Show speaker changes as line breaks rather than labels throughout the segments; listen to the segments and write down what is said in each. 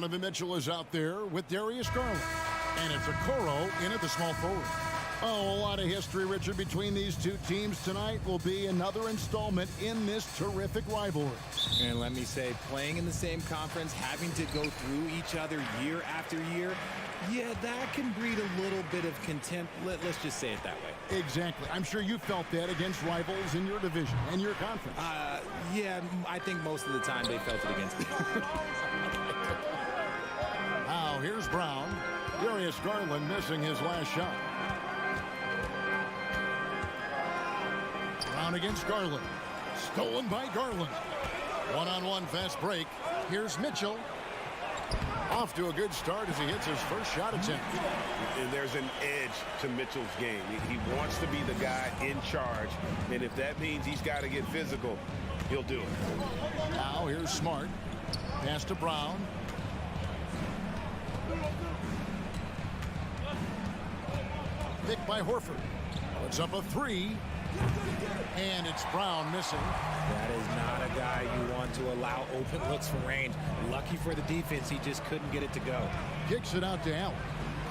Donovan Mitchell is out there with Darius Garland. And it's Okoro in at the small forward. Oh, a lot of history, Richard, between these two teams tonight will be another installment in this terrific rivalry.
And let me say, playing in the same conference, having to go through each other year after year, yeah, that can breed a little bit of contempt. Let's just say it that way.
Exactly. I'm sure you felt that against rivals in your division and your conference.
Yeah, I think most of the time they felt it against me.
Now, here's Brown. Darius Garland missing his last shot. Brown against Garland. Stolen by Garland. One-on-one fast break. Here's Mitchell. Off to a good start as he hits his first shot attempt.
And there's an edge to Mitchell's game. He wants to be the guy in charge. And if that means he's got to get physical, he'll do it.
Now here's Smart. Pass to Brown. Picked by Horford. Puts up a three. And it's Brown missing.
That is not a guy you want to allow open looks from range. Lucky for the defense, he just couldn't get it to go.
Kicks it out to Allen.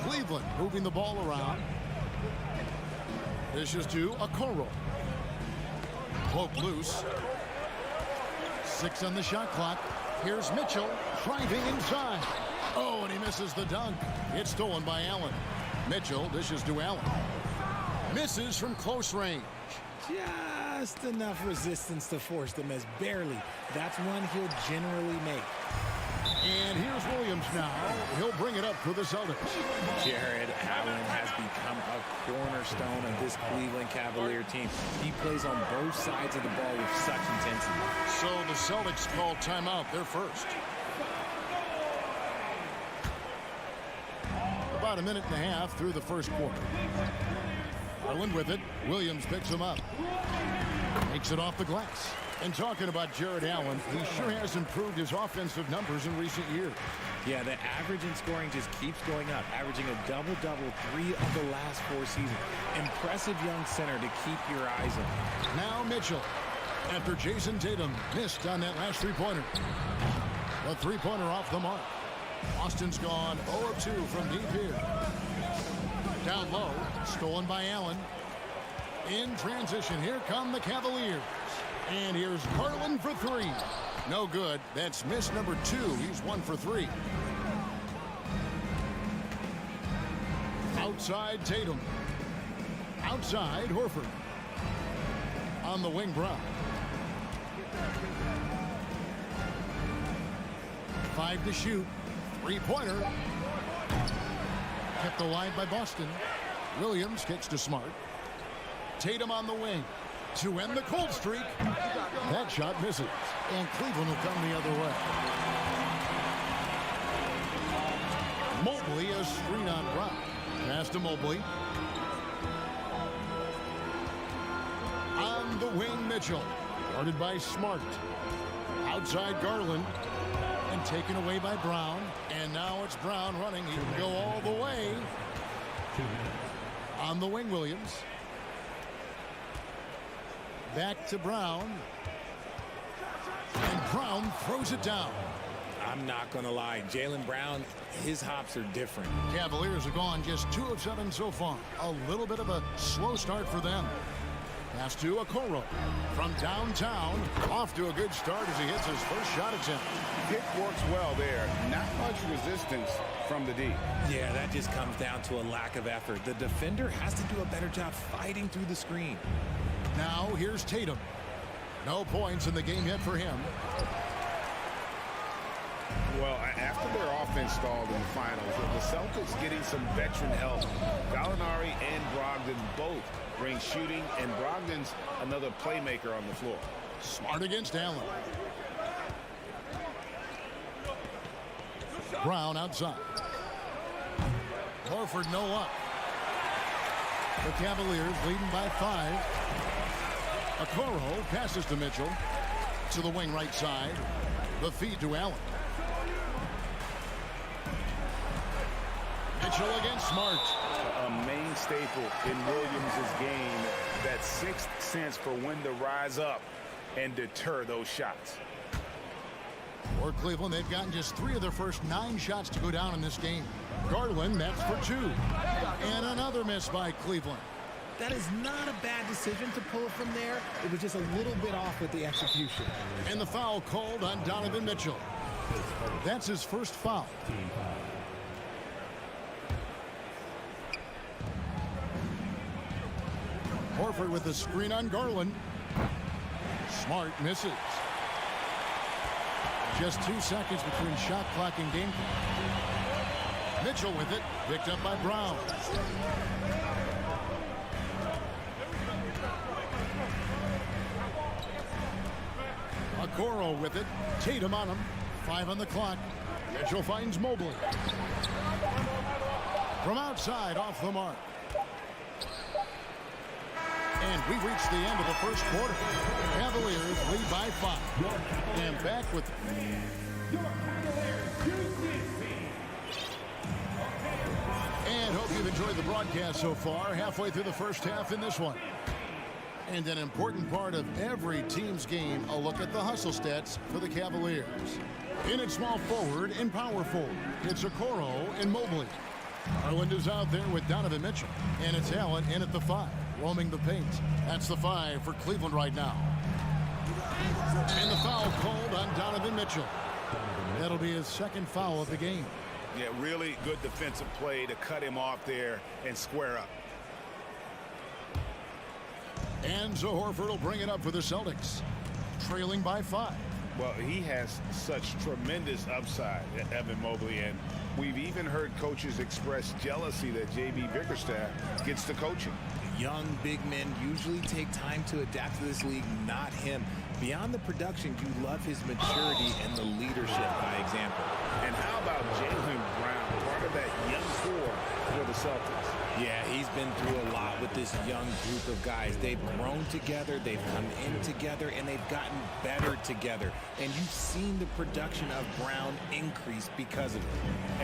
Cleveland moving the ball around. This is to Okoro. Cloak loose. 6 on the shot clock. Here's Mitchell driving inside. Oh, and he misses the dunk. It's stolen by Allen. Mitchell dishes to Allen. Misses from close range.
Just enough resistance to force the miss. Barely. That's one he'll generally make.
And here's Williams now. He'll bring it up for the Celtics.
Jared Allen has become a cornerstone of this Cleveland Cavalier team. He plays on both sides of the ball with such intensity.
So the Celtics call timeout. They're first. About a minute and a half through the first quarter. Garland with it. Williams picks him up. Takes it off the glass. And talking about Jared Allen, he sure has improved his offensive numbers in recent years.
Yeah, the average in scoring just keeps going up, averaging a double-double 3 of the last 4 seasons. Impressive young center to keep your eyes on.
Now Mitchell, after Jason Tatum missed on that last three-pointer. The three-pointer off the mark. Boston's gone 0 of 2 from deep here. Down low, stolen by Allen. In transition, here come the Cavaliers. And here's Garland for 3. No good. That's miss number 2. He's 1 for 3. Outside Tatum. Outside Horford. On the wing, Brown. 5 to shoot. Three-pointer. Kept alive by Boston. Williams kicks to Smart. Tatum on the wing to end the cold streak. That shot misses, and Cleveland will come the other way. Mobley, a screen on Brown. Pass to Mobley. On the wing, Mitchell. Guarded by Smart. Outside Garland. And taken away by Brown. And now it's Brown running. He can go all the way. On the wing, Williams. Back to Brown. And Brown throws it down.
I'm not going to lie. Jaylen Brown, his hops are different.
Cavaliers have gone just 2 of 7 so far. A little bit of a slow start for them. Pass to Okoro. From downtown, off to a good start as he hits his first shot attempt.
Kick works well there. Not much resistance from the D.
Yeah, that just comes down to a lack of effort. The defender has to do a better job fighting through the screen.
Now here's Tatum. No points in the game yet for him.
Well, after their offense stalled in the finals, the Celtics getting some veteran help. Gallinari and Brogdon both bring shooting, and Brogdon's another playmaker on the floor.
Smart against Allen. Brown outside. Horford no up. The Cavaliers leading by 5. Okoro passes to Mitchell. To the wing right side. The feed to Allen. Mitchell against Smart.
A main staple in Williams' game, that sixth sense for when to rise up and deter those shots.
For Cleveland, they've gotten just 3 of their first 9 shots to go down in this game. Garland, that's for 2. And another miss by Cleveland.
That is not a bad decision to pull it from there. It was just a little bit off with the execution.
And the foul called on Donovan Mitchell. That's his first foul. Horford with the screen on Garland. Smart misses. Just 2 seconds between shot clock and game clock. Mitchell with it, picked up by Brown. Okoro with it, Tatum on him. 5 on the clock. Mitchell finds Mobley. From outside, off the mark. And we've reached the end of the first quarter. Cavaliers lead by 5. And back with... And hope you've enjoyed the broadcast so far. Halfway through the first half in this one. And an important part of every team's game, a look at the hustle stats for the Cavaliers. In at small forward and power forward, it's Okoro and Mobley. Garland is out there with Donovan Mitchell. And it's Allen in at the 5, roaming the paint. That's the 5 for Cleveland right now. And the foul called on Donovan Mitchell. That'll be his second foul of the game.
Yeah, really good defensive play to cut him off there and square up.
And so Horford will bring it up for the Celtics, trailing by 5.
Well, he has such tremendous upside, Evan Mobley, and we've even heard coaches express jealousy that J.B. Bickerstaff gets to coaching.
Young big men usually take time to adapt to this league, not him. Beyond the production, you love his maturity and the leadership by example.
And how about Jaylen Brown, part of that young core for the Celtics?
Yeah, he's been through a lot with this young group of guys. They've grown together, they've come in together, and they've gotten better together. And you've seen the production of Brown increase because of it.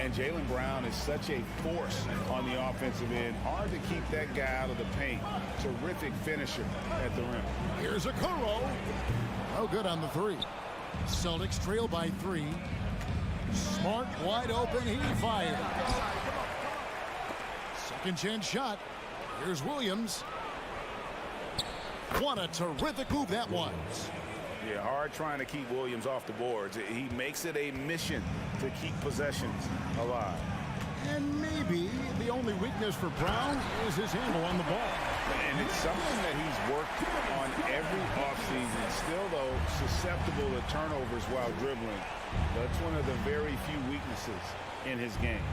And Jaylen Brown is such a force on the offensive end. Hard to keep that guy out of the paint. Terrific finisher at the rim.
Here's Okoro. No good on the 3. Celtics trail by 3. Smart wide open. He fired. Second chance shot. Here's Williams. What a terrific move that was.
Yeah, hard trying to keep Williams off the boards. He makes it a mission to keep possessions alive.
And maybe the only weakness for Brown is his handle on the ball.
And it's something that he's worked on every offseason. Still, though, susceptible to turnovers while dribbling. That's one of the very few weaknesses in his game.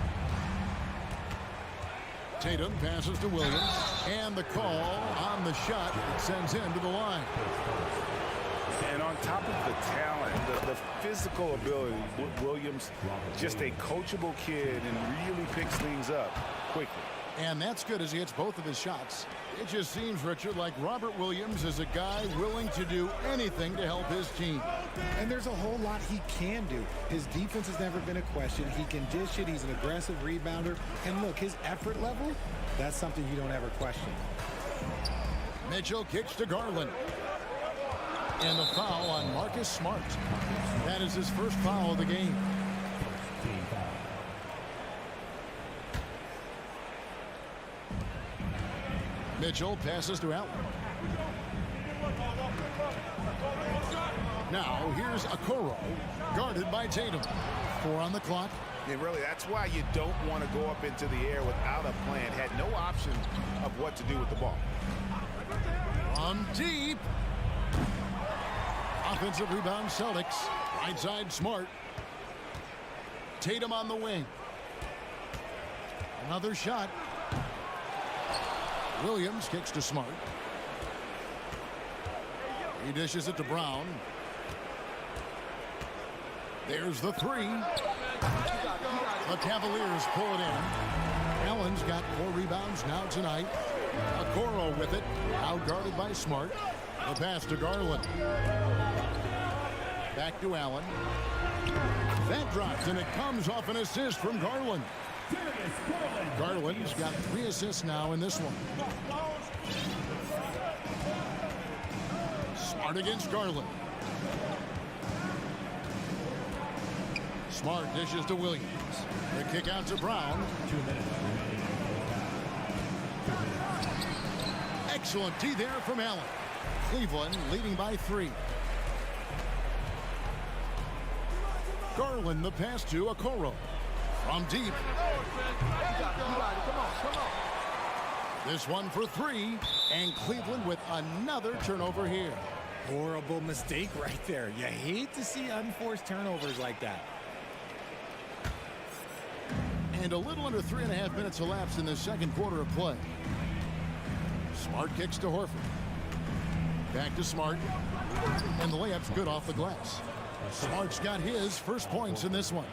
Tatum passes to Williams. And the call on the shot sends him to the line.
And on top of the talent, the physical ability, Williams, just a coachable kid and really picks things up quickly.
And that's good as he hits both of his shots. It just seems, Richard, like Robert Williams is a guy willing to do anything to help his team.
And there's a whole lot he can do. His defense has never been a question. He can dish it. He's an aggressive rebounder. And look, his effort level, that's something you don't ever question.
Mitchell kicks to Garland. And the foul on Marcus Smart. That is his first foul of the game. Mitchell passes to Allen. Now here's Okoro, guarded by Tatum. 4 on the clock.
And really, that's why you don't want to go up into the air without a plan. Had no option of what to do with the ball.
From deep. Offensive rebound, Celtics. Right side, Smart. Tatum on the wing. Another shot. Williams kicks to Smart. He dishes it to Brown. There's the 3. The Cavaliers pull it in. Allen's got 4 rebounds now tonight. Okoro with it. Out guarded by Smart. The pass to Garland. Back to Allen. That drops, and it comes off an assist from Garland. Garland's got 3 assists now in this one. Smart against Garland. Smart dishes to Williams. The kick out to Brown.
2 minutes.
Excellent D there from Allen. Cleveland leading by 3. Garland the pass to Okoro. From deep. This one for 3. And Cleveland with another turnover here.
Horrible mistake right there. You hate to see unforced turnovers like that.
And a little under 3.5 minutes elapsed in the second quarter of play. Smart kicks to Horford. Back to Smart. And the layup's good off the glass. Smart's got his first points in this one.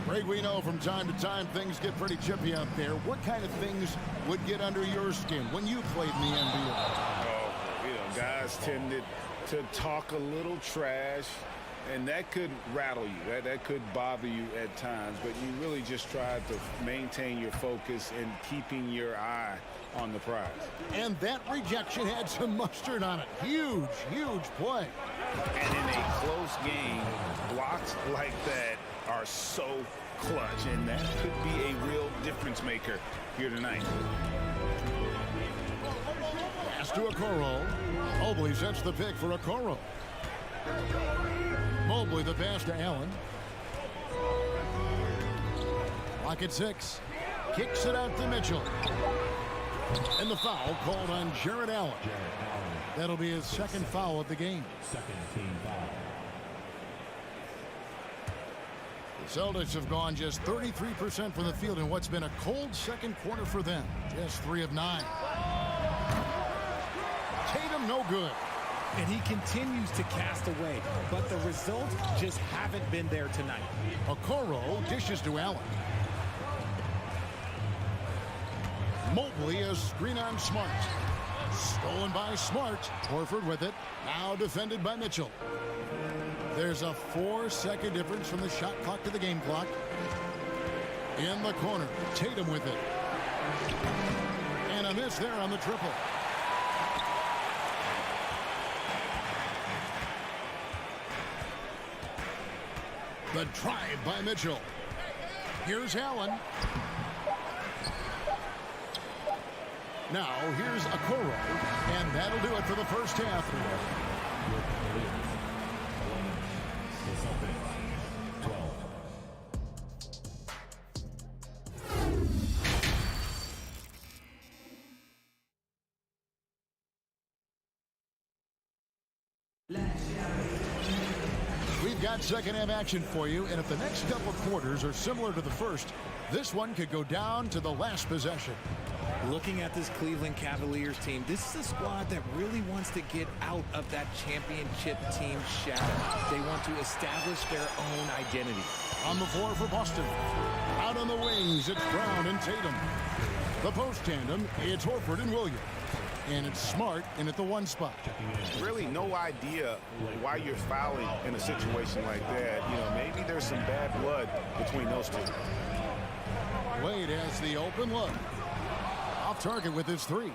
Greg, we know from time to time things get pretty chippy out there. What kind of things would get under your skin when you played in the NBA?
Oh, guys tended to talk a little trash, and that could rattle you. That could bother you at times, but you really just tried to maintain your focus and keeping your eye on the prize.
And that rejection had some mustard on it. Huge, huge play.
And in a close game, blocks like that are so clutch, and that could be a real difference maker here tonight.
Pass to Okoro. Mobley sets the pick for Okoro. Mobley the pass to Allen. Clock at 6. Kicks it out to Mitchell. And the foul called on Jared Allen. That'll be his second foul of the game.
Second team foul.
The Celtics have gone just 33% from the field in what's been a cold second quarter for them. Just 3 of 9. Tatum no good.
And he continues to cast away, but the results just haven't been there tonight.
Okoro dishes to Allen. Mobley a screen on Smart. Stolen by Smart. Horford with it. Now defended by Mitchell. There's a 4-second difference from the shot clock to the game clock. In the corner, Tatum with it. And a miss there on the triple. The drive by Mitchell. Here's Allen. Now here's Okoro. And that'll do it for the first half.
The Celtics, 12.
We've got second half action for you, and if the next couple quarters are similar to the first, this one could go down to the last possession.
Looking at this Cleveland Cavaliers team, this is a squad that really wants to get out of that championship team shadow. They want to establish their own identity.
On the floor for Boston. Out on the wings, it's Brown and Tatum. The post tandem, it's Horford and Williams. And it's Smart in at the 1 spot.
Really no idea why you're fouling in a situation like that. Maybe there's some bad blood between those two.
Wade has the open look. Off target with his 3.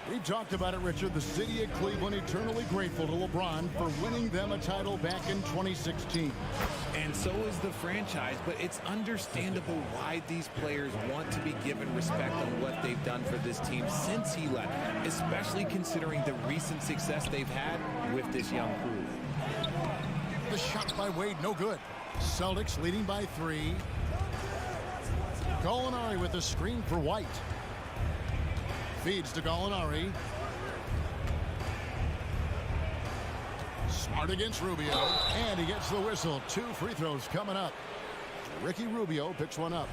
We've talked about it, Richard. The city of Cleveland eternally grateful to LeBron for winning them a title back in 2016.
And so is the franchise, but it's understandable why these players want to be given respect on what they've done for this team since he left, especially considering the recent success they've had with this young crew.
The shot by Wade, no good. Celtics leading by 3. Gallinari with the screen for White. Feeds to Gallinari. Smart against Rubio. And he gets the whistle. 2 free throws coming up. Ricky Rubio picks one up.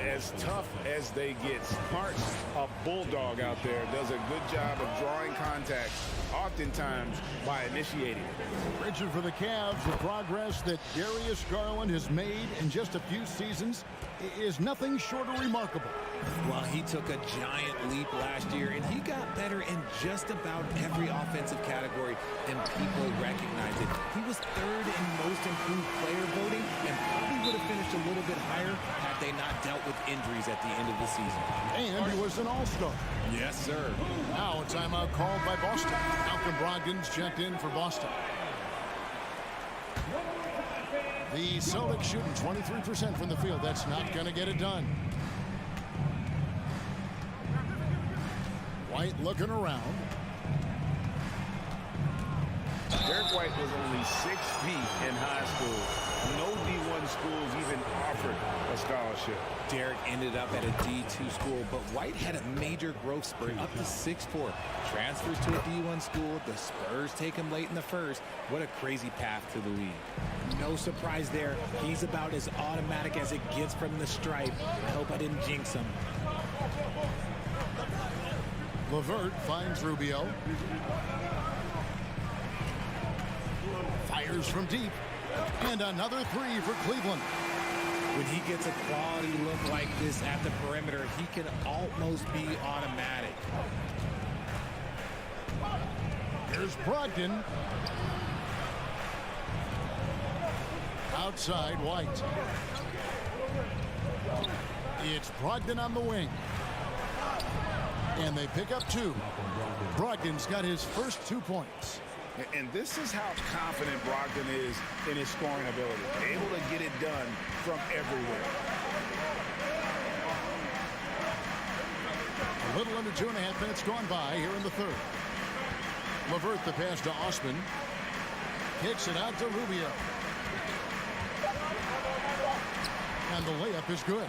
As tough as they get, Smart's a bulldog out there. Does a good job of drawing contact, oftentimes by initiating it.
Richard, for the Cavs, the progress that Darius Garland has made in just a few seasons is nothing short of remarkable.
Well, he took a giant leap last year, and he got better in just about every offensive category, and people recognize it. He was 3rd in most improved player voting, and probably would have finished a little bit higher had they not dealt with injuries at the end of the season.
And he was an all-star.
Yes, sir.
Now a timeout called by Boston. Malcolm Brogdon's checked in for Boston. The Celtics shooting 23% from the field. That's not going to get it done. White looking around.
Derek White was only 6 feet in high school. No D1 schools even offered a scholarship.
Derek ended up at a D2 school, but White had a major growth spurt up to 6'4". Transfers to a D1 school. The Spurs take him late in the first. What a crazy path to the league. No surprise there. He's about as automatic as it gets from the stripe. I hope I didn't jinx him.
LeVert finds Rubio. Fires from deep. And another three for Cleveland.
When he gets a quality look like this at the perimeter, he can almost be automatic.
Here's Brogdon. Outside White. It's Brogdon on the wing. And they pick up 2. Brogdon's got his first 2 points.
And this is how confident Brogdon is in his scoring ability. Able to get it done from everywhere.
A little under 2.5 minutes gone by here in the third. LeVert the pass to Osman. Kicks it out to Rubio. And the layup is good.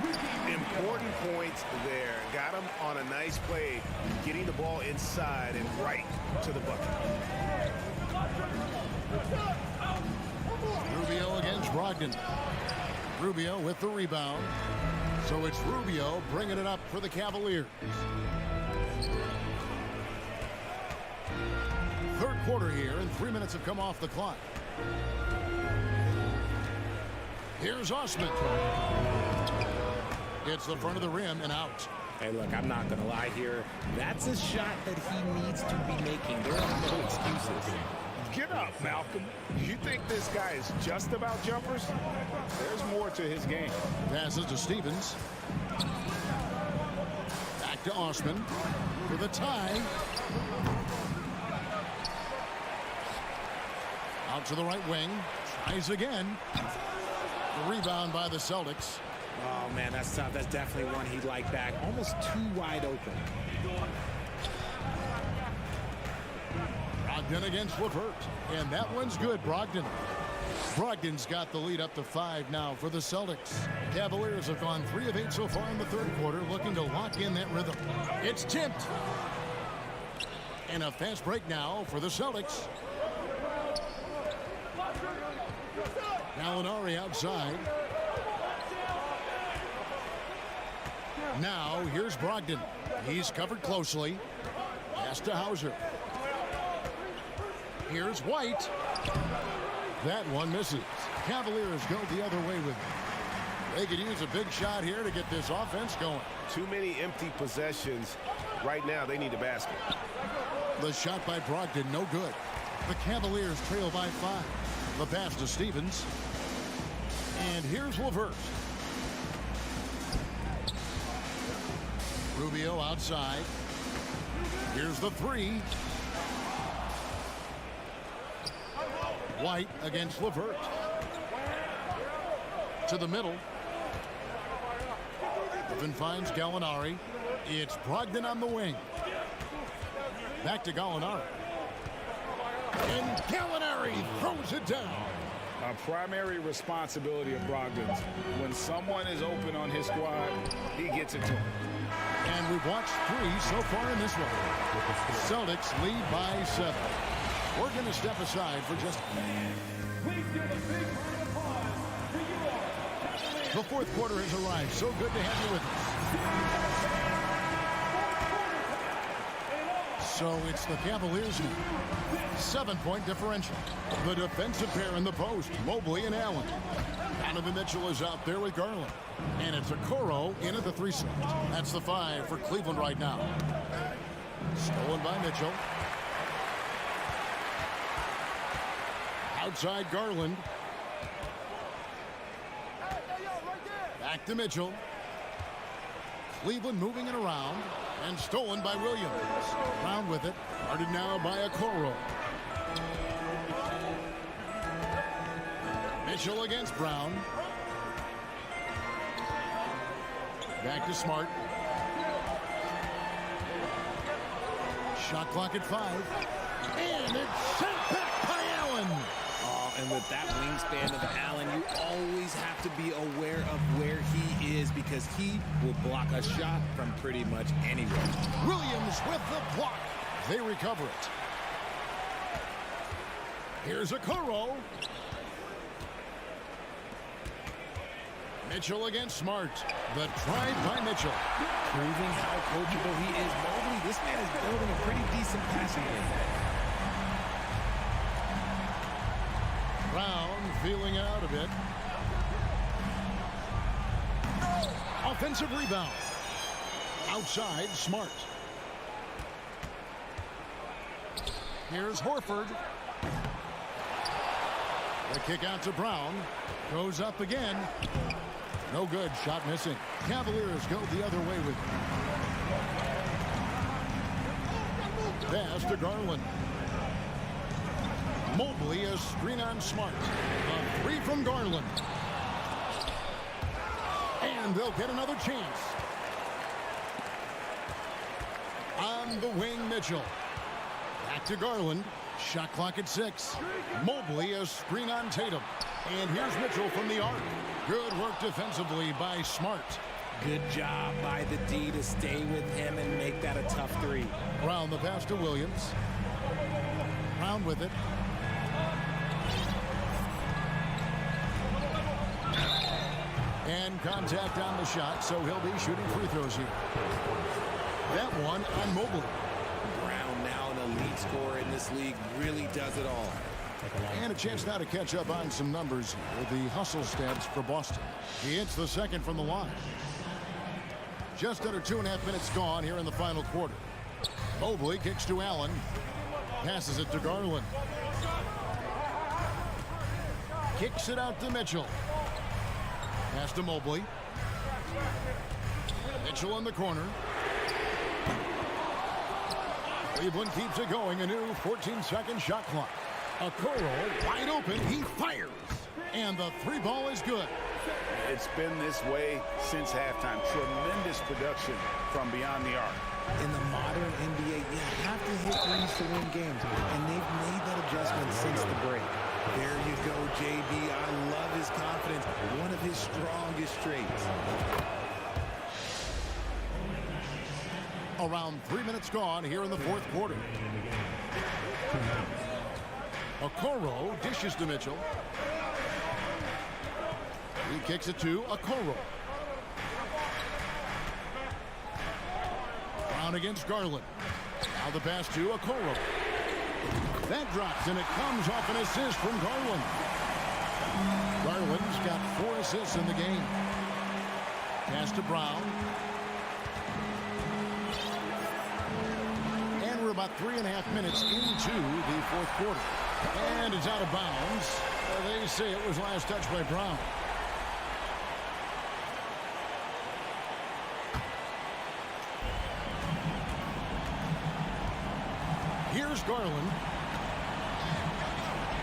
Important points there. Got him on a nice play, getting the ball inside and right to the bucket.
Rubio against Brogdon. Rubio with the rebound. So it's Rubio bringing it up for the Cavaliers. Third quarter here, and 3 minutes have come off the clock. Here's Osman. It's the front of the rim and out.
Hey, look, I'm not going to lie here. That's a shot that he needs to be making. There are no excuses.
Get up, Malcolm. You think this guy is just about jumpers? There's more to his game.
Passes to Stevens. Back to Osman for the tie. Out to the right wing. Tries again. The rebound by the Celtics.
Oh, man, that's tough. That's definitely one he'd like back. Almost too wide open.
Brogdon against LeVert. And that one's good, Brogdon. Brogdon's got the lead up to 5 now for the Celtics. Cavaliers have gone 3 of 8 so far in the third quarter, looking to lock in that rhythm. It's tipped. And a fast break now for the Celtics. Gallinari outside. Now here's Brogdon. He's covered closely. Pass to Hauser. Here's White. That one misses. Cavaliers go the other way with it. They could use a big shot here to get this offense going.
Too many empty possessions. Right now, they need a basket.
The shot by Brogdon, no good. The Cavaliers trail by 5. The pass to Stevens. And here's LeVert. Rubio outside. Here's the 3. White against LeVert. To the middle. Griffin finds Gallinari. It's Brogdon on the wing. Back to Gallinari. And Gallinari throws it down.
A primary responsibility of Brogdon's. When someone is open on his squad, he gets it to him.
And we've watched 3 so far in this one. Celtics lead by 7. We're going to step aside for just a minute. The fourth quarter has arrived. So good to have you with us. So it's the Cavaliers now. 7-point differential. The defensive pair in the post, Mobley and Allen. Donovan Mitchell is out there with Garland. And it's Okoro in at the 3 slot. That's the 5 for Cleveland right now. Stolen by Mitchell. Outside Garland. Back to Mitchell. Cleveland moving it around. And stolen by Williams. Round with it. Guarded now by Okoro. Mitchell against Brown. Back to Smart. Shot clock at 5. And it's sent back by Allen.
Oh, and with that wingspan of Allen, you always have to be aware of where he is because he will block a shot from pretty much anywhere.
Williams with the block. They recover it. Here's Okoro. Mitchell against Smart. The drive by Mitchell.
Proving how coachable he is. Mobley, this man is building a pretty decent passing game.
Brown feeling out a bit. Offensive rebound. Outside, Smart. Here's Horford. The kick out to Brown. Goes up again. No good. Shot missing. Cavaliers go the other way with it. Pass to Garland. Mobley, a screen on Smart. A 3 from Garland. And they'll get another chance. On the wing, Mitchell. Back to Garland. Shot clock at 6. Mobley, a screen on Tatum. And here's Mitchell from the arc. Good work defensively by Smart.
Good job by the D to stay with him and make that a tough 3.
Brown the pass to Williams. Brown with it. And contact on the shot, so he'll be shooting free throws here. That one on Mobley.
Brown, now an elite scorer in this league, really does it all.
And a chance now to catch up on some numbers with the hustle stats for Boston. He hits the second from the line. Just under 2.5 minutes gone here in the final quarter. Mobley kicks to Allen. Passes it to Garland. Kicks it out to Mitchell. Pass to Mobley. Mitchell in the corner. Cleveland keeps it going. A new 14-second shot clock. Okoro wide open. He fires. And the 3 ball is good.
It's been this way since halftime. Tremendous production from beyond the arc.
In the modern NBA, you have to hit threes to win games, and they've made that adjustment since the break. There you go, JB. I love his confidence. One of his strongest traits.
Around 3 minutes gone here in the fourth quarter. Okoro dishes to Mitchell. He kicks it to Okoro. Brown against Garland. Now the pass to Okoro. That drops, and it comes off an assist from Garland. Garland's got 4 assists in the game. Pass to Brown. And we're about 3.5 minutes into the fourth quarter. And it's out of bounds. They say it was last touched by Brown. Here's Garland.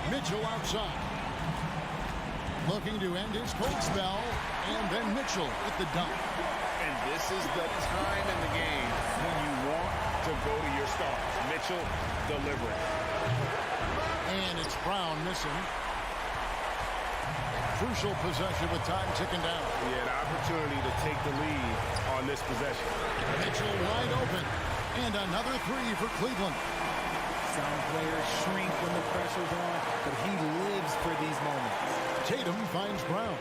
Mitchell outside. Looking to end his cold spell. And then Mitchell with the dunk.
And this is the time in the game when you want to go to your stars. Mitchell delivering.
And it's Brown missing. Crucial possession with time ticking down.
He had opportunity to take the lead on this possession.
Mitchell wide open. And another 3 for Cleveland.
Some players shrink when the pressure's on, but he lives for these moments.
Tatum finds Brown.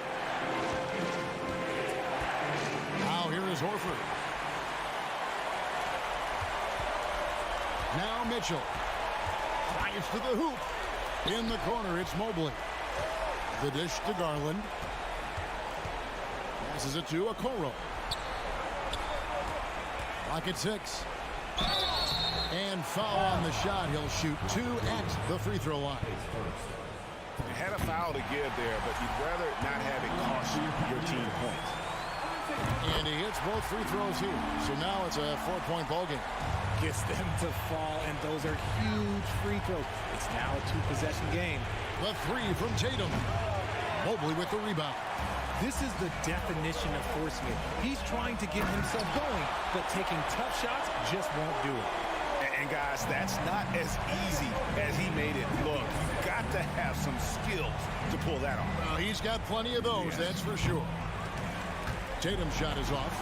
Now here is Horford. Now Mitchell. Fires to the hoop. In the corner, it's Mobley. The dish to Garland. Passes it to Okoro. Clock at 6. And foul on the shot. He'll shoot 2 at the free throw line.
You had a foul to give there, but you'd rather not have it cost your team points.
And he hits both free throws here. So now it's a 4-point ball game.
Gets them to fall, and those are huge free throws. It's now a 2-possession game.
The 3 from Tatum. Mobley with the rebound.
This is the definition of forcing it. He's trying to get himself going, but taking tough shots just won't do it.
And guys, that's not as easy as he made it look. You've got to have some skills to pull that off.
He's got plenty of those, that's for sure. Tatum's shot is off.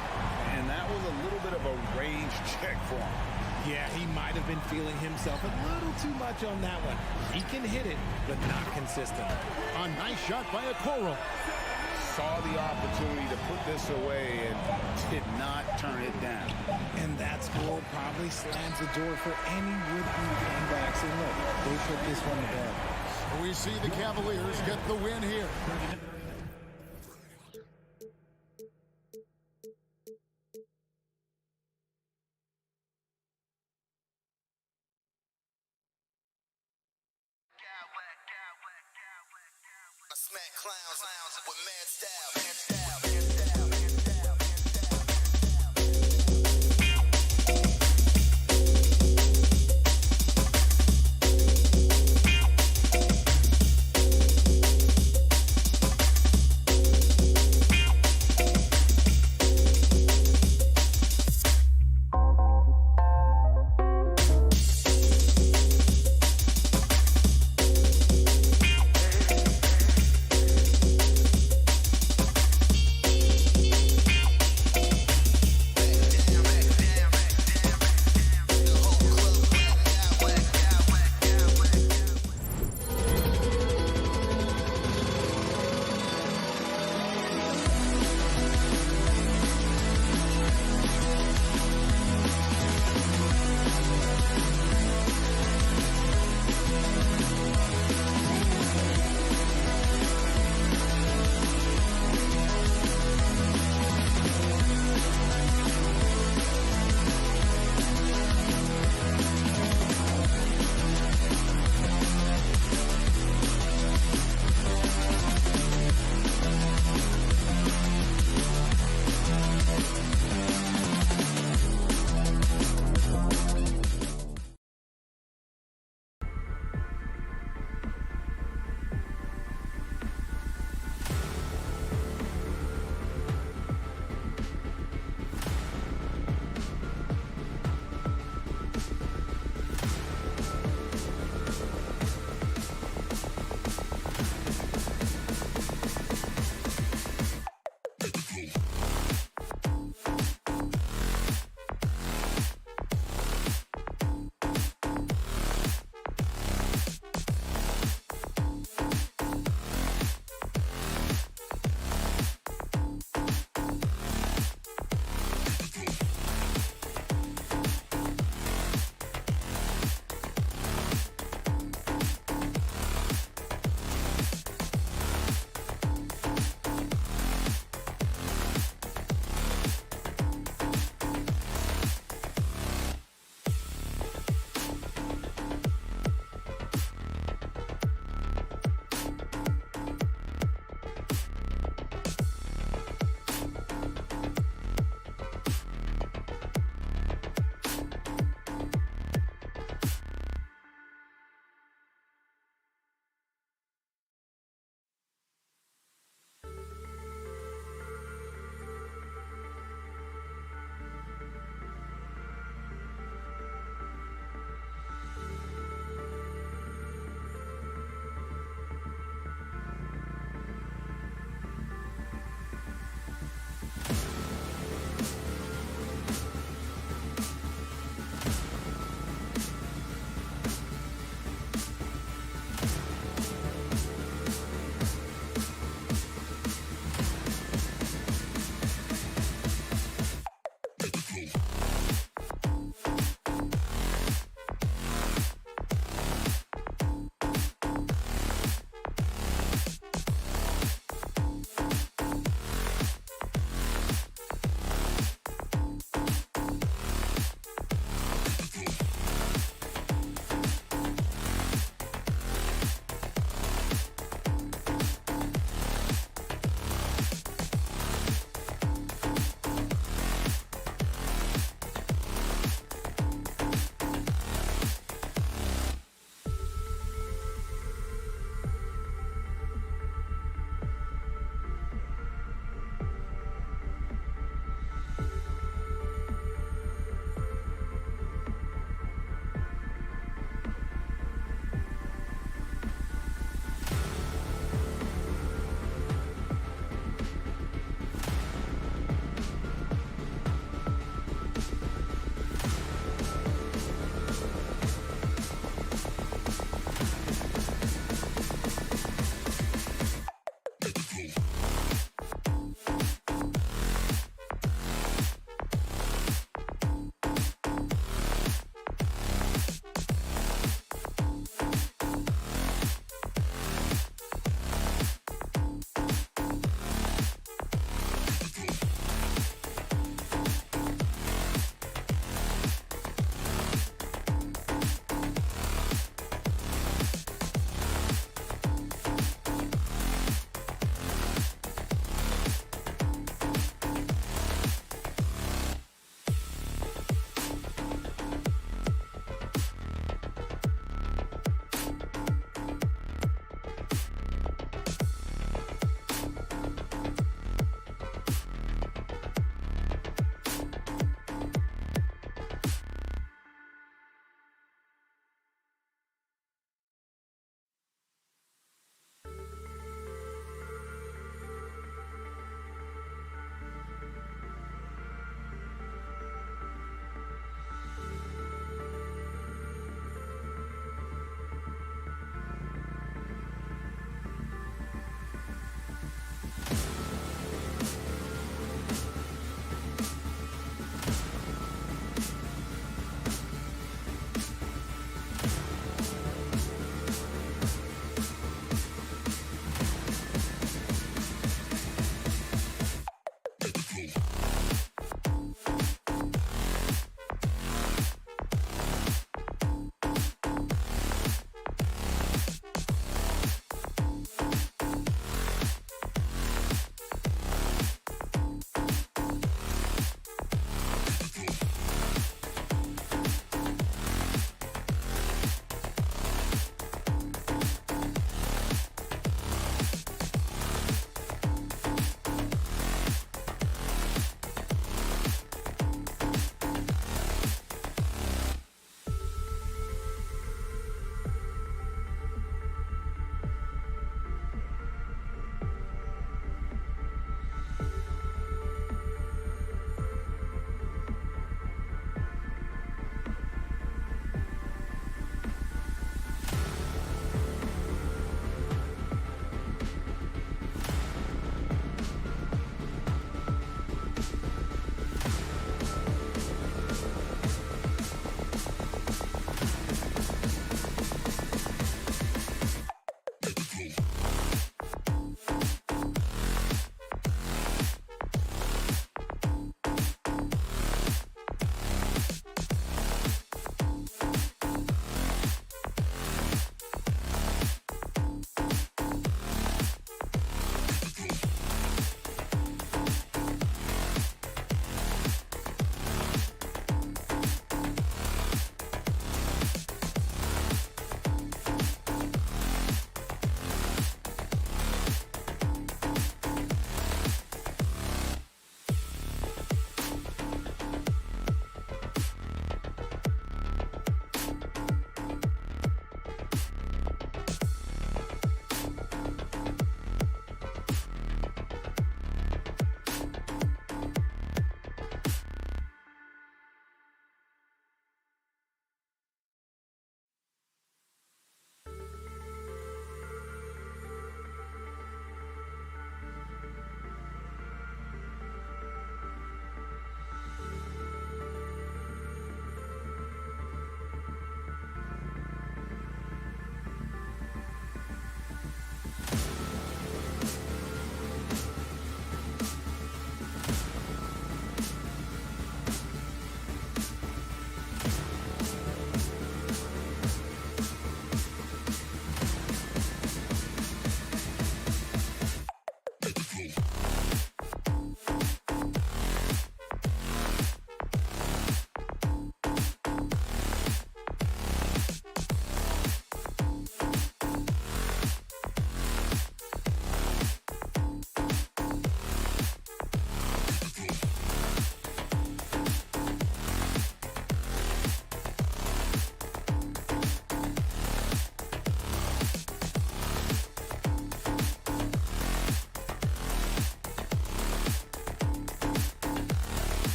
And that was a little bit of a range check for him.
Yeah, he might have been feeling himself a little too much on that one. He can hit it, but not consistent.
A nice shot by Okoro.
Saw the opportunity to put this away and did not turn it down.
And that score probably slams the door for any would-be comebacks. And look, they put this one to bed.
We see the Cavaliers get the win here.
Smack clowns with mad style.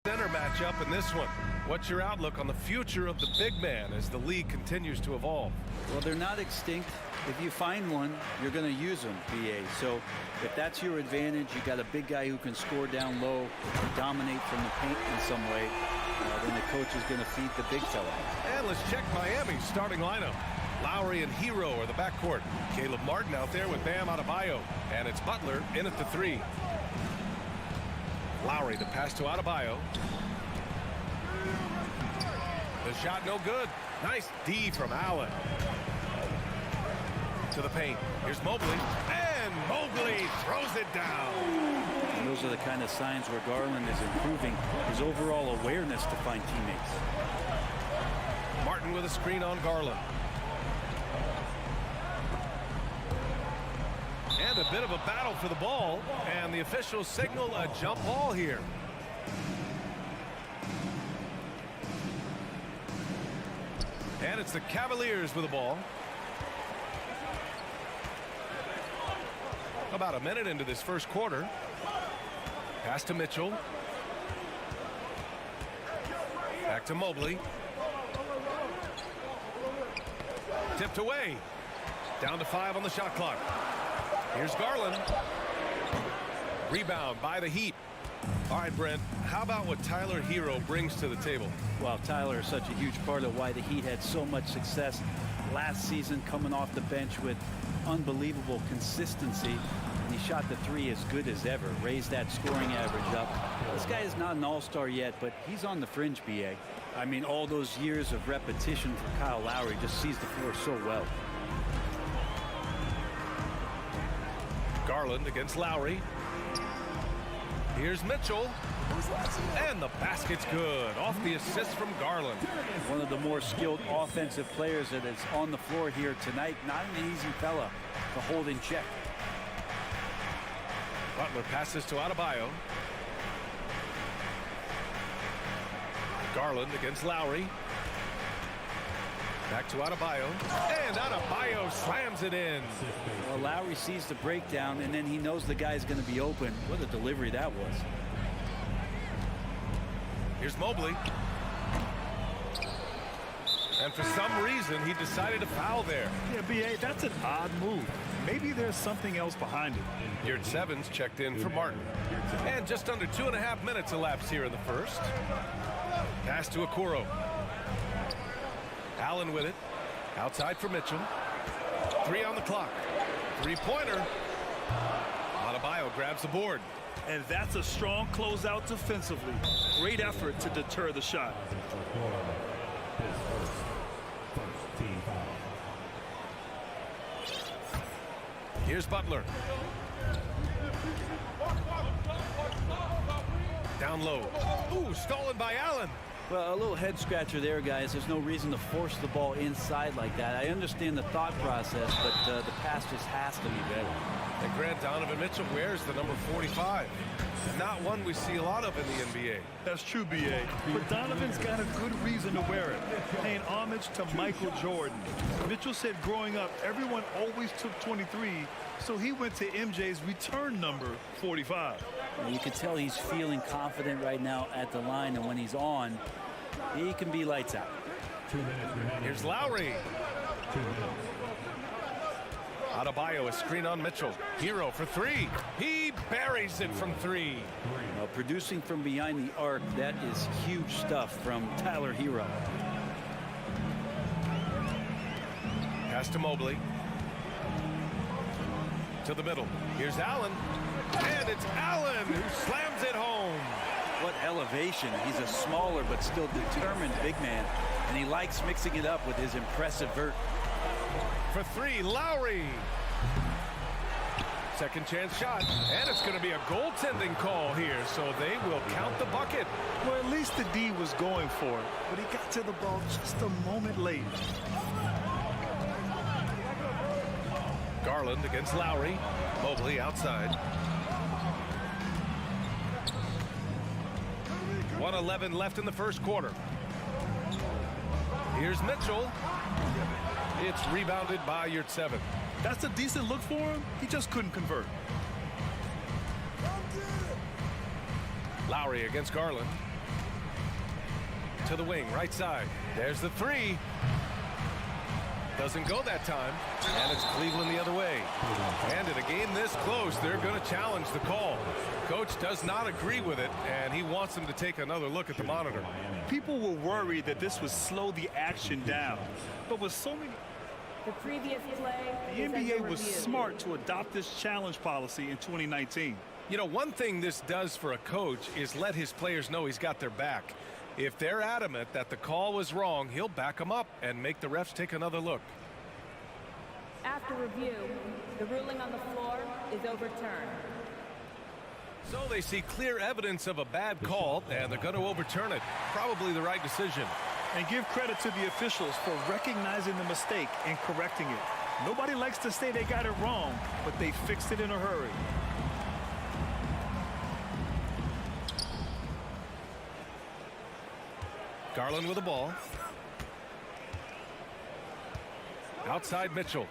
Center matchup in this one. What's your outlook on the future of the big man as the league continues to evolve?
Well, they're not extinct. If you find one, you're going to use them, BA. So if that's your advantage, you got a big guy who can score down low, dominate from the paint in some way, then the coach is going to feed the big fella.
And let's check Miami's starting lineup. Lowry and Hero are the backcourt. Caleb Martin out there with Bam Adebayo. And it's Butler in at the 3. Lowry, the pass to Adebayo. The shot no good. Nice D from Allen. To the paint. Here's Mobley. And Mobley throws it down.
And those are the kind of signs where Garland is improving his overall awareness to find teammates.
Martin with a screen on Garland. And a bit of a battle for the ball. And the officials signal a jump ball here. And it's the Cavaliers with the ball. About a minute into this first quarter. Pass to Mitchell. Back to Mobley. Tipped away. Down to 5 on the shot clock. Here's Garland. Rebound by the Heat. All right, Brent, how about what Tyler Hero brings to the table?
Well, Tyler is such a huge part of why the Heat had so much success last season, coming off the bench with unbelievable consistency. And he shot the 3 as good as ever, raised that scoring average up. This guy is not an all-star yet, but he's on the fringe, BA. I mean, all those years of repetition for Kyle Lowry just sees the floor so well.
Garland against Lowry. Here's Mitchell. And the basket's good. Off the assist from Garland.
One of the more skilled offensive players that is on the floor here tonight. Not an easy fella to hold in check.
Butler passes to Adebayo. Garland against Lowry. Back to Adebayo. And Adebayo slams it in.
Well, Lowry sees the breakdown, and then he knows the guy's going to be open. What a delivery that was.
Here's Mobley. And for some reason, he decided to foul there.
Yeah, BA, that's an odd move. Maybe there's something else behind it.
Yurt Sevens checked in for Martin. And just under 2.5 minutes elapsed here in the first. Pass to Okoro. Allen with it. Outside for Mitchell. 3 on the clock. 3-pointer. Adebayo grabs the board.
And that's a strong closeout defensively. Great effort to deter the shot.
Here's Butler. Down low. Ooh, stolen by Allen.
Well, a little head scratcher there, guys. There's no reason to force the ball inside like that. I understand the thought process, but the pass just has to be better.
And Grant Donovan Mitchell wears the number 45. Not one we see a lot of in the NBA.
That's true, BA. But Donovan's got a good reason to wear it, paying homage to Michael Jordan. Mitchell said growing up, everyone always took 23, so he went to MJ's return number 45.
Well, you can tell he's feeling confident right now at the line, and when he's on, he can be lights out.
Here's Lowry. Adebayo, a screen on Mitchell. Hero for 3. He buries it from 3.
Producing from behind the arc, that is huge stuff from Tyler Hero.
Pass to Mobley. To the middle. Here's Allen. And it's Allen who slams it home.
What elevation. He's a smaller but still determined big man, and he likes mixing it up with his impressive vert.
For 3, Lowry. Second chance shot, and it's going to be a goaltending call here, so they will count the bucket.
Well, at least the D was going for it, but he got to the ball just a moment late.
Garland against Lowry. Mobley outside. 1:11 left in the first quarter. Here's Mitchell. It's rebounded by Yurt Seven.
That's a decent look for him. He just couldn't convert.
Lowry against Garland. To the wing, right side. There's the three. Doesn't go that time. And it's Cleveland the other way. And in a game this close, they're going to challenge the call. Coach does not agree with it, and he wants them to take another look at the monitor.
People were worried that this would slow the action down. But with so many...
The previous play,
the NBA was smart to adopt this challenge policy in 2019.
You know, one thing this does for a coach is let his players know he's got their back. If they're adamant that the call was wrong, he'll back them up and make the refs take another look.
After review, the ruling on the floor is overturned.
So they see clear evidence of a bad call, and they're going to overturn it. Probably the right decision.
And give credit to the officials for recognizing the mistake and correcting it. Nobody likes to say they got it wrong, but they fixed it in a hurry.
Garland with the ball. Outside Mitchell.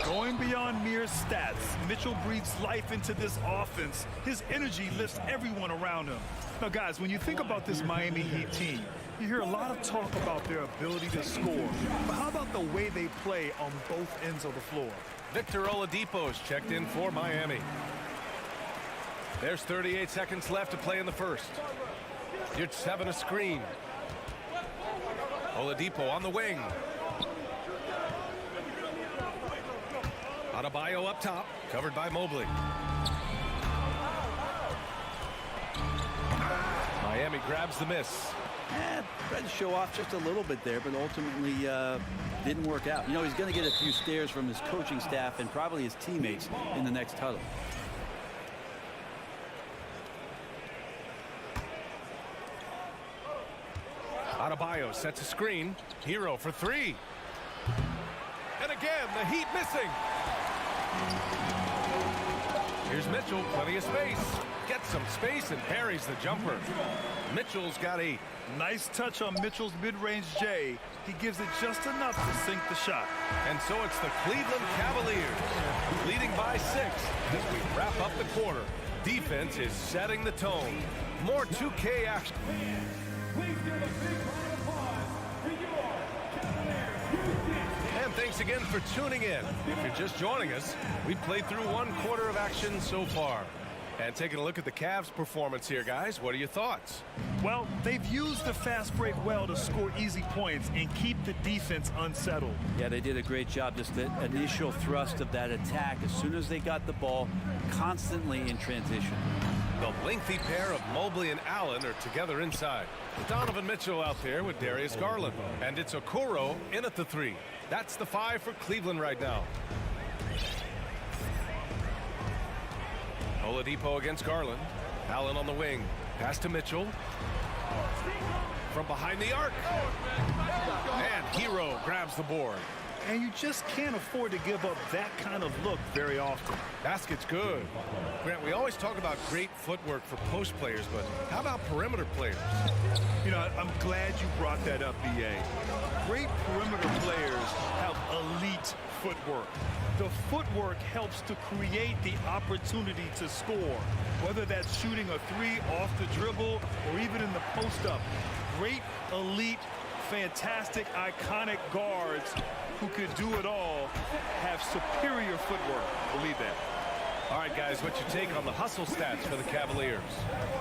Going beyond mere stats, Mitchell breathes life into this offense. His energy lifts everyone around him. Now, guys, when you think about this Miami Heat team, you hear a lot of talk about their ability to score. But how about the way they play on both ends of the floor?
Victor Oladipo's checked in for Miami. There's 38 seconds left to play in the first. You're just having a screen. Oladipo on the wing. Adebayo up top, covered by Mobley. Miami grabs the miss.
Tried to show off just a little bit there, but ultimately didn't work out. You know, he's going to get a few stares from his coaching staff and probably his teammates in the next huddle.
Adebayo sets a screen. Hero for three. And again, the Heat missing. Here's Mitchell, plenty of space. Gets some space and parries the jumper. Mitchell's got a
nice touch on Mitchell's mid-range J. He gives it just enough to sink the shot.
And so it's the Cleveland Cavaliers leading by 6 as we wrap up the quarter. Defense is setting the tone. More 2K action. And thanks again for tuning in. If you're just joining us, we played through one quarter of action so far. And taking a look at the Cavs' performance here, guys, what are your thoughts?
Well, they've used the fast break well to score easy points and keep the defense unsettled.
Yeah, they did a great job. Just the initial thrust of that attack, as soon as they got the ball, constantly in transition.
The lengthy pair of Mobley and Allen are together inside. Donovan Mitchell out there with Darius Garland. And it's Okoro in at the 3. That's the 5 for Cleveland right now. Oladipo against Garland. Allen on the wing. Pass to Mitchell. From behind the arc. And Hero grabs the board.
And you just can't afford to give up that kind of look very often.
Basket's good. Grant, we always talk about great footwork for post players, but how about perimeter players?
You know, I'm glad you brought that up, B.A. Great perimeter players have elite footwork. The footwork helps to create the opportunity to score, whether that's shooting a 3 off the dribble or even in the post-up. Great, elite, fantastic, iconic guards who could do it all have superior footwork. Believe that.
All right, guys, what's your take on the hustle stats for the Cavaliers?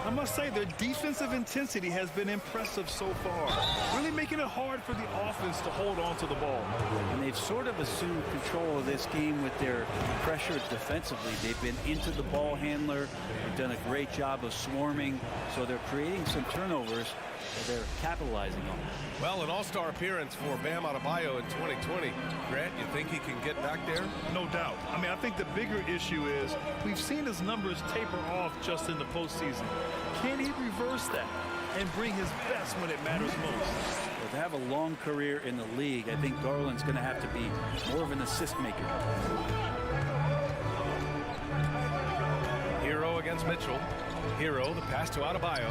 I must say their defensive intensity has been impressive so far, really making it hard for the offense to hold on to the ball.
And they've sort of assumed control of this game with their pressure defensively. They've been into the ball handler. They've done a great job of swarming, so they're creating some turnovers that they're capitalizing on.
Well, an all-star appearance for Bam Adebayo in 2020. Grant, you think he can get back there?
No doubt. I mean, I think the bigger issue is we've seen his numbers taper off just in the postseason. Can he reverse that and bring his best when it matters most?
Well, to have a long career in the league, I think Garland's going to have to be more of an assist maker.
Hero against Mitchell. Hero, the pass to Adebayo.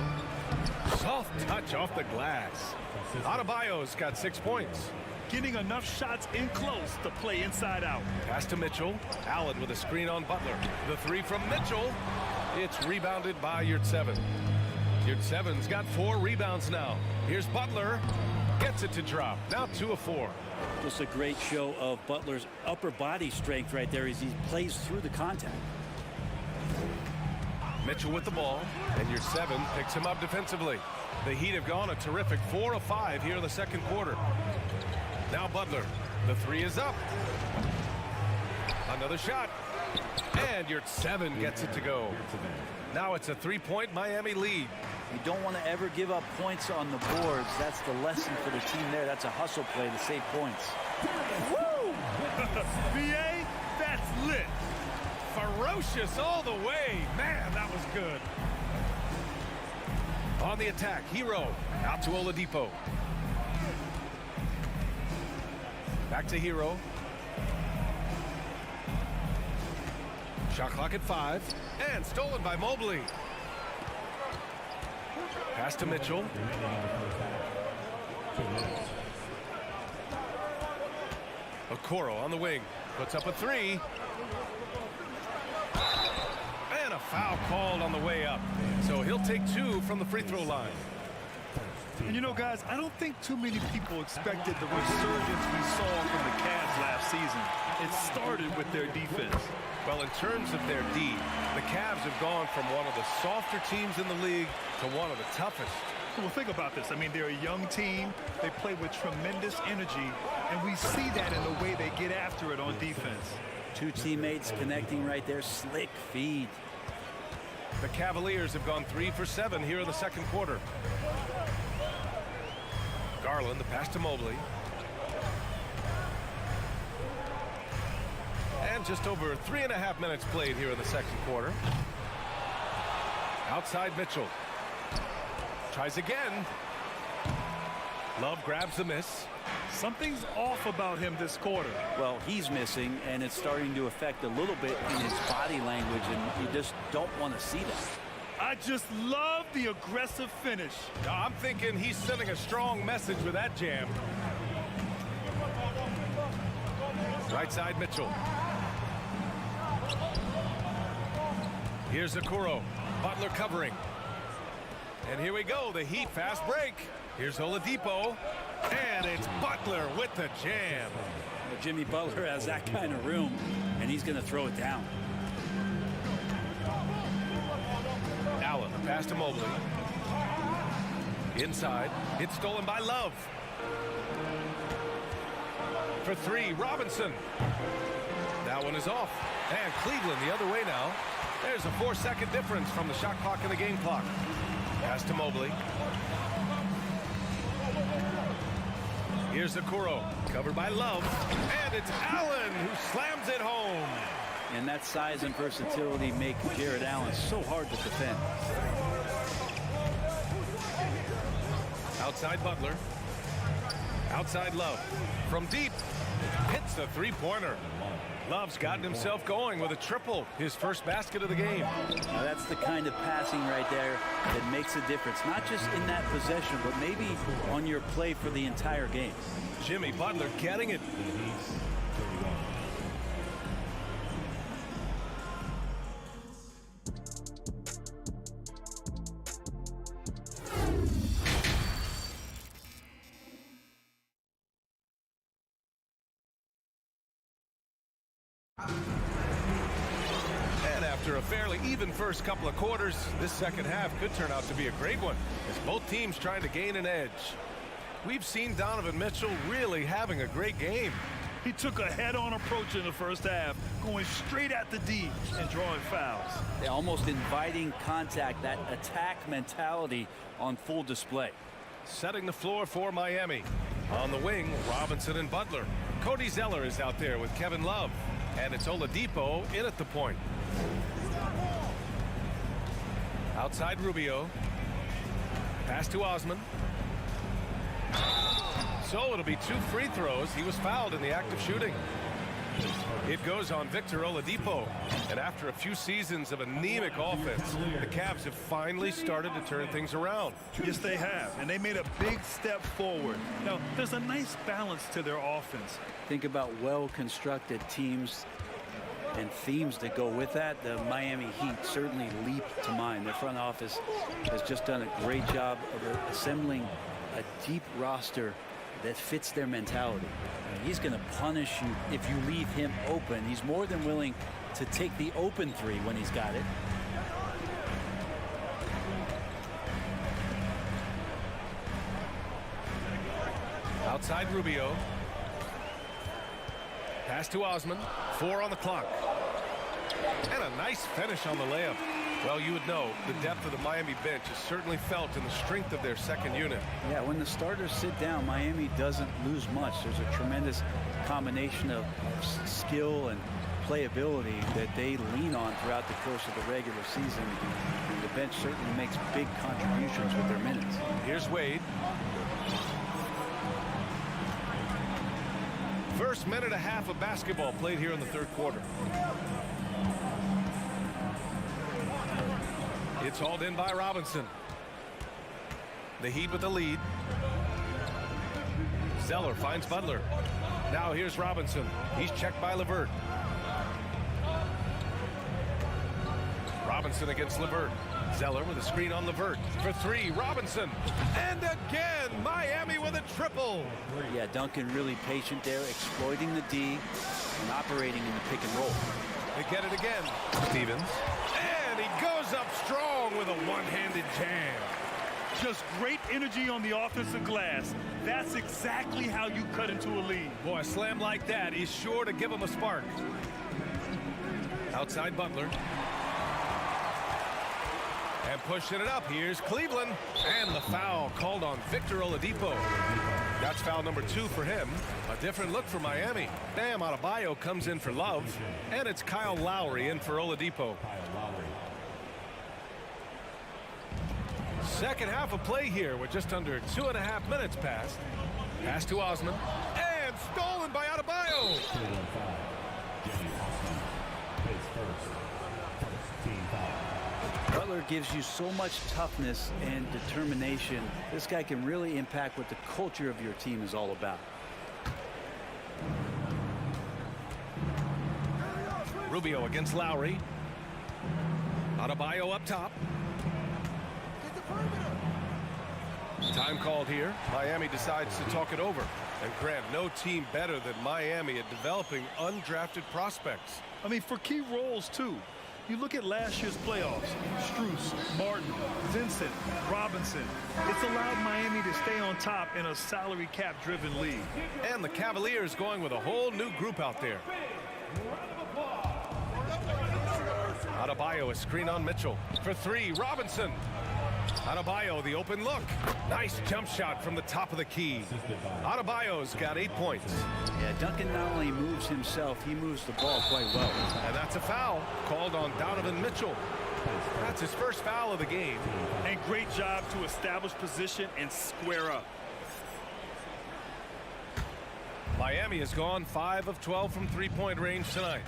Soft touch off the glass. Adebayo's got 6 points.
Getting enough shots in close to play inside out.
Pass to Mitchell. Allen with a screen on Butler. The 3 from Mitchell. It's rebounded by Yurtseven. Yurtseven's got 4 rebounds now. Here's Butler. Gets it to drop. Now 2 of 4.
Just a great show of Butler's upper body strength right there as he plays through the contact.
Mitchell with the ball, and Yurtseven picks him up defensively. The Heat have gone a terrific 4 of 5 here in the second quarter. Now Butler. The 3 is up. Another shot. And Yurtseven gets it to go. Now it's a 3-point Miami lead.
You don't want to ever give up points on the boards. That's the lesson for the team there. That's a hustle play to save points.
Woo! BA, that's lit.
Ferocious all the way. Man, that was good. On the attack, Hero. Out to Oladipo. Back to Hero. Shot clock at 5. And stolen by Mobley. Pass to Mitchell. Okoro on the wing. Puts up a 3. And a foul called on the way up. So he'll take 2 from the free throw line.
And you know, guys, I don't think too many people expected the resurgence we saw from the Cavs last season. It started with their defense.
Well, in terms of their D, the Cavs have gone from one of the softer teams in the league to one of the toughest.
Well, think about this. I mean, they're a young team. They play with tremendous energy, and we see that in the way they get after it on defense.
2 teammates connecting right there. Slick feed.
The Cavaliers have gone 3 for 7 here in the second quarter. Garland, the pass to Mobley. And just over 3.5 minutes played here in the second quarter. Outside Mitchell. Tries again. Love grabs the miss.
Something's off about him this quarter.
Well, he's missing, and it's starting to affect a little bit in his body language, and you just don't want to see that.
I just love the aggressive finish.
I'm thinking he's sending a strong message with that jam. Right side Mitchell. Here's Okoro. Butler covering. And here we go, the Heat fast break. Here's Oladipo. And it's Butler with the jam.
Well, Jimmy Butler has that kind of room, and he's going to throw it down.
Allen, pass to Mobley. Inside, it's stolen by Love. For 3, Robinson. That one is off. And Cleveland the other way now. There's a 4-second difference from the shot clock and the game clock. Pass to Mobley. Here's Okoro, covered by Love. And it's Allen who slams it home.
And that size and versatility make Jared Allen so hard to defend.
Outside Butler. Outside Love. From deep. Hits the 3-pointer. Love's gotten himself going with a triple. His first basket of the game.
Now that's the kind of passing right there that makes a difference. Not just in that possession, but maybe on your play for the entire game.
Jimmy Butler getting it. And after a fairly even first couple of quarters, this second half could turn out to be a great one, as both teams trying to gain an edge. We've seen Donovan Mitchell really having a great game.
He took a head-on approach in the first half, going straight at the D and drawing fouls.
They're almost inviting contact, that attack mentality on full display.
Setting the floor for Miami. On the wing, Robinson and Butler. Cody Zeller is out there with Kevin Love. And it's Oladipo in at the point. Outside Rubio. Pass to Osman. So it'll be 2 free throws. He was fouled in the act of shooting. It goes on Victor Oladipo. And after a few seasons of anemic offense, the Cavs have finally started to turn things around.
Yes, they have. And they made a big step forward. Now, there's a nice balance to their offense.
Think about well-constructed teams and themes that go with that, the Miami Heat certainly leap to mind. Their front office has just done a great job of assembling a deep roster that fits their mentality. He's going to punish you if you leave him open. He's more than willing to take the open three when he's got it.
Outside Rubio. Pass to Osman. 4 on the clock. And a nice finish on the layup. Well, you would know the depth of the Miami bench is certainly felt in the strength of their second unit.
Yeah, when the starters sit down, Miami doesn't lose much. There's a tremendous combination of skill and playability that they lean on throughout the course of the regular season. And the bench certainly makes big contributions with their minutes.
Here's Wade. First minute and a half of basketball played here in the third quarter. It's hauled in by Robinson. The Heat with the lead. Zeller finds Butler. Now here's Robinson. He's checked by LeVert. Robinson against LeVert. Zeller with a screen on LeVert. For 3, Robinson. And again, Miami with a triple.
Yeah, Duncan really patient there, exploiting the D and operating in the pick and roll.
They get it again. Stevens. And he goes up strong with a one-handed jam.
Just great energy on the offensive glass. That's exactly how you cut into a lead.
Boy, a slam like that is sure to give him a spark. Outside Butler. And pushing it up, here's Cleveland. And the foul called on Victor Oladipo. That's foul number 2 for him. A different look for Miami. Bam Adebayo comes in for Love. And it's Kyle Lowry in for Oladipo. Second half of play here with just under 2.5 minutes passed. Pass to Osman. And stolen by Adebayo.
Butler gives you so much toughness and determination. This guy can really impact what the culture of your team is all about.
Rubio against Lowry. Adebayo up top. Time called here. Miami decides to talk it over. And Grant, no team better than Miami at developing undrafted prospects.
I mean, for key roles, too. You look at last year's playoffs. Strus, Martin, Vincent, Robinson. It's allowed Miami to stay on top in a salary cap-driven league.
And the Cavaliers going with a whole new group out there. Adebayo, a screen on Mitchell. For 3, Robinson. Adebayo, the open look. Nice jump shot from the top of the key. Adebayo's got 8 points.
Yeah, Duncan not only moves himself, he moves the ball quite well.
And that's a foul called on Donovan Mitchell. That's his first foul of the game.
And great job to establish position and square up.
Miami has gone 5 of 12 from three-point range tonight.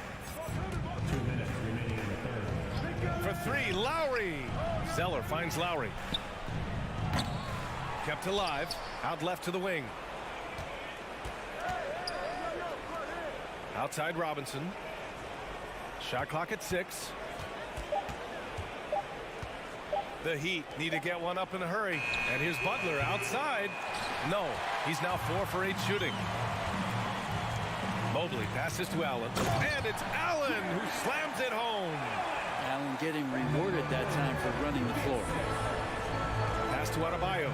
2 minutes remaining in the third.
For 3, Lowry. Zeller finds Lowry. Kept alive. Out left to the wing. Outside Robinson. Shot clock at 6. The Heat need to get one up in a hurry. And here's Butler outside. No, he's now 4 for 8 shooting. Mobley passes to Allen. And it's Allen who slams it home.
Allen getting rewarded that time for running the floor.
Pass to Adebayo.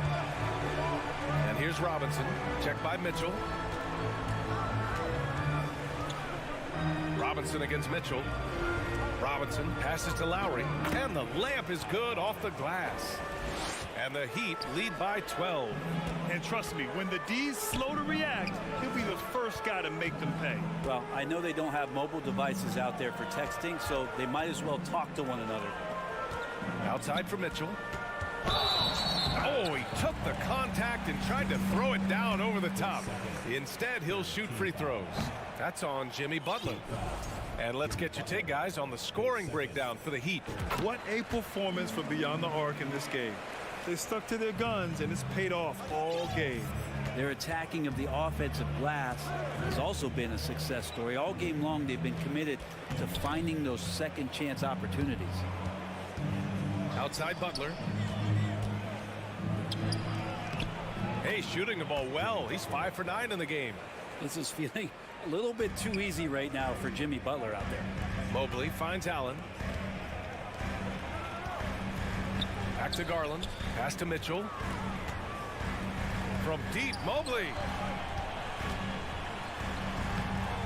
And here's Robinson. Checked by Mitchell. Robinson against Mitchell. Robinson passes to Lowry. And the layup is good off the glass. And the Heat lead by 12.
And trust me, when the D's slow to react, he'll be the first guy to make them pay.
Well, I know they don't have mobile devices out there for texting, so they might as well talk to one another.
Outside for Mitchell. Oh, he took the contact and tried to throw it down over the top. Instead, he'll shoot free throws. That's on Jimmy Butler. And let's get your take, guys, on the scoring breakdown for the Heat.
What a performance from beyond the arc in this game. They stuck to their guns, and it's paid off all game.
Their attacking of the offensive glass has also been a success story. All game long, they've been committed to finding those second chance opportunities.
Outside Butler. Hey, shooting the ball well. He's 5 for 9 in the game.
This is feeling a little bit too easy right now for Jimmy Butler out there.
Mobley finds Allen. Back to Garland. Pass to Mitchell. From deep, Mobley.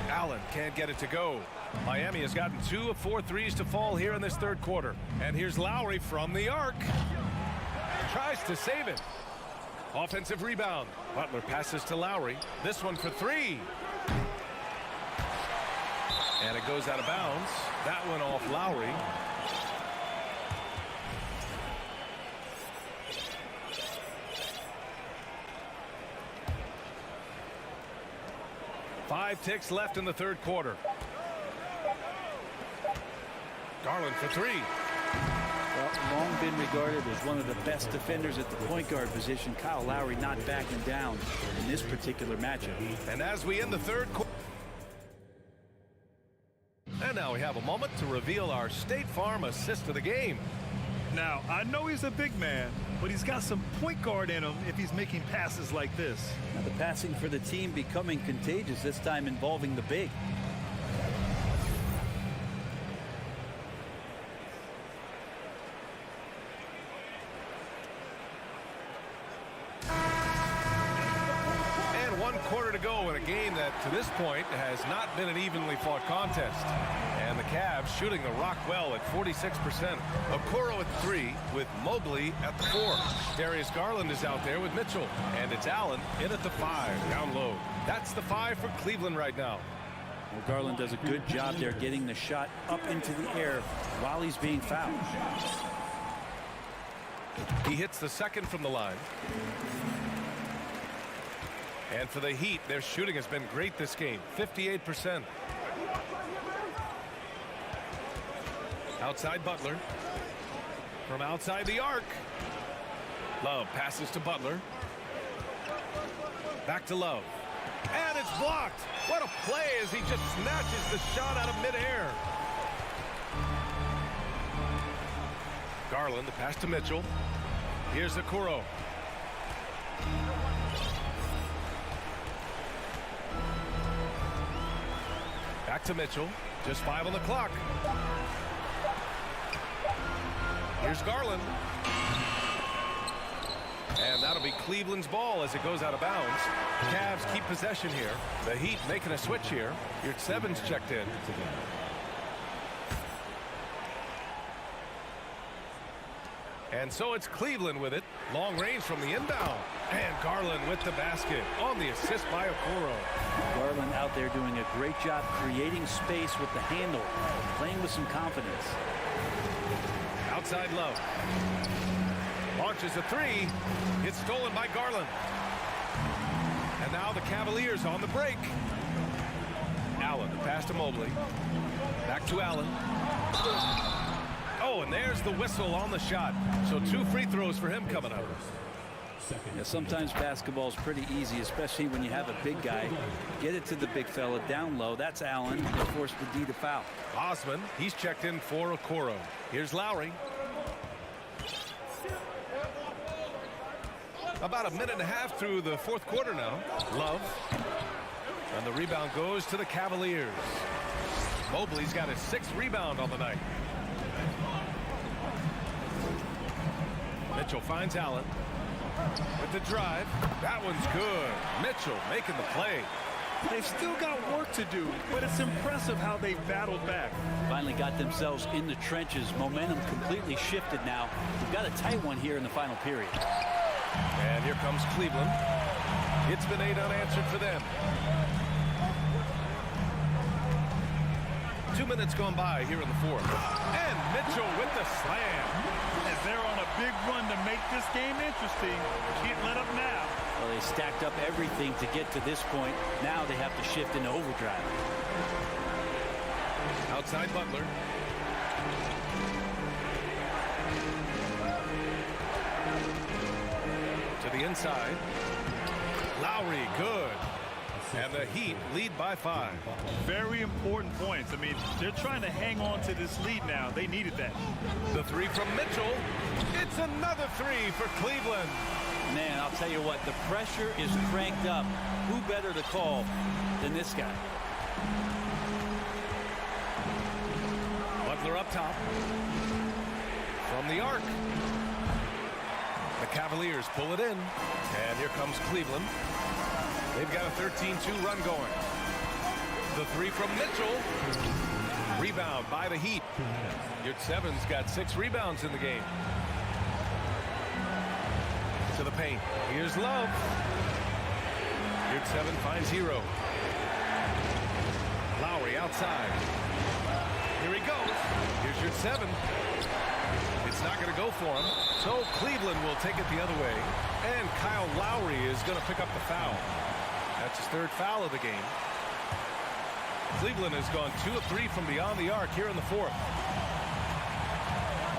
Allen can't get it to go. Miami has gotten 2 of 4 threes to fall here in this third quarter. And here's Lowry from the arc. Tries to save it. Offensive rebound. Butler passes to Lowry. This one for 3. And it goes out of bounds. That one off Lowry. Five ticks left in the third quarter. Garland for 3.
Well, long been regarded as one of the best defenders at the point guard position. Kyle Lowry not backing down in this particular matchup.
And as we end the third quarter. And now we have a moment to reveal our State Farm assist of the game.
Now, I know he's a big man, but he's got some point guard in him if he's making passes like this.
Now the passing for the team becoming contagious, this time involving the big.
And 1 quarter to go in a game that to this point has not been an evenly fought contest. And the Cavs shooting the rock well at 46%. Okoro at 3 with Mobley at the 4. Darius Garland is out there with Mitchell. And it's Allen in at the 5 down low. That's the 5 for Cleveland right now.
Well, Garland does a good job there getting the shot up into the air while he's being fouled.
He hits the second from the line. And for the Heat, their shooting has been great this game, 58%. Outside Butler. From outside the arc. Love passes to Butler. Back to Love. And it's blocked. What a play as he just snatches the shot out of midair. Garland, the pass to Mitchell. Here's Okoro. Back to Mitchell. Just 5 on the clock. Here's Garland. And that'll be Cleveland's ball as it goes out of bounds. Cavs keep possession here. The Heat making a switch here. Here's Sevens checked in. And so it's Cleveland with it. Long range from the inbound. And Garland with the basket on the assist by Okoro.
Garland out there doing a great job creating space with the handle, playing with some confidence.
Outside Love. Launches a 3. It's stolen by Garland. And now the Cavaliers on the break. Allen, the pass to Mobley. Back to Allen. Oh, and there's the whistle on the shot. So 2 free throws for him coming up.
Yeah, sometimes basketball is pretty easy, especially when you have a big guy. Get it to the big fella down low. That's Allen. They forced the D to foul.
Osman, he's checked in for Okoro. Here's Lowry. About a minute and a half through the fourth quarter now. Love. And the rebound goes to the Cavaliers. Mobley's got his 6th rebound on the night. Mitchell finds Allen. With the drive. That one's good. Mitchell making the play.
They've still got work to do, but it's impressive how they battled back.
Finally got themselves in the trenches. Momentum completely shifted now. We've got a tight one here in the final period.
And here comes Cleveland. It's been 8 unanswered for them. 2 minutes gone by here in the fourth. And Mitchell with the slam.
And they're on a big run to make this game interesting. Can't let up now.
Well, they stacked up everything to get to this point. Now they have to shift into overdrive.
Outside Butler. To the inside. Lowry, good. And the Heat lead by 5.
Very important points. I mean, they're trying to hang on to this lead now. They needed that.
The 3 from Mitchell. It's another 3 for Cleveland.
Man, I'll tell you what, the pressure is cranked up. Who better to call than this guy?
Butler up top. From the arc. The Cavaliers pull it in. And here comes Cleveland. They've got a 13-2 run going. The 3 from Mitchell. Rebound by the Heat. Yurtsevens got 6 rebounds in the game. To the paint. Here's Love. Yurtseven finds Hero. Lowry outside. Here he goes. Here's Yurtseven. It's not going to go for him. So Cleveland will take it the other way. And Kyle Lowry is going to pick up the foul. That's his 3rd foul of the game. Cleveland has gone 2 of 3 from beyond the arc here in the 4th.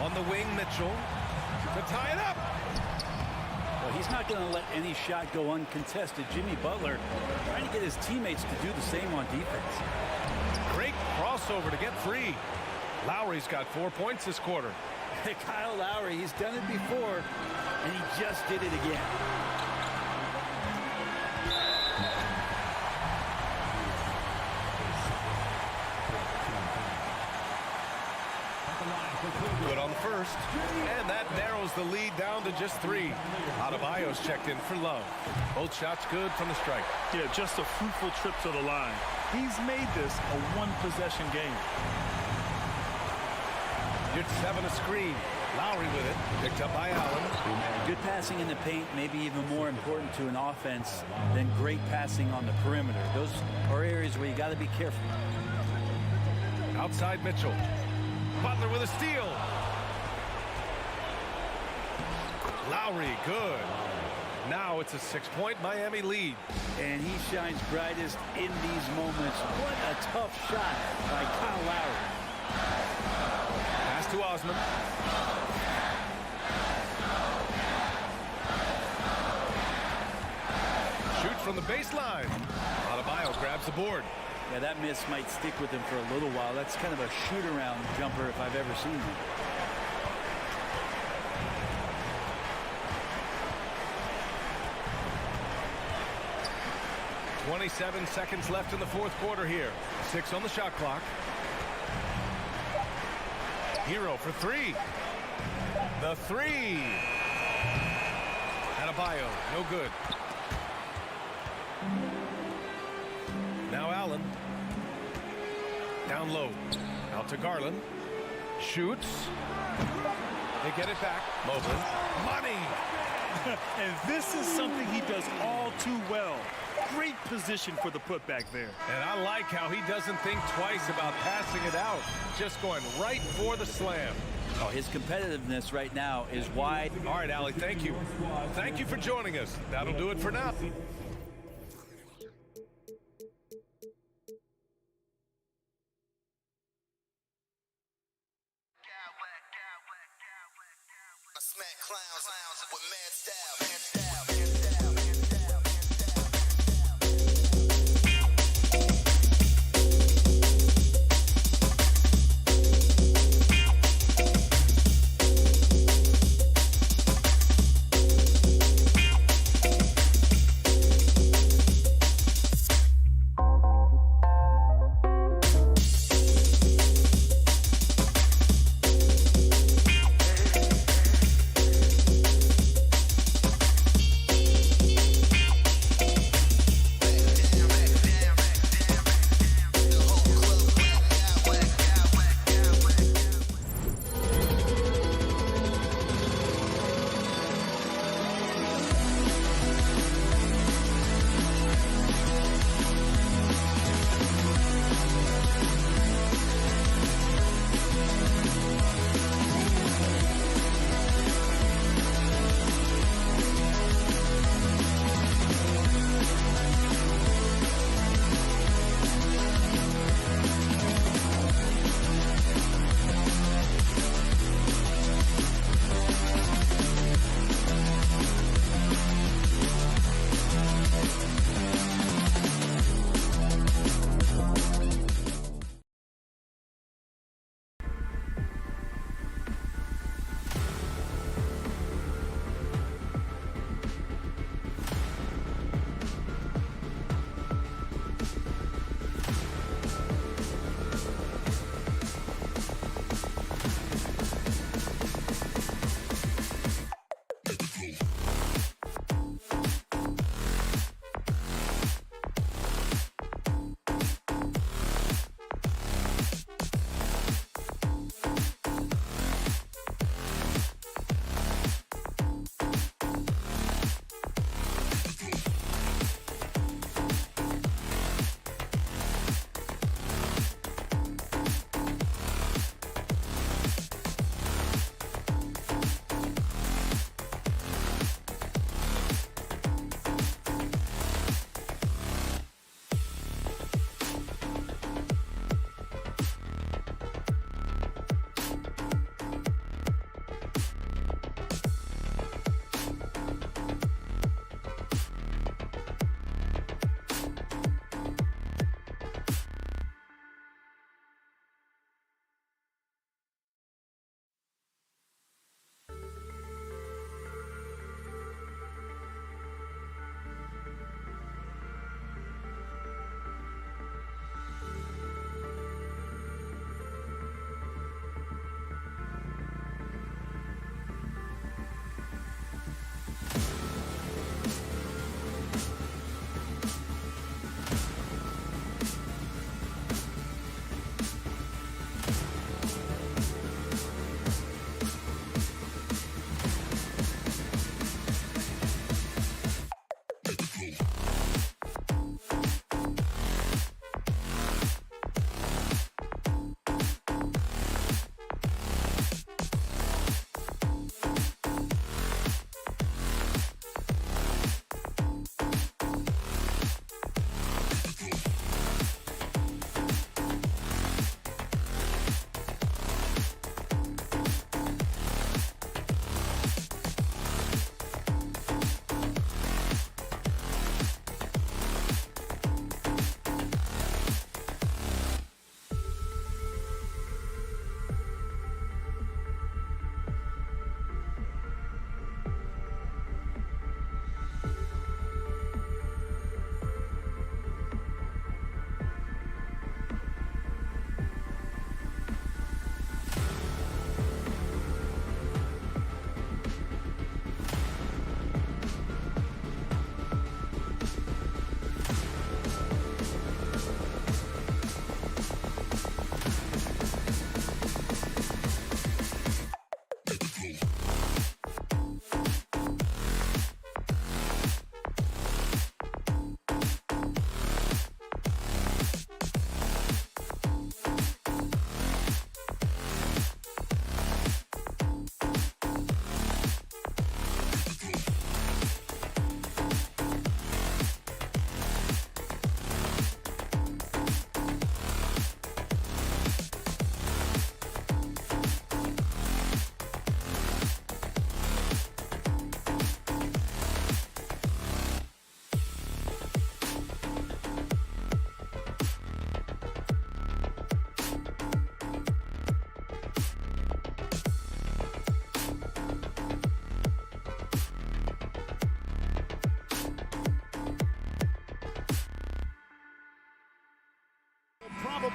On the wing, Mitchell to tie it up.
Well, he's not going to let any shot go uncontested. Jimmy Butler trying to get his teammates to do the same on defense.
Great crossover to get free. Lowry's got 4 points this quarter.
Kyle Lowry, he's done it before, and he just did it again.
Good on the first, and that narrows the lead down to just 3. Adebayo's checked in for Love. Both shots good from the stripe.
Yeah, just a fruitful trip to the line. He's made this a one-possession game.
Yurtseven a screen. Lowry with it. Picked up by Allen.
Good passing in the paint, maybe even more important to an offense than great passing on the perimeter. Those are areas where you got to be careful.
Outside Mitchell. Butler with a steal. Lowry, good. Now it's a 6-point Miami lead.
And he shines brightest in these moments. What a tough shot by Kyle Lowry.
Pass to Osman. Shoot from the baseline. Adebayo grabs the board.
Yeah, that miss might stick with him for a little while. That's kind of a shoot-around jumper if I've ever seen one.
27 seconds left in the 4th quarter here. 6 on the shot clock. Hero for 3. The 3. Adebayo, no good. Now Allen. Down low. Out to Garland. Shoots. They get it back. Mobley. Money!
And this is something he does all too well. Great position for the putback there.
And I like how he doesn't think twice about passing it out. Just going right for the slam.
Oh, his competitiveness right now is wide.
All right, Allie, thank you. Thank you for joining us. That'll do it for now.
Smack clowns with mad style.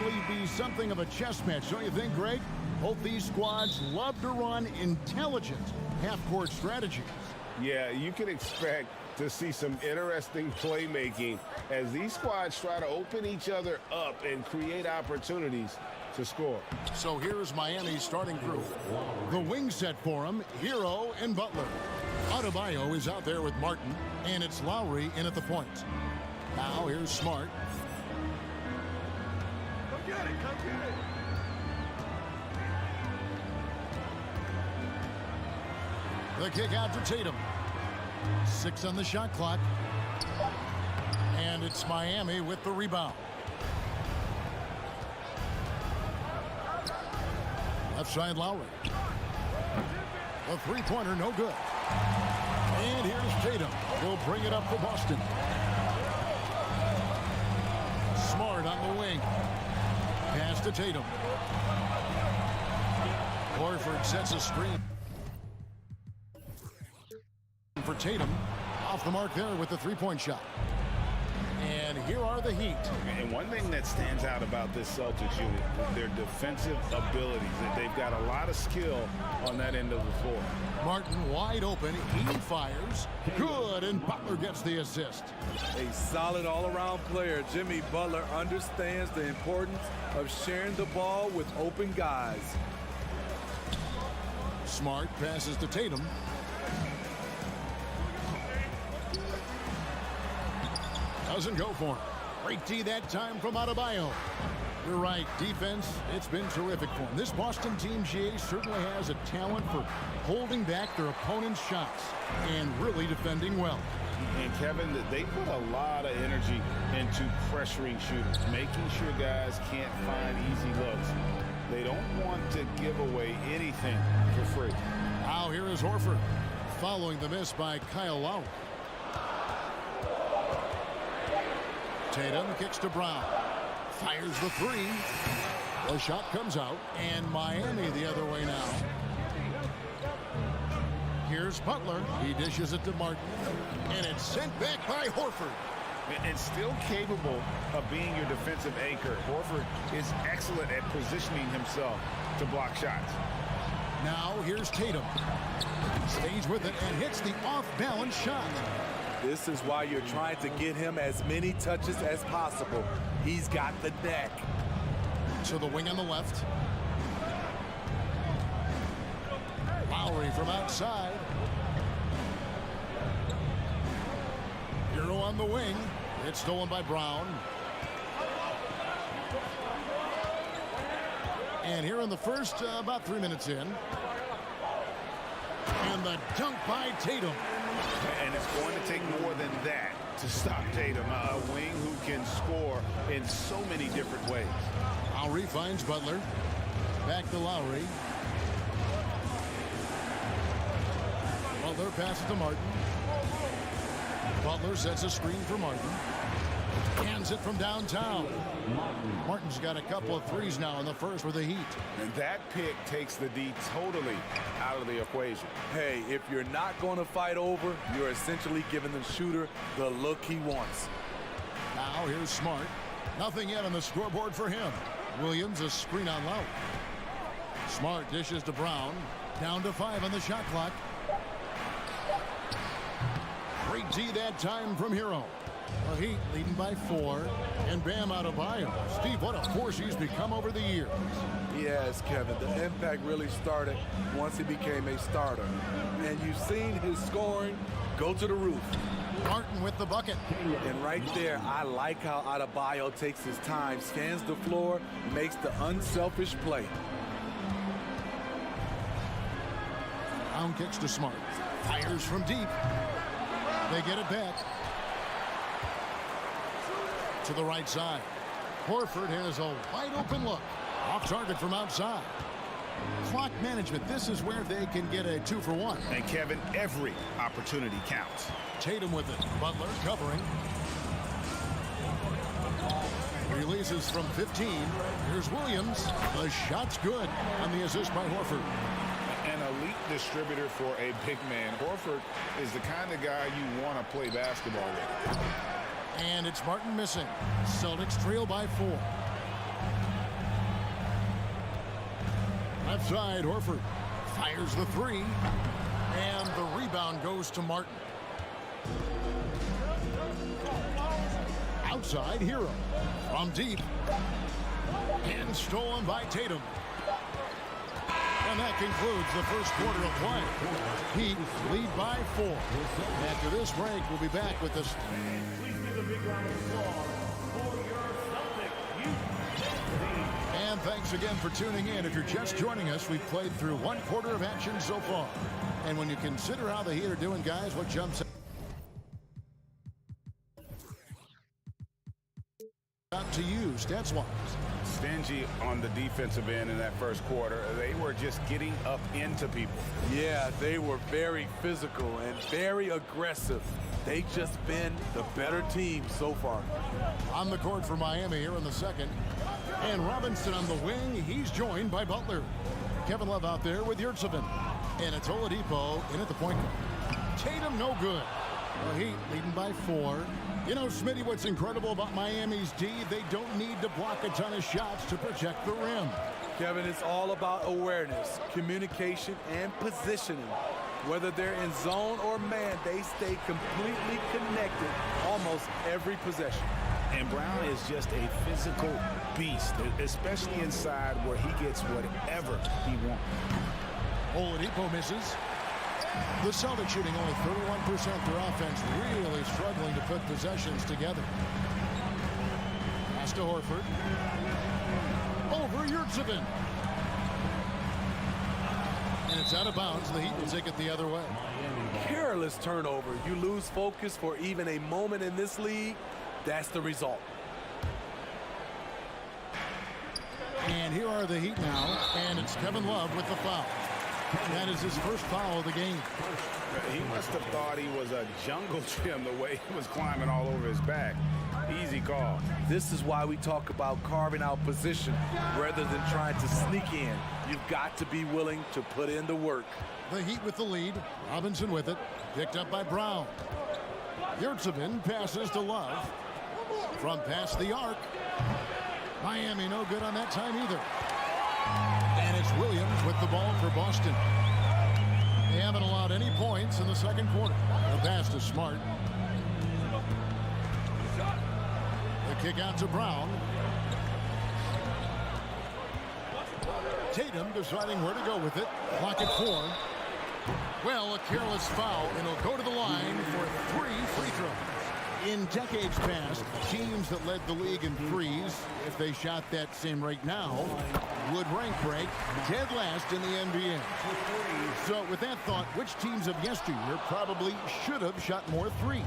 probably be something of a chess match, don't you think, Greg? Both these squads love to run intelligent half-court strategies.
Yeah, you can expect to see some interesting playmaking as these squads try to open each other up and create opportunities to score.
So here's Miami's starting crew. The wing set for him, Hero and Butler. Adebayo is out there with Martin, and it's Lowry in at the point. Now here's Smart.
Come get it, come get it.
The kick out to Tatum. 6 on the shot clock. And it's Miami with the rebound. Left side Lowry. The three-pointer no good. And here's Tatum. He'll bring it up for Boston. Smart on the wing. Pass to Tatum. Horford sets a screen for Tatum. Off the mark there with the three-point shot. And here are the Heat.
And one thing that stands out about this Celtics unit is their defensive abilities. They've got a lot of skill on that end of the floor.
Martin wide open. He fires. Good, and Butler gets the assist.
A solid all-around player. Jimmy Butler understands the importance of sharing the ball with open guys.
Smart passes to Tatum. Doesn't go for him. Great D that time from Adebayo. You're right, defense, it's been terrific for him. This Boston team, GA, certainly has a talent for holding back their opponent's shots and really defending well.
And Kevin, they put a lot of energy into pressuring shooters, making sure guys can't find easy looks. They don't want to give away anything for free.
Now here is Horford, following the miss by Kyle Lowry. Tatum kicks to Brown. Fires the three. The shot comes out, and Miami the other way now. Here's Butler. He dishes it to Martin, and it's sent back by Horford.
And still capable of being your defensive anchor. Horford is excellent at positioning himself to block shots.
Now here's Tatum. Stays with it and hits the off-balance shot.
This is why you're trying to get him as many touches as possible. He's got the neck.
To the wing on the left. Lowry from outside. Hero on the wing. It's stolen by Brown. And here in the first, about 3 minutes in. And the dunk by Tatum.
And it's going to take more than that to stop Tatum, a wing who can score in so many different ways.
Lowry finds Butler. Back to Lowry. Butler passes to Martin. Butler sets a screen for Martin. Hands it from downtown. Martin's got a couple of threes now in the first for the Heat.
And that pick takes the D totally out of the equation.
Hey, if you're not going to fight over, you're essentially giving the shooter the look he wants.
Now here's Smart. Nothing yet on the scoreboard for him. Williams a screen on Lowry. Smart dishes to Brown. Down to 5 on the shot clock. Great D that time from Hero. The Heat leading by 4. And Bam Adebayo. Steve, what a force he's become over the years.
Yes, Kevin, the impact really started once he became a starter. And you've seen his scoring go to the roof.
Martin with the bucket.
And right there, I like how Adebayo takes his time, scans the floor, makes the unselfish play.
Brown kicks to Smart. Fires from deep. They get it back. To the right side. Horford has a wide open look. Off target from outside. Clock management. This is where they can get a 2-for-1.
And Kevin, every opportunity counts.
Tatum with it. Butler covering. Releases from 15. Here's Williams. The shot's good on the assist by Horford.
An elite distributor for a big man. Horford is the kind of guy you want to play basketball with.
And it's Martin missing. Celtics trail by 4. Left side, Horford fires the three, and the rebound goes to Martin. Outside, Hero from deep, and stolen by Tatum. And that concludes the first quarter of play. Heat lead by 4. After this break, we'll be back with this. And thanks again for tuning in. If you're just joining us, we've played through one quarter of action so far. And when you consider how the Heat are doing, guys, what jumps out to you, stats-wise?
Stingy on the defensive end in that first quarter. They were just getting up into people.
Yeah, they were very physical and very aggressive. They've just been the better team so far.
On the court for Miami here in the second. And Robinson on the wing. He's joined by Butler. Kevin Love out there with Yurtseven. And it's Oladipo in at the point. Tatum no good. The Heat leading by 4. You know, Smitty, what's incredible about Miami's D, they don't need to block a ton of shots to protect the rim.
Kevin, it's all about awareness, communication, and positioning. Whether they're in zone or man, they stay completely connected almost every possession.
And Brown is just a physical beast, especially inside where he gets whatever he wants.
Oladipo misses. The Celtics shooting only 31%. Their offense really struggling to put possessions together. Pass to Horford. Over Yurtseven. And it's out of bounds. The Heat will take it the other way.
Careless turnover. You lose focus for even a moment in this league. That's the result.
And here are the Heat now. And it's Kevin Love with the foul. That is his first foul of the game.
He must have thought he was a jungle gym the way he was climbing all over his back. Easy call.
This is why we talk about carving out position rather than trying to sneak in. You've got to be willing to put in the work.
The Heat with the lead. Robinson with it. Picked up by Brown. Yurtseven passes to Love. From past the arc. Miami no good on that time either. And it's Williams with the ball for Boston. They haven't allowed any points in the second quarter. The pass to Smart. The kick out to Brown. Tatum deciding where to go with it. Clock at 4. Well, a careless foul, and he'll go to the line for 3 free throws. In decades past, teams that led the league in threes, if they shot that same rate now, would rank break dead last in the NBA. So with that thought, which teams of yesteryear probably should have shot more threes?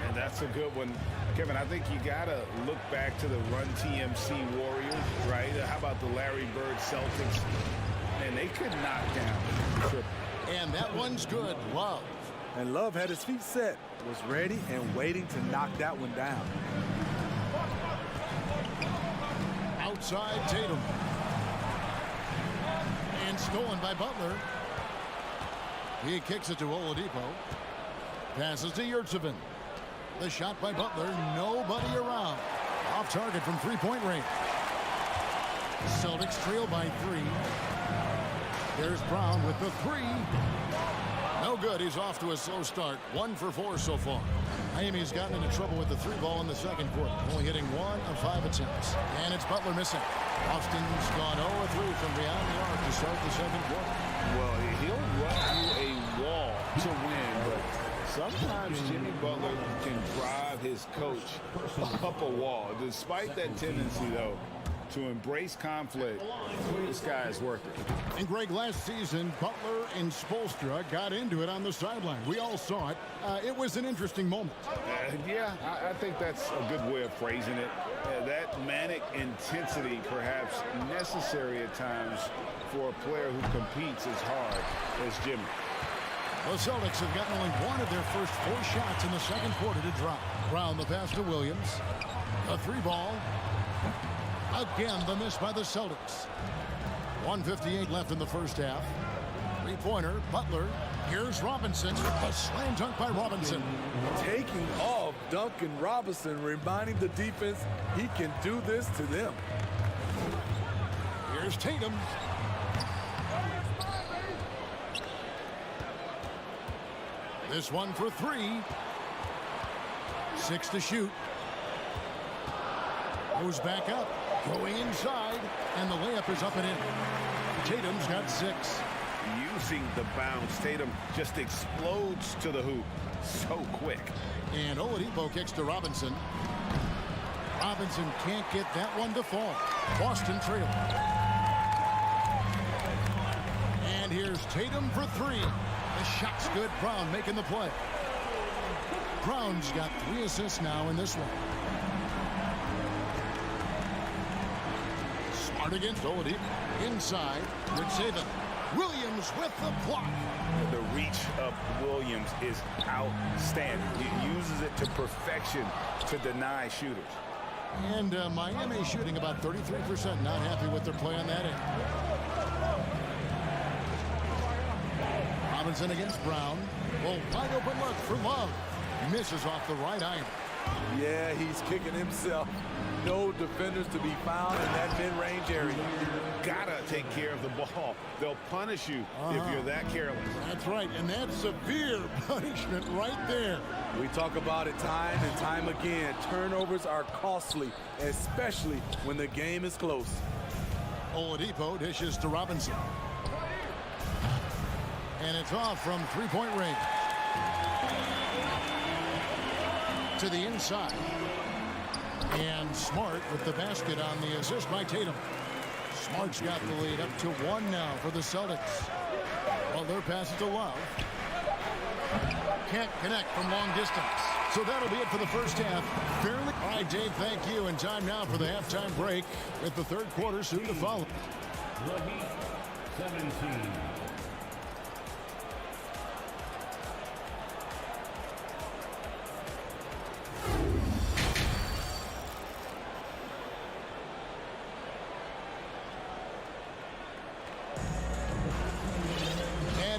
And that's a good one. Kevin, I think you got to look back to the Run TMC Warriors, right? How about the Larry Bird Celtics? And they could knock down the triple.
And that one's good. Love.
And Love had his feet set, was ready and waiting to knock that one down.
Outside Tatum. And stolen by Butler. He kicks it to Oladipo. Passes to Yurtseven. The shot by Butler. Nobody around. Off target from three-point range. Celtics trail by 3. There's Brown with the 3. No good. He's off to a slow start. 1 for 4 so far. Miami's gotten into trouble with the 3 ball in the second quarter. Only hitting 1 of 5 attempts. And it's Butler missing. Austin's gone 0 of 3 from beyond the arc to start the second quarter.
Well, he'll run through a wall to win, but sometimes Jimmy Butler can drive his coach up a wall. Despite that tendency, though, to embrace conflict, this guy is working.
And Greg, last season, Butler and Spoelstra got into it on the sideline. We all saw it. It was an interesting moment.
Yeah, I think that's a good way of phrasing it. That manic intensity, perhaps necessary at times for a player who competes as hard as Jimmy.
The Celtics have gotten only 1 of their first 4 shots in the second quarter to drop. Brown the pass to Williams. A 3 ball. Again, the miss by the Celtics. 1:58 left in the first half. 3-pointer, Butler. Here's Robinson. A slam dunk by Robinson.
Taking off Duncan Robinson, reminding the defense he can do this to them.
Here's Tatum. This one for three. 6 to shoot. Goes back up. Going inside. And the layup is up and in. Tatum's got 6.
Using the bounce, Tatum just explodes to the hoop so quick.
And Oladipo kicks to Robinson. Robinson can't get that one to fall. Boston trail. And here's Tatum for 3. The shot's good. Brown making the play. Brown's got 3 assists now in this one. Smart against Oladipo. Inside. Rich Saban. Williams with the block.
The reach of Williams is outstanding. He uses it to perfection to deny shooters.
And Miami shooting about 33%. Not happy with their play on that end. Robinson against Brown. Well, wide open look for Love. Misses off the right iron.
Yeah, he's kicking himself. No defenders to be found in that mid-range area.
Gotta take care of the ball. They'll punish you if you're that careless.
That's right, and that's severe punishment right there.
We talk about it time and time again. Turnovers are costly, especially when the game is close.
Oladipo dishes to Robinson. And it's off from three-point range. To the inside. And Smart with the basket on the assist by Tatum. Smart's got the lead up to 1 now for the Celtics. Well, their pass to Love. Can't connect from long distance. So that'll be it for the first half. Fairly. All right, Dave, thank you. And time now for the halftime break with the third quarter soon to follow.
The Heat, 17.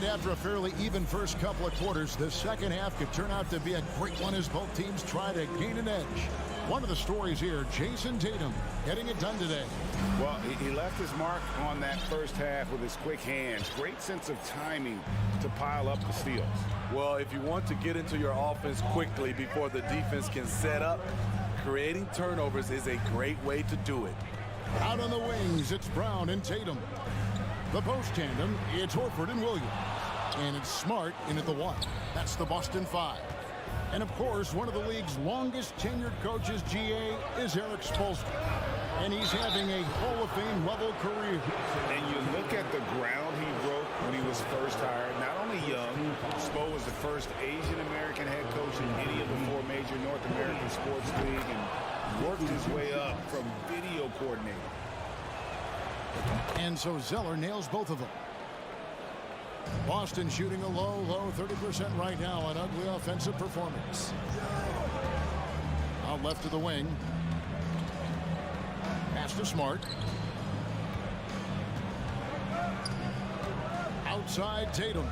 After a fairly even first couple of quarters, the second half could turn out to be a great one as both teams try to gain an edge. One of the stories here, Jason Tatum getting it done today.
Well, he left his mark on that first half with his quick hands. Great sense of timing to pile up the steals.
Well, if you want to get into your offense quickly before the defense can set up, creating turnovers is a great way to do it.
Out on the wings, it's Brown and Tatum. The post tandem, it's Horford and Williams. And it's Smart in at the 1. That's the Boston 5. And, of course, one of the league's longest tenured coaches, GA, is Eric Spoelstra. And he's having a Hall of Fame level career.
And you look at the ground he broke when he was first hired. Not only young, Spo was the first Asian-American head coach in any of the 4 major North American sports leagues and worked his way up from video coordinator.
And so Zeller nails both of them. Boston shooting a low 30% right now. An ugly offensive performance. Out left to the wing. Pass to Smart. Outside Tatum.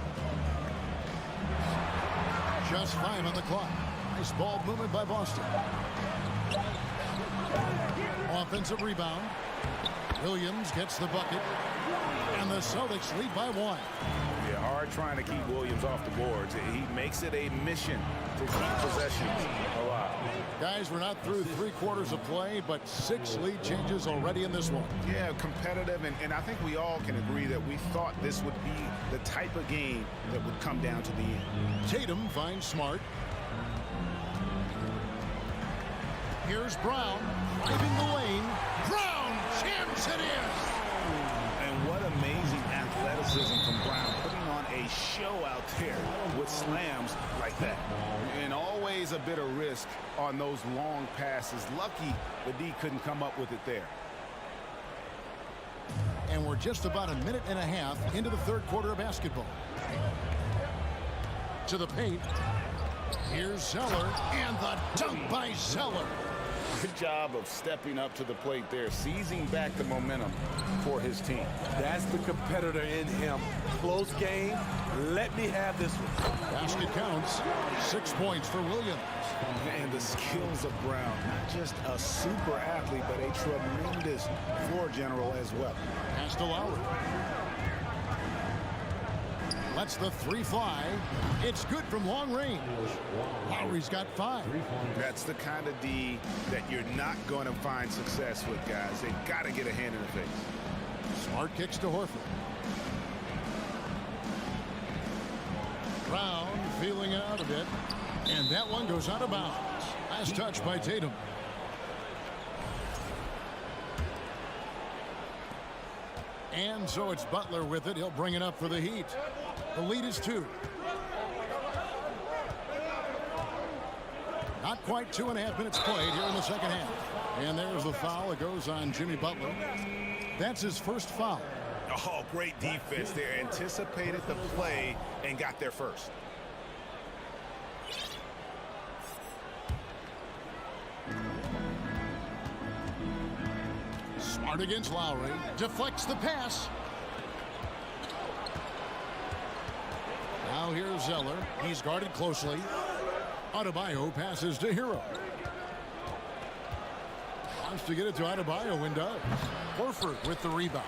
Just 5 on the clock. Nice ball movement by Boston. Offensive rebound. Williams gets the bucket. And the Celtics lead by 1.
Yeah, hard trying to keep Williams off the boards. He makes it a mission to keep possessions alive.
Guys, we're not through 3 quarters of play, but 6 lead changes already in this one.
Yeah, competitive, and I think we all can agree that we thought this would be the type of game that would come down to the end.
Tatum finds Smart. Here's Brown, driving the lane. Brown jams it in!
And what amazing athleticism from Brown, putting on a show out there with slams like that. And always a bit of risk on those long passes. Lucky the D couldn't come up with it there.
And we're just about a minute and a half into the third quarter of basketball. To the paint. Here's Zeller, and the dunk by Zeller.
Good job of stepping up to the plate there, seizing back the momentum for his team.
That's the competitor in him. Close game. Let me have this one.
Basket counts. 6 points for Williams.
And the skills of Brown. Not just a super athlete, but a tremendous floor general as well.
Pass to Lowry. Lets the three fly. It's good from long range. Lowry's got 5.
That's the kind of D that you're not going to find success with, guys. They've got to get a hand in the face.
Smart kicks to Horford. Brown feeling it out a bit. And that one goes out of bounds. Last touch by Tatum. And so it's Butler with it. He'll bring it up for the Heat. The lead is 2. Not quite 2.5 minutes played here in the second half. And there's the foul. It goes on Jimmy Butler. That's his first foul.
Oh, great defense there. Anticipated the play and got there first.
Smart against Lowry. Deflects the pass. Now here's Zeller. He's guarded closely. Adebayo passes to Hero. Wants to get it to Adebayo and does. Horford with the rebound.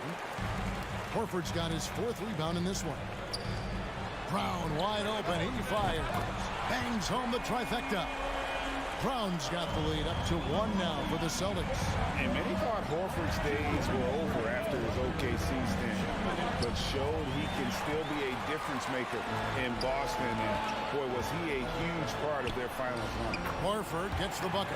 Horford's got his 4th rebound in this one. Brown wide open. He fires. Bangs home the trifecta. Brown's got the lead up to 1 now for the Celtics.
And many thought Horford's days were over after his OKC stint, but showed he can still be a difference maker in Boston. And boy, was he a huge part of their finals run.
Horford gets the bucket.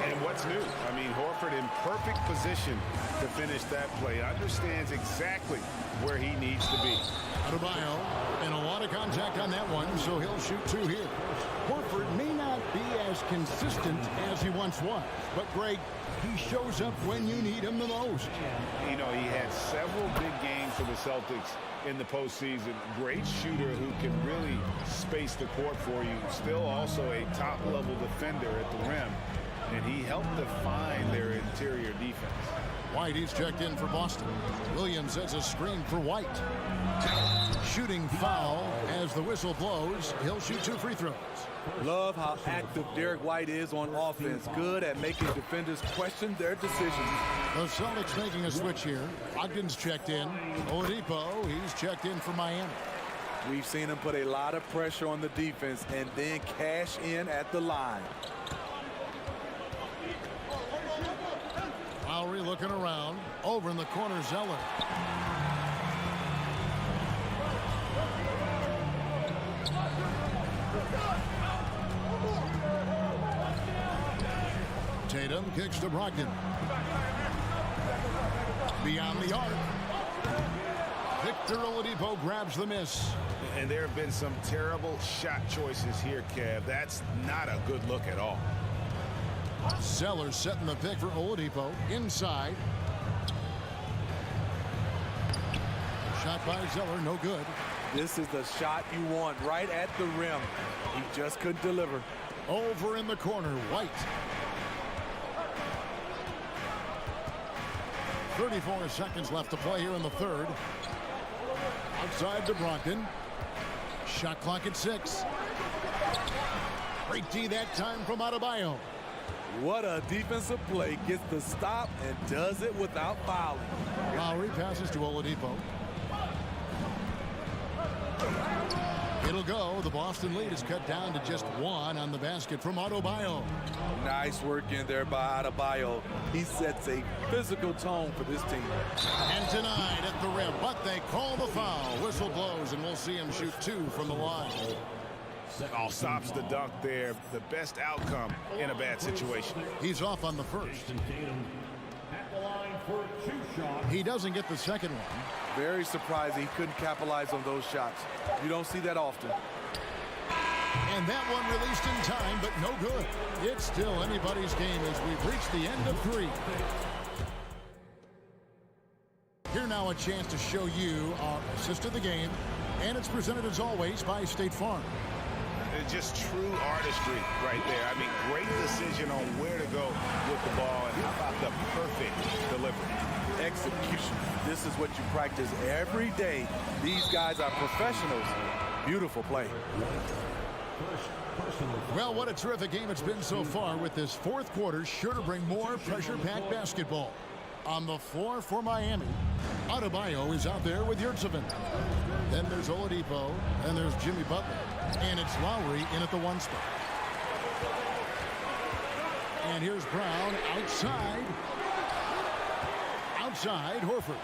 And what's new? I mean, Horford in perfect position to finish that play. Understands exactly where he needs to be.
Adebayo, and a lot of contact on that one, so he'll shoot 2 here. Horford may not be as consistent as he once was, but Greg, he shows up when you need him the most.
You know, he had several big games for the Celtics in the postseason. Great shooter who can really space the court for you. Still also a top-level defender at the rim, and he helped define their interior defense.
White, he's checked in for Boston. Williams has a screen for White. Shooting foul as the whistle blows. He'll shoot 2 free throws.
Love how active Derek White is on offense. Good at making defenders question their decisions.
The Celtics making a switch here. Ogden's checked in. Oladipo, he's checked in for Miami.
We've seen him put a lot of pressure on the defense and then cash in at the line.
Lowry looking around. Over in the corner, Zeller. Tatum kicks to Brogdon. Beyond the arc. Victor Oladipo grabs the miss.
And there have been some terrible shot choices here, Kev. That's not a good look at all.
Zeller setting the pick for Oladipo. Inside. Shot by Zeller, no good.
This is the shot you want right at the rim. He just couldn't deliver.
Over in the corner, White. 34 seconds left to play here in the third. Outside to Brogdon. Shot clock at 6. Great D that time from Adebayo.
What a defensive play. Gets the stop and does it without fouling.
Lowry passes to Oladipo. It'll go. The Boston lead is cut down to just 1 on the basket from Adebayo.
Nice work in there by Adebayo. He sets a physical tone for this team.
And denied at the rim, but they call the foul. Whistle blows, and we'll see him shoot 2 from the line.
Oh, stops the dunk there. The best outcome in a bad situation.
He's off on the first. He doesn't get the second one.
Very surprising he couldn't capitalize on those shots. You don't see that often.
And that one released in time, but no good. It's still anybody's game as we've reached the end of 3. Here now a chance to show you our assist of the game. And it's presented as always by State Farm.
Just true artistry right there. I mean, great decision on where to go with the ball, and how about the perfect delivery.
Execution. This is what you practice every day. These guys are professionals. Beautiful play.
Well, what a terrific game it's been so far, with this fourth quarter sure to bring more pressure-packed basketball. On the floor for Miami, Adebayo is out there with Yurtseven. Then there's Oladipo, and there's Jimmy Butler. And it's Lowry in at the 1 spot. And here's Brown outside. Outside, Horford.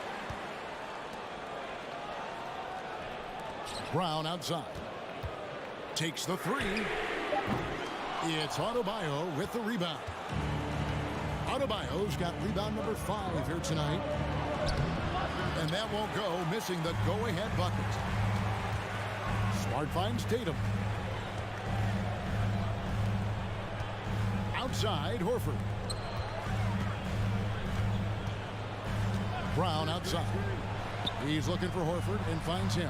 Brown outside. Takes the 3. It's Adebayo with the rebound. Adebayo's got rebound number 5 here tonight. And that won't go, missing the go-ahead bucket. Smart finds Tatum. Outside, Horford. Brown outside. He's looking for Horford and finds him.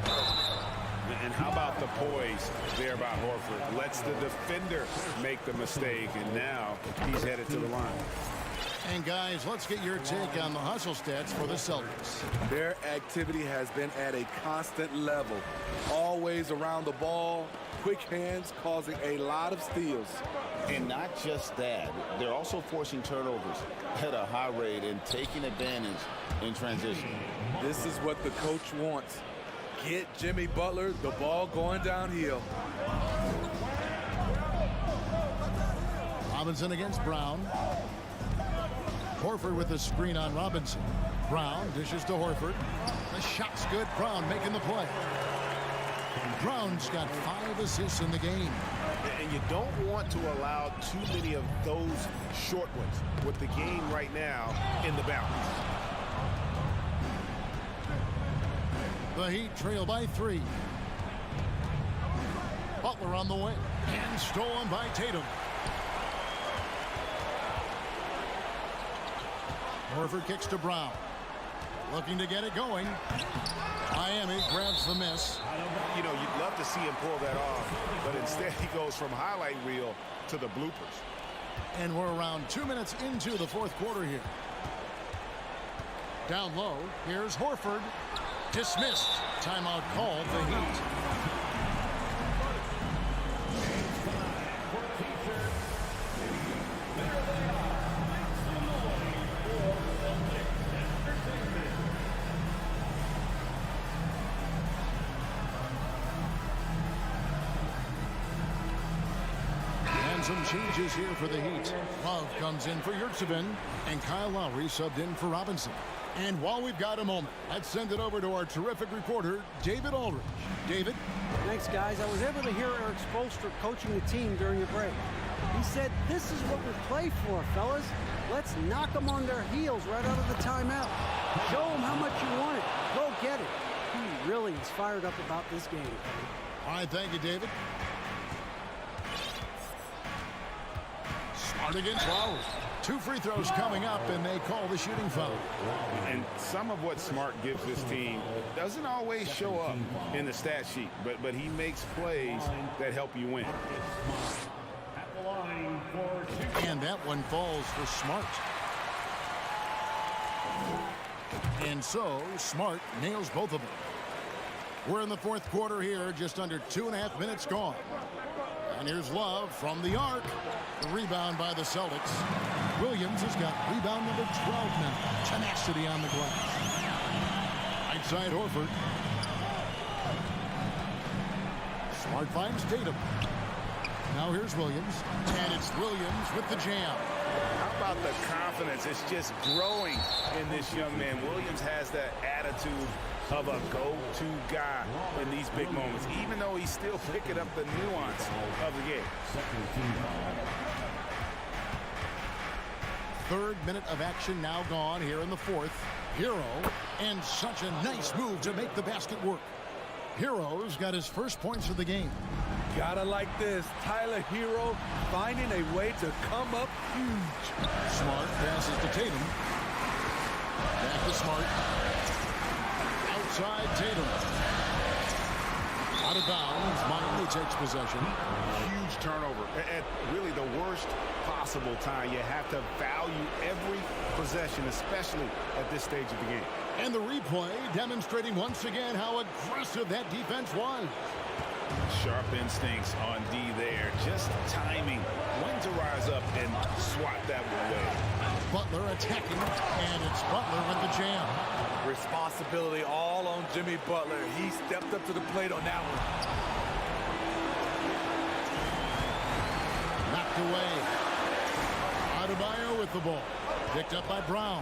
And how about the poise there by Horford? Lets the defender make the mistake, and now he's headed to the line.
And guys, let's get your take on the hustle stats for the Celtics.
Their activity has been at a constant level. Always around the ball, quick hands causing a lot of steals.
And not just that, they're also forcing turnovers at a high rate and taking advantage in transition.
This is what the coach wants. Get Jimmy Butler the ball going downhill.
Robinson against Brown. Horford with the screen on Robinson. Brown dishes to Horford. The shot's good. Brown making the play. Brown's got 5 assists in the game.
And you don't want to allow too many of those short ones with the game right now in the balance.
The Heat trail by 3. Butler on the wing. And stolen by Tatum. Horford kicks to Brown. Looking to get it going. Miami grabs the miss.
You know, you'd love to see him pull that off, but instead he goes from highlight reel to the bloopers.
And we're around 2 minutes into the 4th quarter here. Down low, here's Horford. Dismissed. Timeout called the Heat. Some changes here for the Heat. Love comes in for Yurtseven, and Kyle Lowry subbed in for Robinson. And while we've got a moment, let's send it over to our terrific reporter, David Aldridge. David?
Thanks, guys. I was able to hear Eric Spoelstra coaching the team during the break. He said, "This is what we play for, fellas. Let's knock them on their heels right out of the timeout. Show them how much you want it. Go get it." He really is fired up about this game.
All right, thank you, David. Smart against Lowry. 2 free throws coming up, and they call the shooting foul.
And some of what Smart gives this team doesn't always show up in the stat sheet, but he makes plays that help you win.
And that one falls for Smart. And so, Smart nails both of them. We're in the 4th quarter here, just under 2.5 minutes gone. And here's Love from the arc. The rebound by the Celtics. Williams has got rebound number 12 now. Tenacity on the glass. Outside Horford. Smart finds Tatum. Now here's Williams. And it's Williams with the jam.
How about the confidence? It's just growing in this young man. Williams has that attitude of a go-to guy in these big moments, even though he's still picking up the nuance of the game.
3rd minute of action now gone here in the 4th. Hero, and such a nice move to make the basket work. Hero's got his first points of the game.
Gotta like this. Tyler Hero finding a way to come up huge.
Smart passes to Tatum. Back to Smart. Outside Tatum. Out of bounds. Miami takes possession.
Huge turnover at really the worst possible time. You have to value every possession, especially at this stage of the game.
And the replay demonstrating once again how aggressive that defense was.
Sharp instincts on D there. Just timing when to rise up and swat that one away.
Butler attacking, and it's Butler with the jam.
Responsibility all on Jimmy Butler. He stepped up to the plate on that one.
Knocked away. Adebayo with the ball. Picked up by Brown.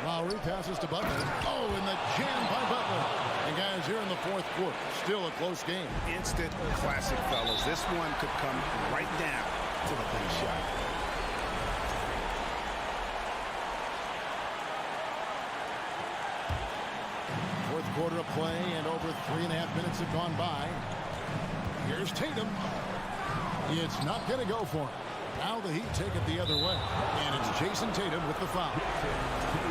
Lowry passes to Butler. Oh, and the jam by Butler. And guys, here in the fourth quarter, still a close game.
Instant classic, fellas. This one could come right down to the last shot.
Fourth quarter of play, and over 3.5 minutes have gone by. Here's Tatum. It's not going to go for him. Now the Heat take it the other way. And it's Jason Tatum with the foul.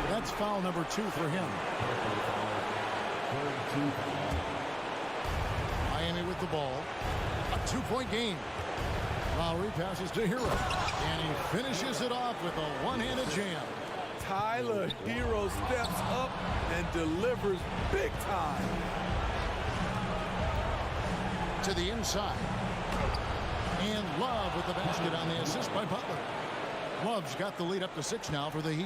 That's foul number 2 for him. Miami with the ball. A 2-point game. Lowry passes to Hero. And he finishes it off with a one-handed jam.
Tyler Hero steps up and delivers big time.
To the inside. And Love with the basket on the assist by Butler. Love's got the lead up to 6 now for the Heat.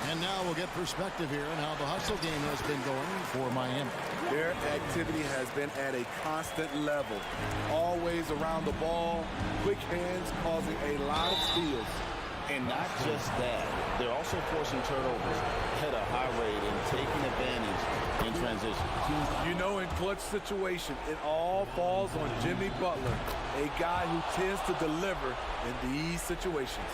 And now we'll get perspective here on how the hustle game has been going for Miami.
Their activity has been at a constant level. Always around the ball, quick hands causing a lot of steals.
And not just that, they're also forcing turnovers at a high rate and taking advantage in transition.
You know, in clutch situation, it all falls on Jimmy Butler, a guy who tends to deliver in these situations.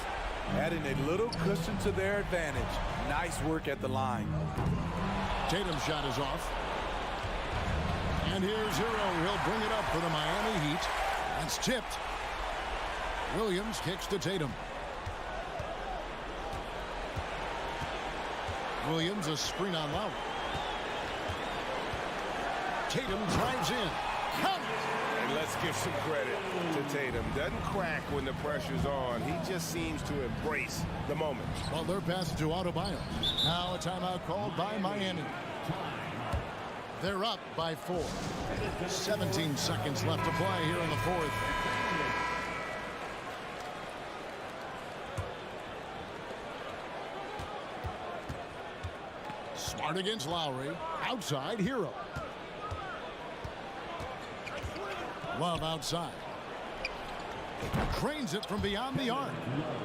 Adding a little cushion to their advantage. Nice work at the line.
Tatum's shot is off. And here's Hero. He'll bring it up for the Miami Heat. It's tipped. Williams kicks to Tatum. Williams a screen on Lowry. Tatum drives in. Count it!
And let's give some credit to Tatum. Doesn't crack when the pressure's on. He just seems to embrace the moment.
Butler passes to Adebayo. Now a timeout called by Miami. They're up by 4. 17 seconds left to play here in the fourth. Smart against Lowry. Outside, Hero. Love outside. Cranes it from beyond the arc.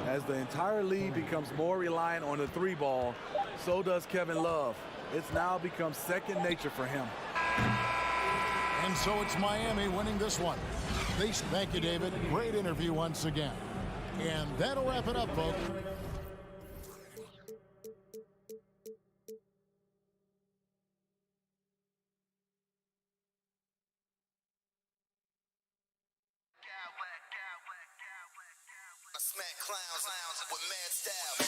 As the entire league becomes more reliant on the 3-ball, so does Kevin Love. It's now become second nature for him.
And so it's Miami winning this one. Thank you, David. Great interview once again. And that'll wrap it up, folks.
Smack clowns with mad style.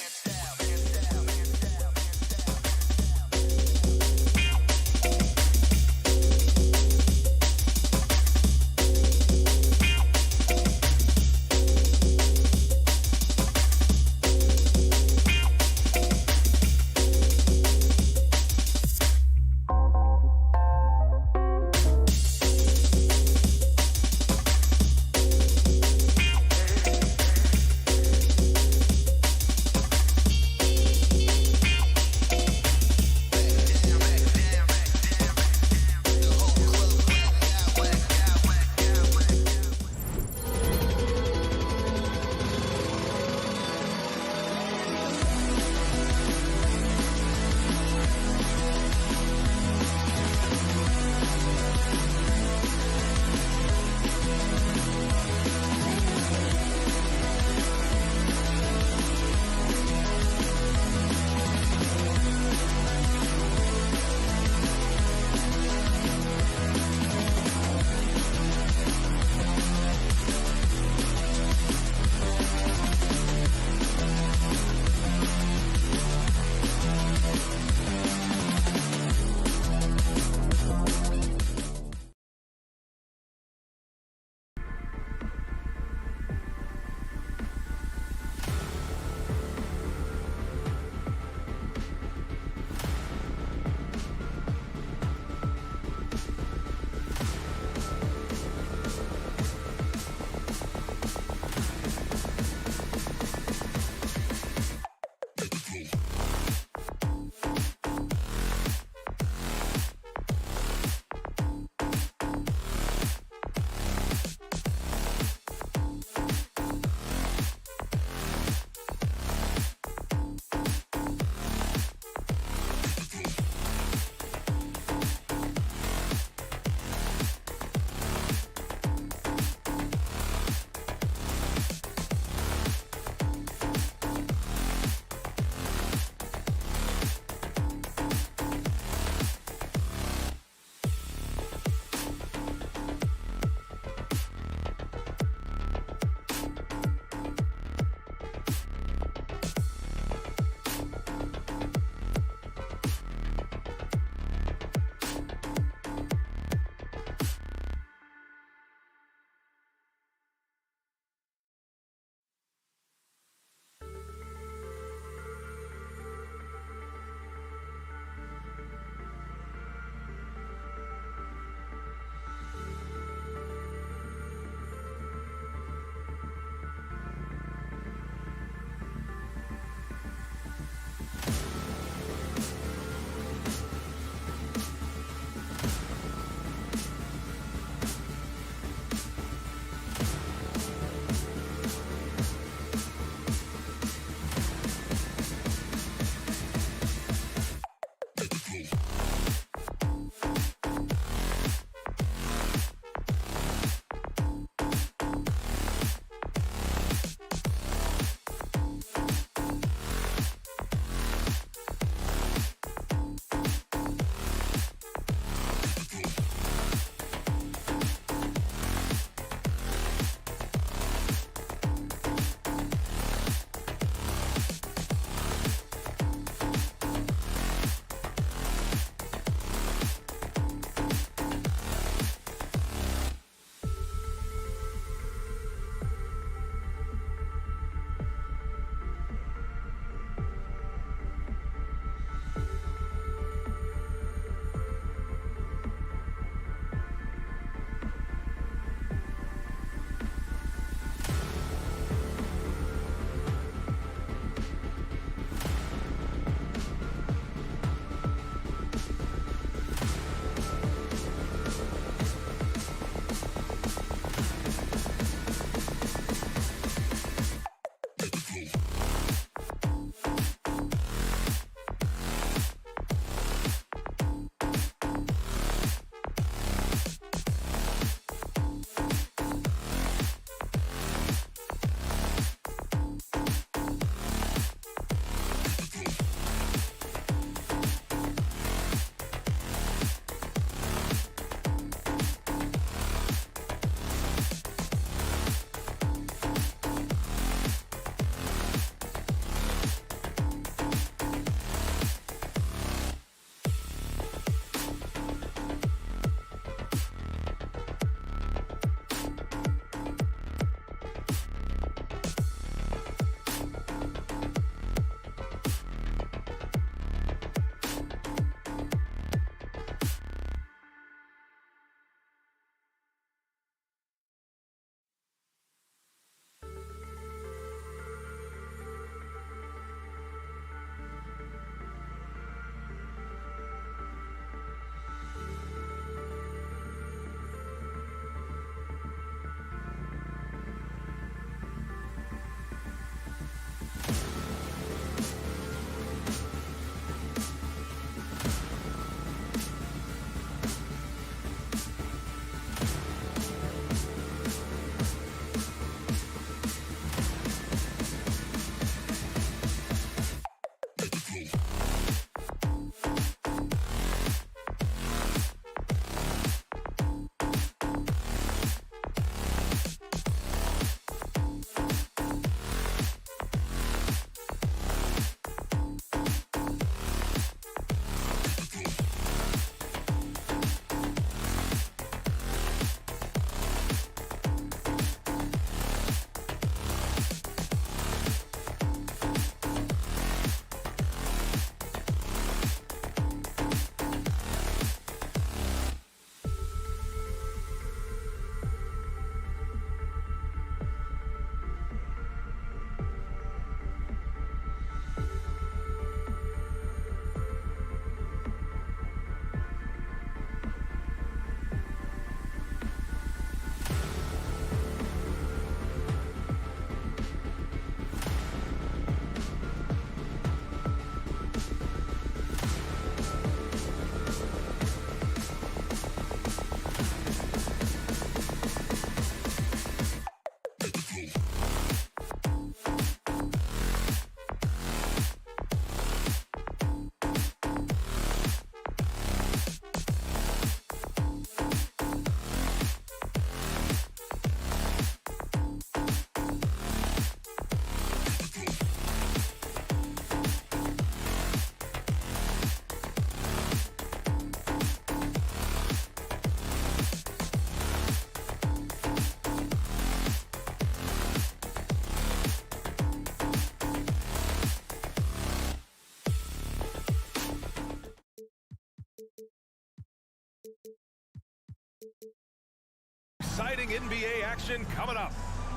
exciting NBA action coming up.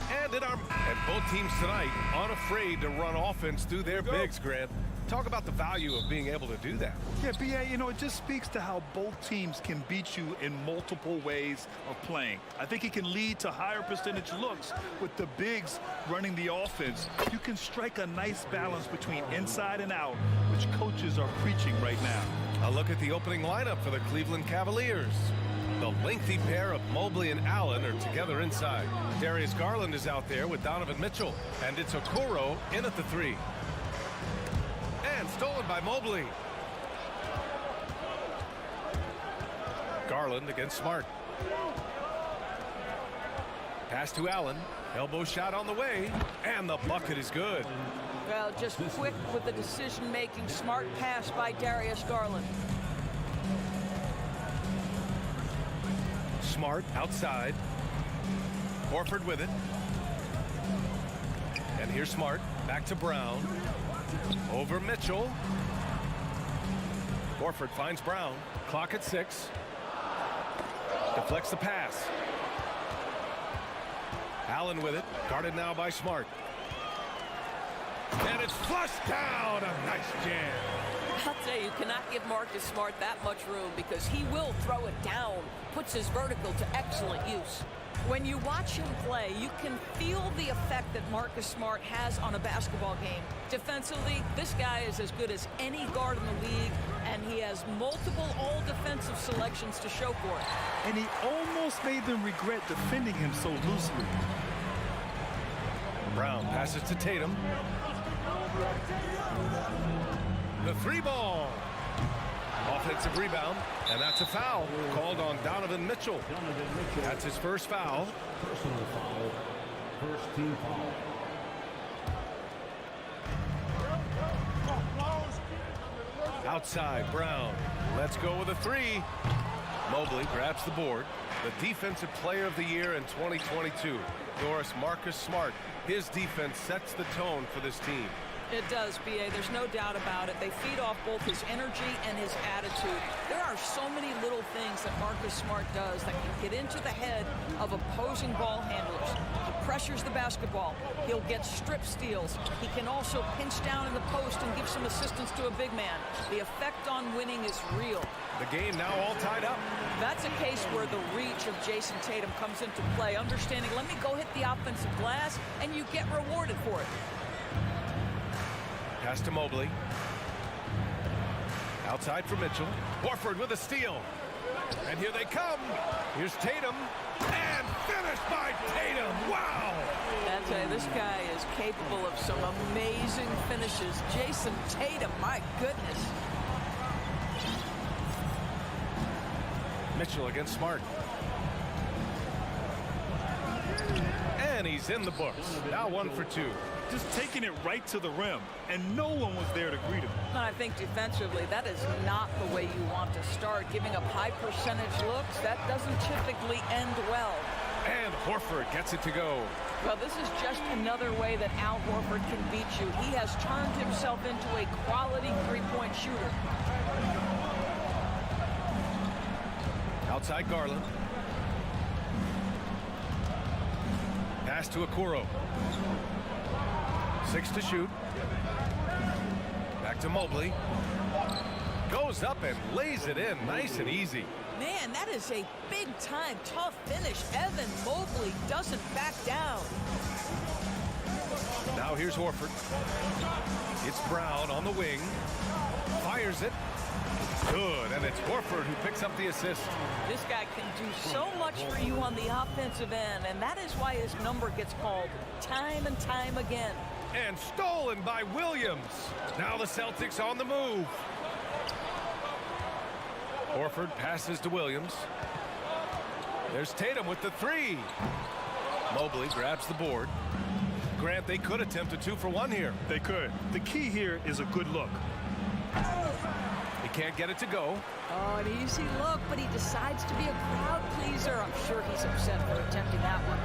And both teams tonight unafraid to run offense through their bigs, Grant. Talk about the value of being able to do that.
Yeah, B.A., you know, it just speaks to how both teams can beat you in multiple ways of playing. I think it can lead to higher percentage looks with the bigs running the offense. You can strike a nice balance between inside and out, which coaches are preaching right now.
A look at the opening lineup for the Cleveland Cavaliers. The lengthy pair of Mobley and Allen are together inside. Darius Garland is out there with Donovan Mitchell, and it's Okoro in at the 3. And stolen by Mobley. Garland against Smart. Pass to Allen. Elbow shot on the way. And the bucket is good.
Well, just quick with the decision-making. Smart pass by Darius Garland.
Smart outside. Horford with it. And here's Smart. Back to Brown. Over Mitchell. Horford finds Brown. Clock at 6. Deflects the pass. Allen with it. Guarded now by Smart. And it's flushed down. A nice jam.
I'll tell you cannot give Marcus Smart that much room because he will throw it down. Puts his vertical to excellent use. When you watch him play, you can feel the effect that Marcus Smart has on a basketball game. Defensively, this guy is as good as any guard in the league, and he has multiple all-defensive selections to show for it.
And he almost made them regret defending him so loosely.
Brown passes to Tatum. The 3 ball. Offensive rebound, and that's a foul called on Donovan Mitchell. That's his first foul.
Personal foul. First team foul.
Outside, Brown. Let's go with a 3. Mobley grabs the board. The defensive player of the year in 2022. Doris, Marcus Smart. His defense sets the tone for this team.
It does, B.A. There's no doubt about it. They feed off both his energy and his attitude. There are so many little things that Marcus Smart does that can get into the head of opposing ball handlers. He pressures the basketball. He'll get strip steals. He can also pinch down in the post and give some assistance to a big man. The effect on winning is real.
The game now all tied up.
That's a case where the reach of Jason Tatum comes into play. Understanding, let me go hit the offensive glass, and you get rewarded for it.
Pass to Mobley. Outside for Mitchell. Horford with a steal. And here they come. Here's Tatum. And finished by Tatum. Wow!
I tell you, this guy is capable of some amazing finishes. Jason Tatum, my goodness.
Mitchell against Smart. And he's in the books. Now 1 for 2.
Just taking it right to the rim, and no one was there to greet him.
And I think defensively, that is not the way you want to start. Giving up high percentage looks, that doesn't typically end well.
And Horford gets it to go.
Well, this is just another way that Al Horford can beat you. He has turned himself into a quality three-point shooter.
Outside Garland. Pass to Okoro. 6 to shoot. Back to Mobley. Goes up and lays it in nice and easy.
Man, that is a big-time tough finish. Evan Mobley doesn't back down.
Now here's Horford. It's Brown on the wing. Fires it. Good, and it's Horford who picks up the assist.
This guy can do so much for you on the offensive end, and that is why his number gets called time and time again.
And stolen by Williams. Now the Celtics on the move. Horford passes to Williams. There's Tatum with the 3. Mobley grabs the board. Grant, they could attempt a 2 for 1 here.
They could. The key here is a good look.
He can't get it to go.
Oh, an easy look, but he decides to be a crowd pleaser. I'm sure he's upset for attempting that one.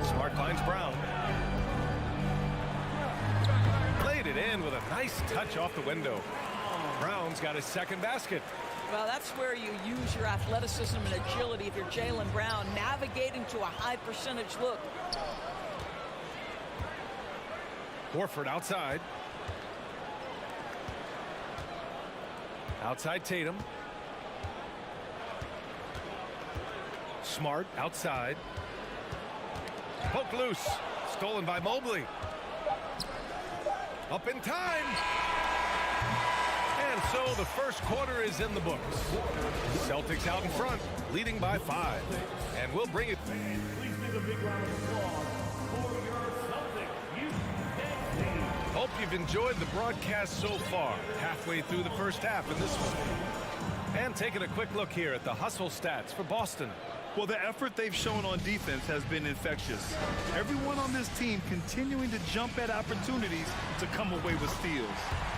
Smart finds Brown. Played it in with a nice touch off the window. Brown's got his second basket.
Well, that's where you use your athleticism and agility if you're Jaylen Brown, navigating to a high percentage look.
Horford outside. Outside Tatum. Smart outside. Poke loose. Stolen by Mobley. Up in time. And so the first quarter is in the books. Celtics out in front, leading by 5. And we'll bring it.
Please give a big round of applause for your Celtics UK team.
Hope you've enjoyed the broadcast so far. Halfway through the first half in this one. And taking a quick look here at the hustle stats for Boston.
Well, the effort they've shown on defense has been infectious. Everyone on this team continuing to jump at opportunities to come away with steals.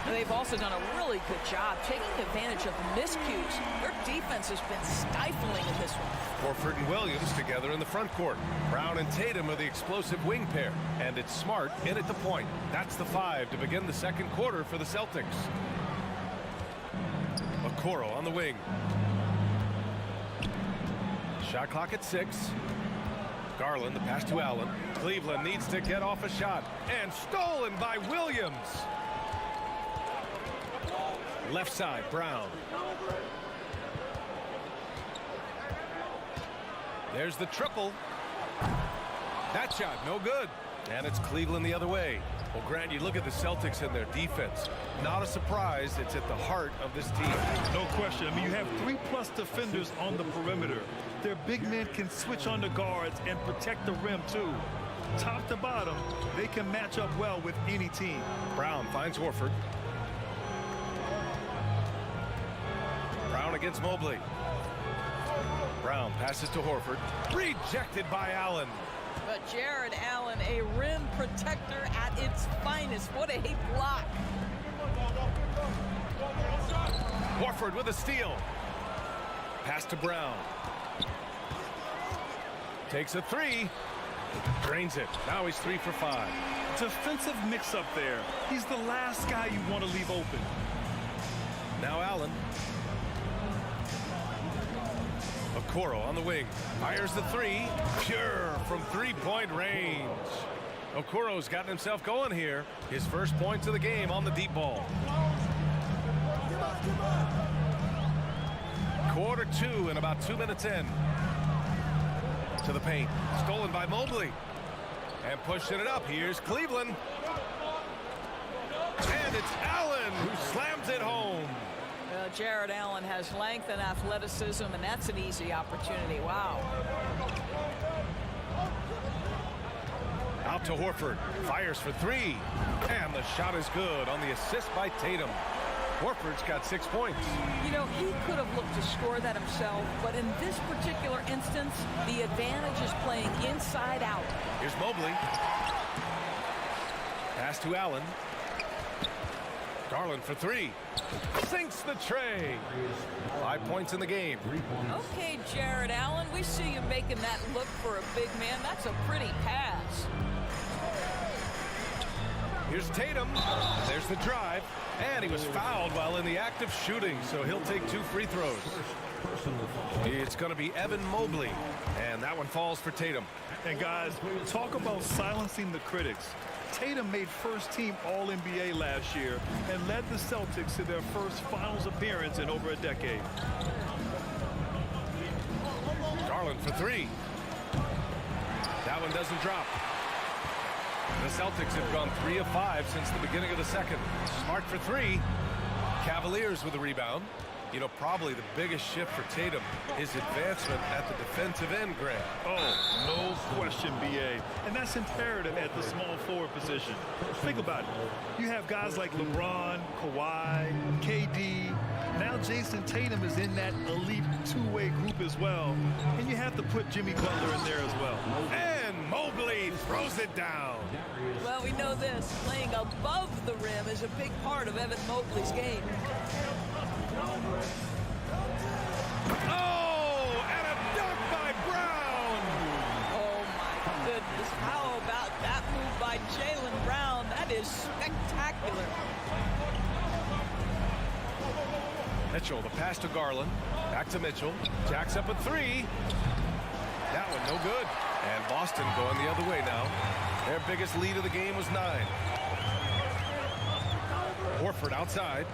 And they've also done a really good job taking advantage of miscues. Their defense has been stifling in this one.
Horford and Williams together in the front court. Brown and Tatum are the explosive wing pair. And it's Smart in at the point. That's the 5 to begin the second quarter for the Celtics. Okoro on the wing. Shot clock at 6. Garland, the pass to Allen. Cleveland needs to get off a shot. And stolen by Williams. Left side, Brown. There's the triple. That shot, no good. And it's Cleveland the other way. Well, Grant, you look at the Celtics and their defense. Not a surprise. It's at the heart of this team.
No question. I mean, you have 3+ defenders on the perimeter. Their big men can switch on the guards and protect the rim, too. Top to bottom, they can match up well with any team.
Brown finds Horford. Brown against Mobley. Brown passes to Horford. Rejected by Allen.
But Jared Allen, a rim protector at its finest. What a block.
Horford with a steal. Pass to Brown. Takes a 3. Drains it. Now he's 3 for 5.
Defensive mix-up there. He's the last guy you want to leave open.
Now Allen. Okoro on the wing. Fires the 3. Pure from three-point range. Okoro's gotten himself going here. His first points of the game on the deep ball. Quarter 2 and about 2 minutes in. To the paint. Stolen by Mobley. And pushing it up. Here's Cleveland. And it's Allen who slams it home.
Jared Allen has length and athleticism, and that's an easy opportunity. Wow.
Out to Horford. Fires for 3. And the shot is good on the assist by Tatum. Horford's got 6 points.
You know, he could have looked to score that himself, but in this particular instance, the advantage is playing inside out.
Here's Mobley. Pass to Allen. Garland for 3. Sinks the tray. 5 points in the game.
Okay, Jared Allen, we see you making that look for a big man. That's a pretty pass.
Here's Tatum. There's the drive. And he was fouled while in the act of shooting, so he'll take 2 free throws. It's going to be Evan Mobley. And that one falls for Tatum.
And guys, talk about silencing the critics. Tatum made first-team All-NBA last year and led the Celtics to their first finals appearance in over a decade.
Garland for 3. That one doesn't drop. The Celtics have gone 3 of 5 since the beginning of the second. Smart for 3. Cavaliers with a rebound. You know, probably the biggest shift for Tatum is advancement at the defensive end, Grant.
Oh, no question, B.A. And that's imperative at the small forward position. Think about it. You have guys like LeBron, Kawhi, KD. Now Jason Tatum is in that elite two-way group as well. And you have to put Jimmy Butler in there as well.
And Mobley throws it down.
Well, we know this. Playing above the rim is a big part of Evan Mobley's game.
Oh, and a dunk by Brown.
Oh, my goodness. How about that move by Jaylen Brown? That is spectacular.
Mitchell, the pass to Garland. Back to Mitchell. Jacks up a three. That one no good. And Boston going the other way now. Their biggest lead of the game was 9. Horford outside.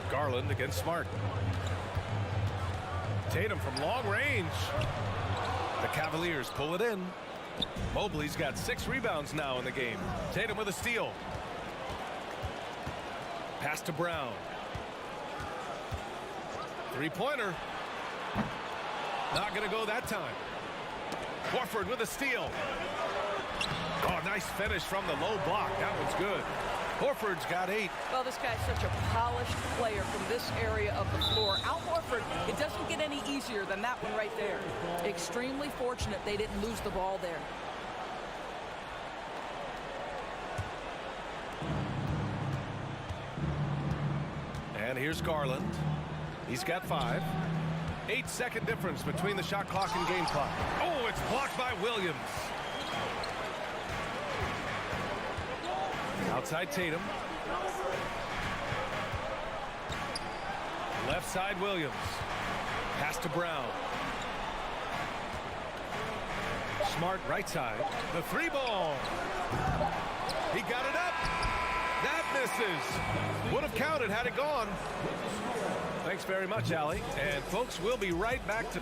Garland against Smart. Tatum from long range. The Cavaliers pull it in. Mobley's got 6 rebounds now in the game. Tatum with a steal. Pass to Brown. Three-pointer. Not going to go that time. Horford with a steal. Oh, nice finish from the low block. That one's good. Horford's got 8.
Well, this guy's such a polished player from this area of the floor. Al Horford, it doesn't get any easier than that one right there. Extremely fortunate they didn't lose the ball there.
And here's Garland. He's got 5. 8-second difference between the shot clock and game clock. Oh, it's blocked by Williams. Outside Tatum. Left side Williams. Pass to Brown. Smart right side. The 3-ball. He got it up. That misses. Would have counted had it gone. Thanks very much, Allie. And folks, we'll be right back to...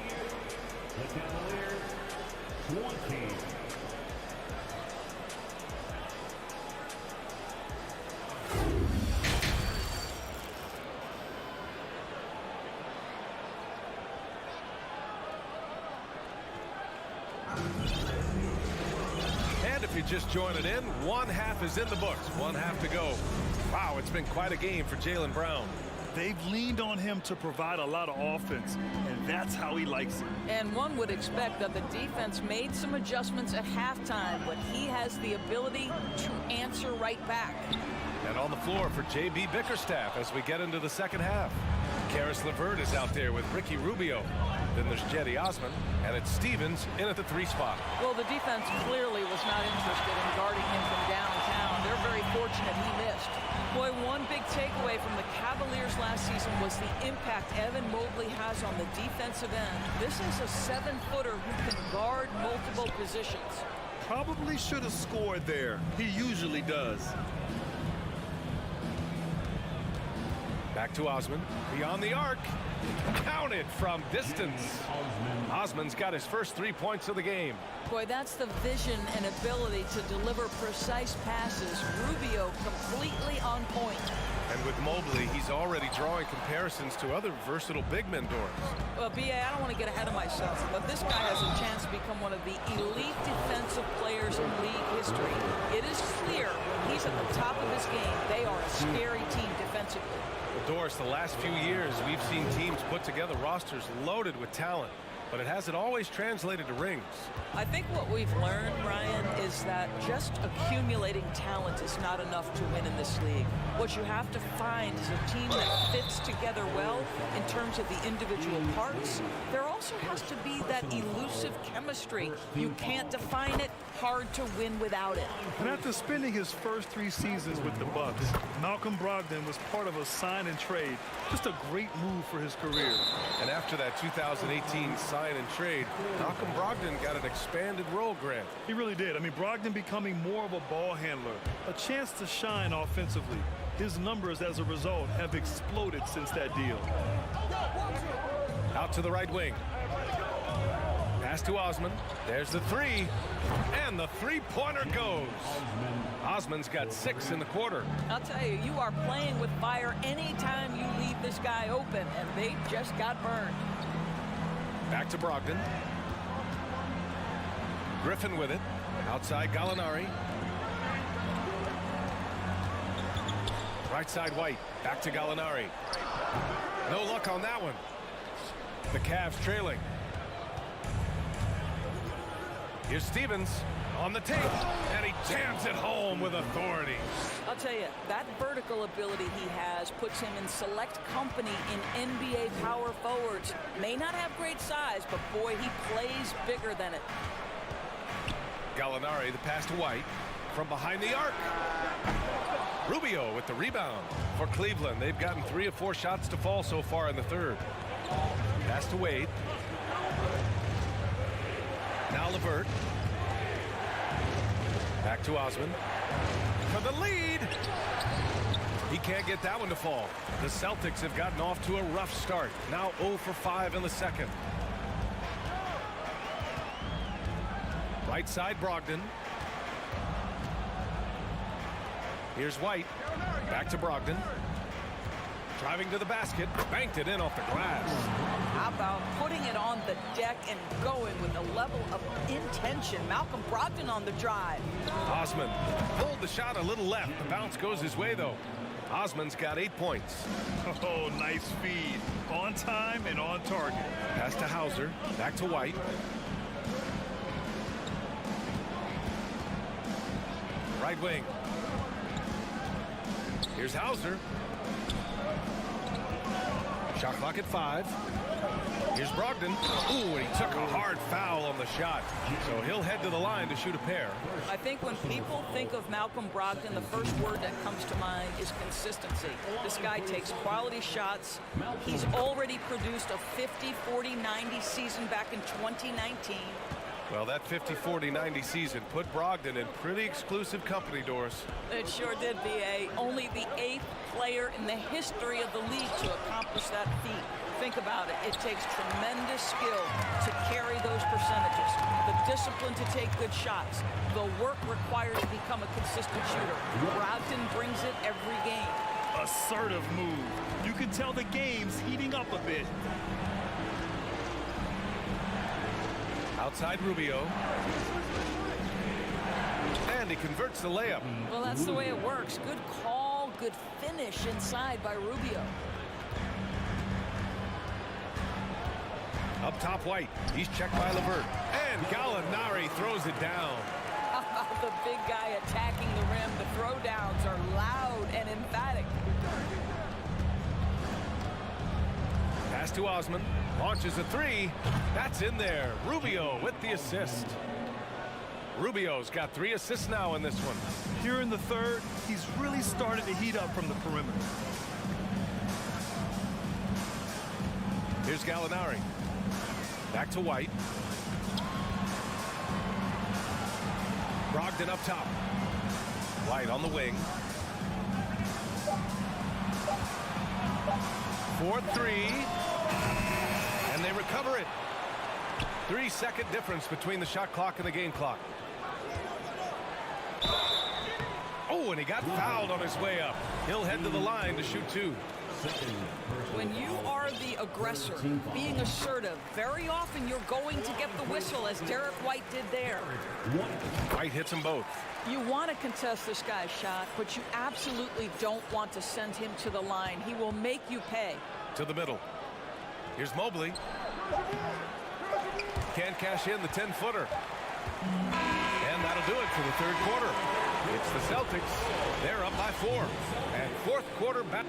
And if you're just joining in, one half is in the books. One half to go. Wow, it's been quite a game for Jaylen Brown.
They've leaned on him to provide a lot of offense, and that's how he likes it.
And one would expect that the defense made some adjustments at halftime, but he has the ability to answer right back.
And on the floor for J.B. Bickerstaff as we get into the second half. Karis LeVert is out there with Ricky Rubio. Then there's Jetty Osman, and it's Stevens in at the 3 spot.
Well, the defense clearly was not interested in guarding him from downtown. They're very fortunate he missed. Boy, one big takeaway from the Cavaliers last season was the impact Evan Mobley has on the defensive end. This is a 7-footer who can guard multiple positions.
Probably should have scored there. He usually does.
Back to Osman. Beyond the arc. Counted from distance. Osman's got his first 3 points of the game.
Boy, that's the vision and ability to deliver precise passes. Rubio completely on point.
And with Mobley, he's already drawing comparisons to other versatile big men, Doris.
Well, B.A., I don't want to get ahead of myself, but this guy has a chance to become one of the elite defensive players in league history. It is clear when he's at the top of his game, they are a scary team defensively.
Well, Doris, the last few years, we've seen teams put together rosters loaded with talent, but it hasn't always translated to rings.
I think what we've learned, Ryan, is that just accumulating talent is not enough to win in this league. What you have to find is a team that fits together well in terms of the individual parts. There also has to be that elusive chemistry. You can't define it, hard to win without it.
And after spending his first 3 seasons with the Bucks, Malcolm Brogdon was part of a sign and trade. Just a great move for his career.
And after that 2018 sign and trade, Malcolm Brogdon got an expanded role grant.
He really did. I mean, Brogdon becoming more of a ball handler, a chance to shine offensively. His numbers as a result have exploded since that deal.
Out to the right wing. Pass to Osman. There's the 3. And the 3-pointer goes. Osman's got 6 in the quarter.
I'll tell you, you are playing with fire anytime you leave this guy open, and they just got burned.
Back to Brogdon. Griffin with it. Outside Gallinari. Right side White. Back to Gallinari. No luck on that one. The Cavs trailing. Here's Stevens on the tape, and he jams it home with authority.
I'll tell you, that vertical ability he has puts him in select company in NBA power forwards. May not have great size, but boy, he plays bigger than it.
Gallinari, the pass to White. from behind the arc. Rubio with the rebound for Cleveland. They've gotten 3 of 4 shots to fall so far in the third. Pass to Wade. Now LeVert. Back to Osman. For the lead. He can't get that one to fall. The Celtics have gotten off to a rough start. Now 0 for 5 in the second. Right side Brogdon. Here's White. Back to Brogdon. Driving to the basket. Banked it in off the glass.
How about putting it on the deck and going with a level of intention? Malcolm Brogdon on the drive.
Osman pulled the shot a little left. The bounce goes his way, though. Osman's got 8 points.
Oh, nice feed. On time and on target.
Pass to Hauser. Back to White. Right wing. Here's Hauser. Shot clock at 5. Here's Brogdon. Ooh, and he took a hard foul on the shot. So he'll head to the line to shoot a pair.
I think when people think of Malcolm Brogdon, the first word that comes to mind is consistency. This guy takes quality shots. He's already produced a 50, 40, 90 season back in 2019.
Well, that 50, 40, 90 season put Brogdon in pretty exclusive company, Doris.
It sure did, B.A. Only the 8th player in the history of the league to accomplish that feat. Think about it. It takes tremendous skill to carry those percentages, the discipline to take good shots, the work required to become a consistent shooter. Brogdon brings it every game.
Assertive move. You can tell the game's heating up a bit.
Outside Rubio. And he converts the layup.
Well, that's the way it works. Good call, good finish inside by Rubio.
Up top, White. He's checked by LeVert. And Gallinari throws it down.
How about the big guy attacking the rim? The throwdowns are loud and emphatic.
Pass to Osman. Launches a 3. That's in there. Rubio with the assist. Rubio's got 3 assists now in this one.
Here in the third, he's really started to heat up from the perimeter.
Here's Gallinari. Back to White. Brogdon up top. White on the wing. 4-3. And they recover it. 3-second difference between the shot clock and the game clock. Oh, and he got fouled on his way up. He'll head to the line to shoot 2.
When you are the aggressor, being assertive, very often you're going to get the whistle, as Derek White did there.
White hits them both.
You want to contest this guy's shot, but you absolutely don't want to send him to the line. He will make you pay.
To the middle. Here's Mobley. Can't cash in the 10-footer. And that'll do it for the third quarter. It's the Celtics. They're up by 4. And fourth quarter back.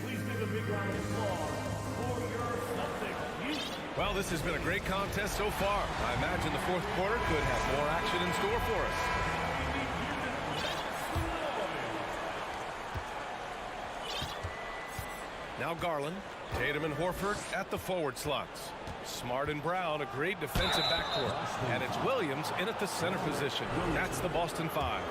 Please give a big round of applause for your Celtics.
Well, this has been a great contest so far. I imagine the fourth quarter could have more action in store for us. Now Garland, Tatum and Horford at the forward slots. Smart and Brown, a great defensive backcourt. And it's Williams in at the center position. That's the Boston 5.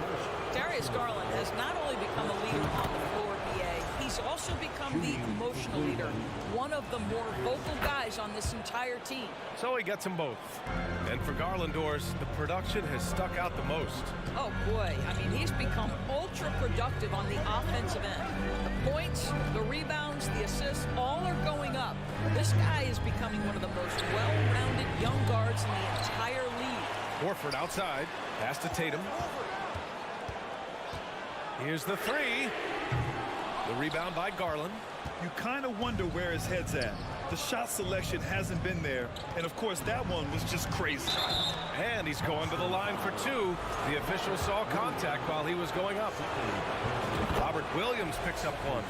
Darius Garland has not only become a leader on the floor, BA, he's also become the emotional leader. One of the more vocal guys on this entire team.
So he gets them both. And for Garland, Doors, the production has stuck out the most.
Oh, boy. I mean, he's become ultra productive on the offensive end. The points, the rebounds, the assists, all are going up. This guy is becoming one of the most well-rounded young guards in the entire league.
Horford outside. Pass to Tatum. Here's the 3. The rebound by Garland.
You kind of wonder where his head's at. The shot selection hasn't been there. And, of course, that one was just crazy.
And he's going to the line for two. The official saw contact while he was going up. Robert Williams picks up one.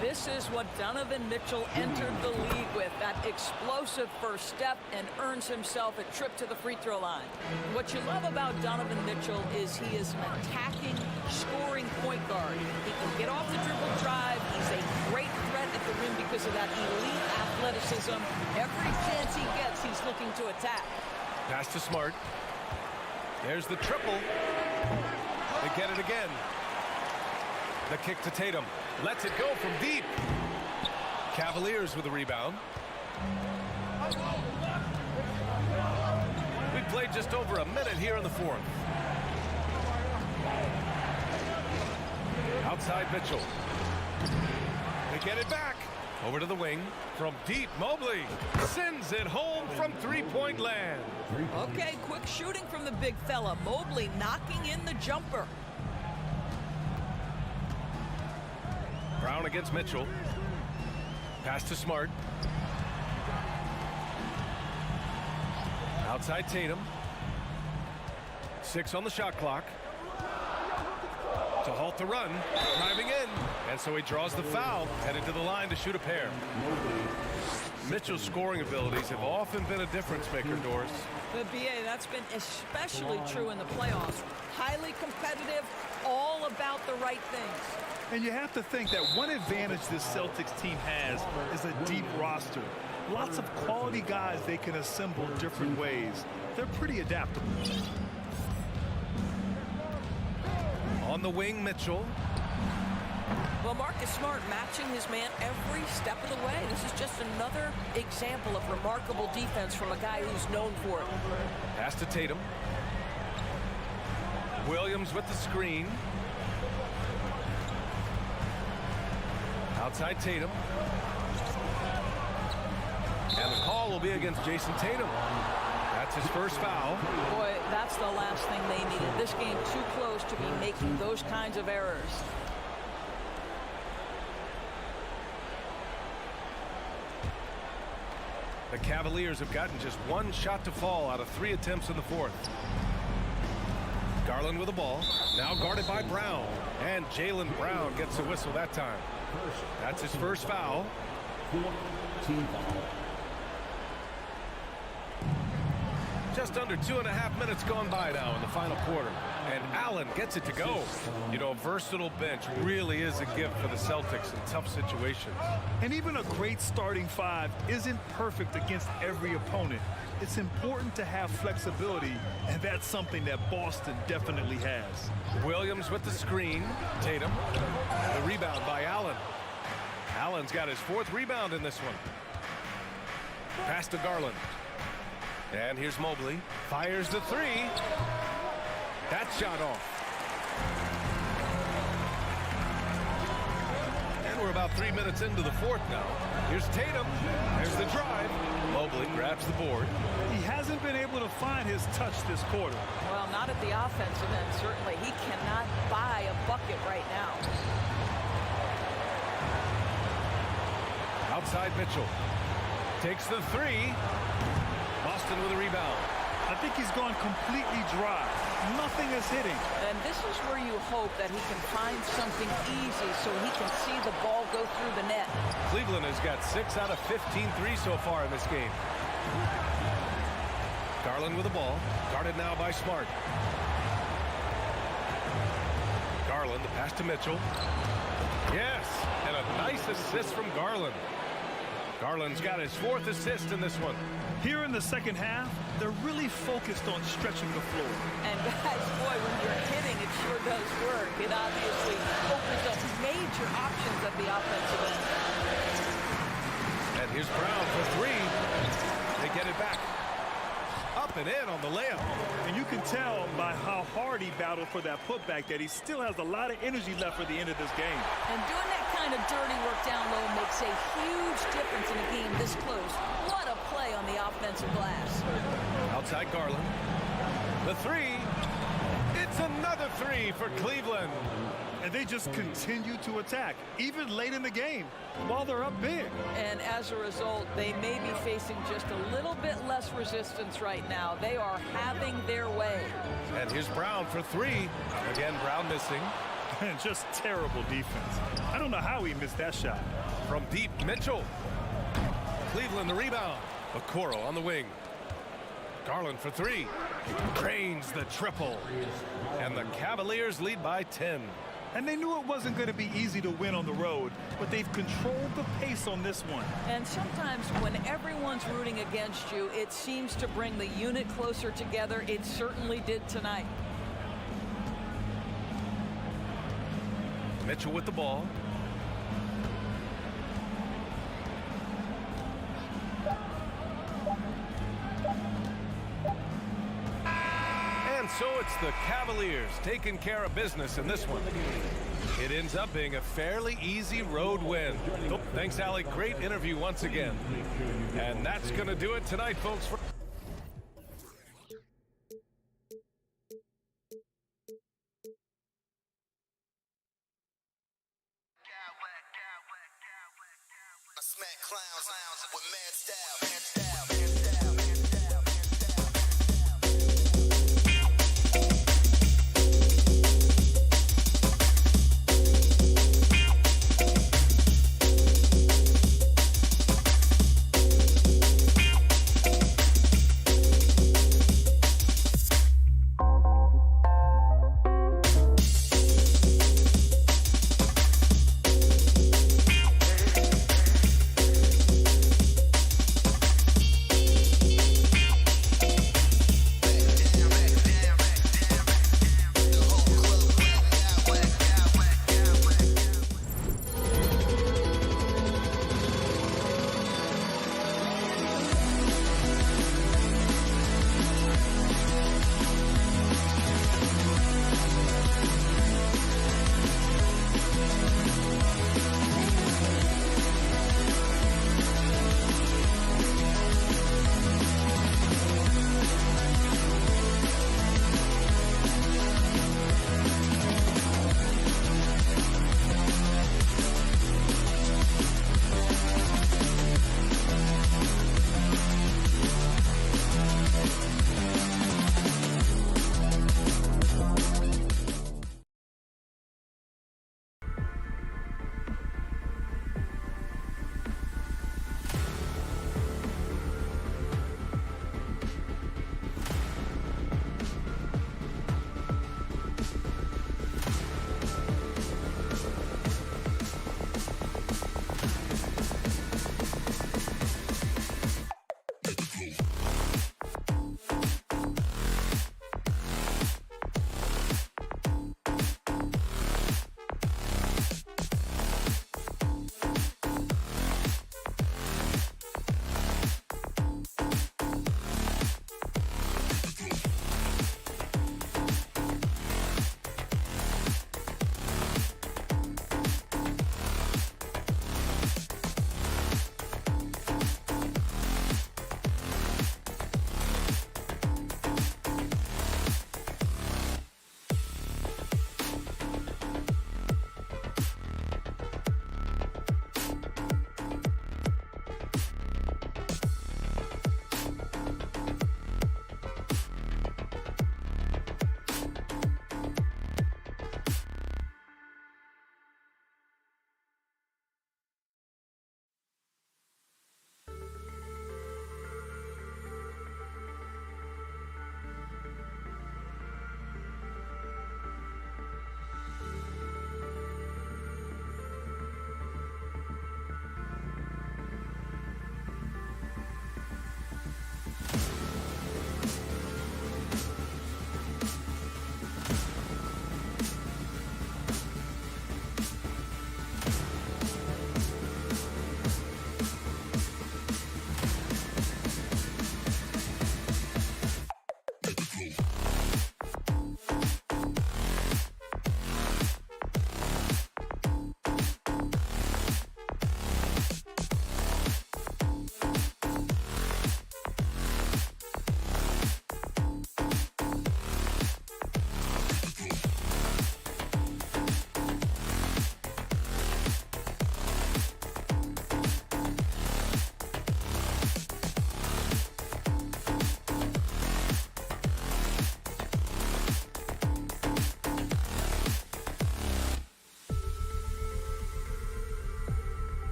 This is what Donovan Mitchell entered the league with, that explosive first step, and earns himself a trip to the free throw line. What you love about Donovan Mitchell is he is an attacking, scoring point guard. He can get off the dribble drive. He's a great threat at the rim because of that elite athleticism. Every chance he gets, he's looking to attack.
Pass to Smart. There's the triple. They get it again. The kick to Tatum. Lets it go from deep. Cavaliers with a rebound. We played just over a minute here in the fourth. Outside Mitchell. They get it back. Over to the wing. From deep, Mobley sends it home from three-point land.
Okay, quick shooting from the big fella. Mobley knocking in the jumper.
Brown against Mitchell. Pass to Smart. Outside Tatum. 6 on the shot clock. To halt the run. Driving in. And so he draws the foul. Headed to the line to shoot a pair. Mitchell's scoring abilities have often been a difference maker, Doris.
The BA, that's been especially true in the playoffs. Highly competitive, all about the right things.
And you have to think that one advantage this Celtics team has is a deep roster. Lots of quality guys they can assemble different ways. They're pretty adaptable.
On the wing, Mitchell.
Well, Marcus Smart matching his man every step of the way. This is just another example of remarkable defense from a guy who's known for it.
Pass to Tatum. Williams with the screen. Outside Tatum. And the call will be against Jason Tatum. That's his first foul.
Boy, that's the last thing they needed. This game too close to be making those kinds of errors.
The Cavaliers have gotten just one shot to fall out of 3 attempts in the fourth. Garland with the ball. Now guarded by Brown. And Jaylen Brown gets a whistle that time. That's his first foul.
Team foul.
Just under 2.5 minutes gone by now in the final quarter. And Allen gets it to go. You know, a versatile bench really is a gift for the Celtics in tough situations.
And even a great starting five isn't perfect against every opponent. It's important to have flexibility, and that's something that Boston definitely has.
Williams with the screen. Tatum. The rebound by Allen. Allen's got his 4th rebound in this one. Pass to Garland. And here's Mobley. Fires the 3. That shot off. And we're about 3 minutes into the fourth now. Here's Tatum. There's the drive. Mobley grabs the board.
He hasn't been able to find his touch this quarter.
Well, not at the offensive end, certainly. He cannot buy a bucket right now.
Outside Mitchell. Takes the 3. Boston with a rebound.
I think he's gone completely dry. Nothing is hitting.
And this is where you hope that he can find something easy so he can see the ball go through the net.
Cleveland has got 6 out of 15 threes so far in this game. Garland with the ball. Guarded now by Smart. Garland, the pass to Mitchell. Yes, and a nice assist from Garland. Garland's got his 4th assist in this one.
Here in the second half, they're really focused on stretching the floor.
And guys, boy, when you're hitting, it sure does work. It obviously opens up major options at the offensive end.
And here's Brown for 3. They get it back. Up and in on the layup.
And you can tell by how hard he battled for that putback that he still has a lot of energy left for the end of this game.
And doing that kind of dirty work down low makes a huge difference in a game this close. What a play on the offensive glass.
Outside Garland. The 3. It's It's another three for Cleveland.
And they just continue to attack, even late in the game, while they're up big.
And as a result, they may be facing just a little bit less resistance right now. They are having their way.
And here's Brown for three. Again, Brown missing.
And just terrible defense. I don't know how he missed that shot.
From deep, Mitchell. Cleveland the rebound. Okoro on the wing. Garland for three. Drains the triple. And the Cavaliers lead by 10.
And they knew it wasn't going to be easy to win on the road, but they've controlled the pace on this one.
And sometimes when everyone's rooting against you, it seems to bring the unit closer together. It certainly did tonight.
Mitchell with the ball. And so it's the Cavaliers taking care of business in this one. It ends up being a fairly easy road win. Thanks, Allie. Great interview once again. And that's going to do it tonight, folks.
Smack clowns with mad style.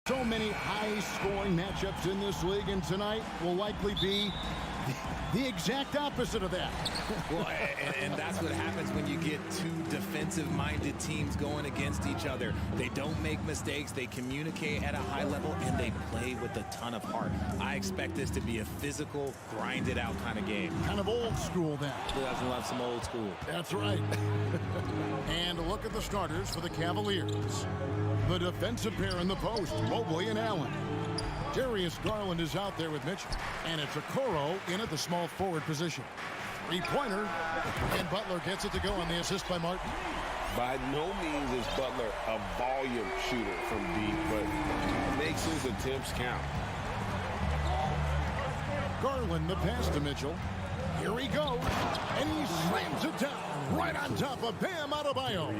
So many high-scoring matchups in this league, and tonight will likely be the exact opposite of that.
Well, and that's what happens when you get two defensive-minded teams going against each other. They don't make mistakes, they communicate at a high level, and they play with a ton of heart. I expect this to be a physical, grinded-out kind of game.
Kind of old school, then.
Who doesn't love some old school?
That's right. And look at the starters for the Cavaliers. The defensive pair in the post, Mobley and Allen. Darius Garland is out there with Mitchell, and it's Okoro in at the small forward position. Three-pointer, and Butler gets it to go on the assist by Martin.
By no means is Butler a volume shooter from deep, but he makes his attempts count.
Garland, the pass to Mitchell. Here he goes, and he slams it down right on top of Bam Adebayo.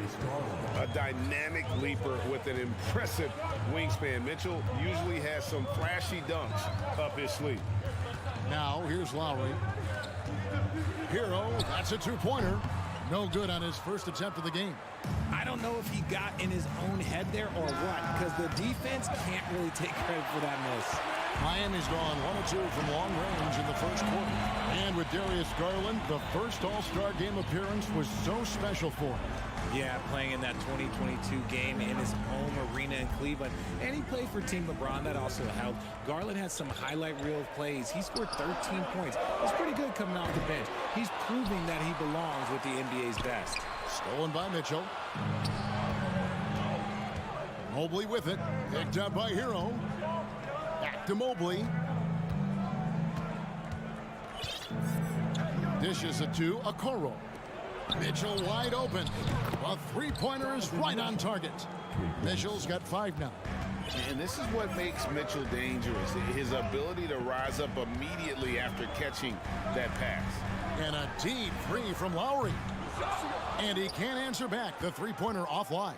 A dynamic leaper with an impressive wingspan. Mitchell usually has some flashy dunks up his sleeve.
Now, here's Lowry. Hero, that's a two-pointer. No good on his first attempt of the game.
I don't know if he got in his own head there or what, because the defense can't really take credit for that miss.
Miami's gone 1 of 2 from long range in the first quarter. And with Darius Garland, the first All-Star game appearance was so special for him.
Yeah, playing in that 2022 game in his home arena in Cleveland. And he played for Team LeBron. That also helped. Garland had some highlight reel plays. He scored 13 points. He's pretty good coming off the bench. He's proving that he belongs with the NBA's best.
Stolen by Mitchell. Mobley with it. Picked up by Hero. Back to Mobley. Dishes it to Okoro. Mitchell wide open. A three-pointer is right on target. Mitchell's got 5 now.
And this is what makes Mitchell dangerous. His ability to rise up immediately after catching that pass.
And a deep three from Lowry. And he can't answer back. The three-pointer offline.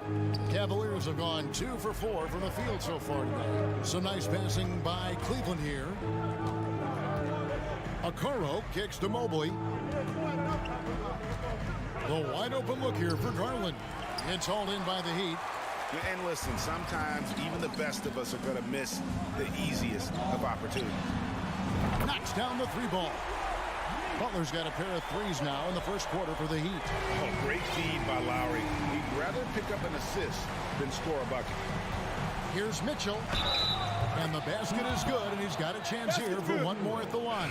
Cavaliers have gone 2 for 4 from the field so far today. Some nice passing by Cleveland here. Okoro kicks to Mobley. The wide open look here for Garland. It's hauled in by the Heat.
And listen, sometimes even the best of us are going to miss the easiest of opportunities.
Knocks down the 3 ball. Butler's got a pair of threes now in the first quarter for the Heat.
Oh, great feed by Lowry. He'd rather pick up an assist than score a bucket.
Here's Mitchell. And the basket is good, and he's got a chance here for one more at the line.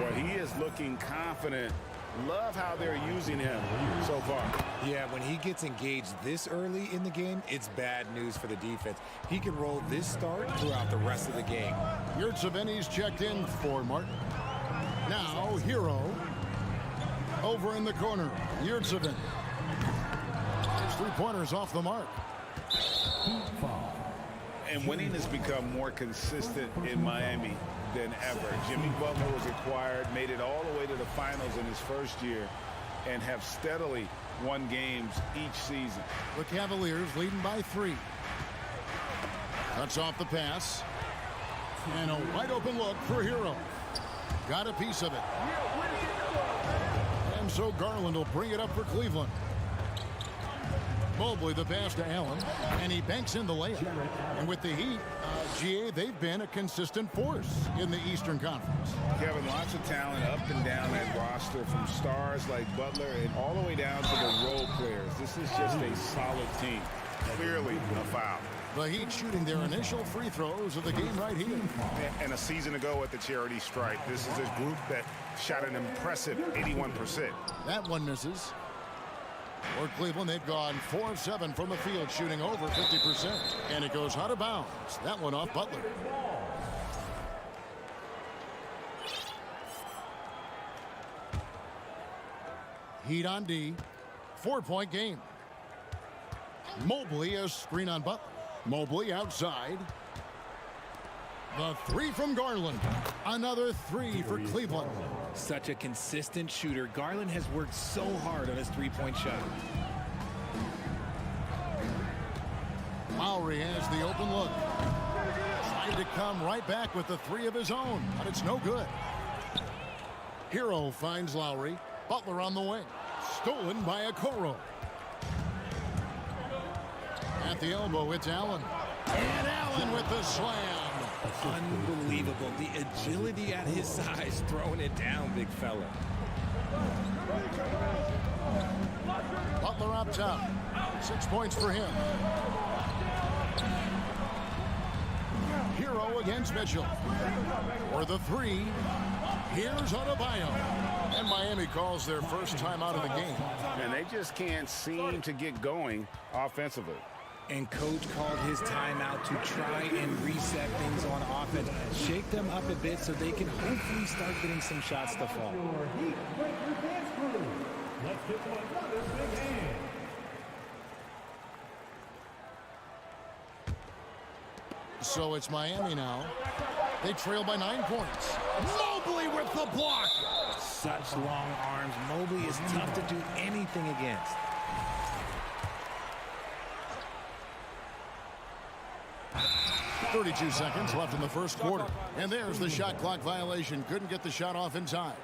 Well, he is looking confident. Love how they're using him so far.
Yeah, when he gets engaged this early in the game, it's bad news for the defense. He can roll this start throughout the rest of the game.
Yurtseveni's checked in for Martin. Now, Hero. Over in the corner, Yurtseven. His three-pointers off the mark.
And winning has become more consistent in Miami than ever. Jimmy Butler was acquired, made it all the way to the finals in his first year, and have steadily won games each season.
The Cavaliers leading by 3. Cuts off the pass. And a wide open look for Hero. Got a piece of it. And so Garland will bring it up for Cleveland. Mobley the pass to Allen, and he banks in the layup. And with the Heat, GA, they've been a consistent force in the Eastern Conference.
Kevin, lots of talent up and down that roster, from stars like Butler and all the way down to the role players. This is just a solid team. Clearly a foul.
The Heat shooting their initial free throws of the game right here.
And a season ago at the charity stripe, this is a group that shot an impressive 81%.
That one misses. For Cleveland, they've gone 4 of 7 from the field, shooting over 50%. And it goes out of bounds. That one off Butler. Heat on D. 4-point game. Mobley a screen on Butler. Mobley outside. The 3 from Garland. Another 3 for Cleveland.
Such a consistent shooter. Garland has worked so hard on his three-point shot.
Lowry has the open look. Tried to come right back with the 3 of his own, but it's no good. Hero finds Lowry. Butler on the wing. Stolen by Okoro. At the elbow, it's Allen. And Allen with the slam.
Unbelievable. The agility at his size, throwing it down, big fella.
Butler up top. 6 points for him. Hero against Mitchell. For the three, here's Adebayo. And Miami calls their first time out of the game.
And they just can't seem to get going offensively.
And coach called his timeout to try and reset things on offense, shake them up a bit so they can hopefully start getting some shots to fall.
Let's give them another big hand.
So it's Miami now. They trail by 9 points. Mobley with the block.
Such long arms. Mobley is tough to do anything against.
.32 seconds left in the first quarter. And there's the shot clock violation. Couldn't get the shot off in time.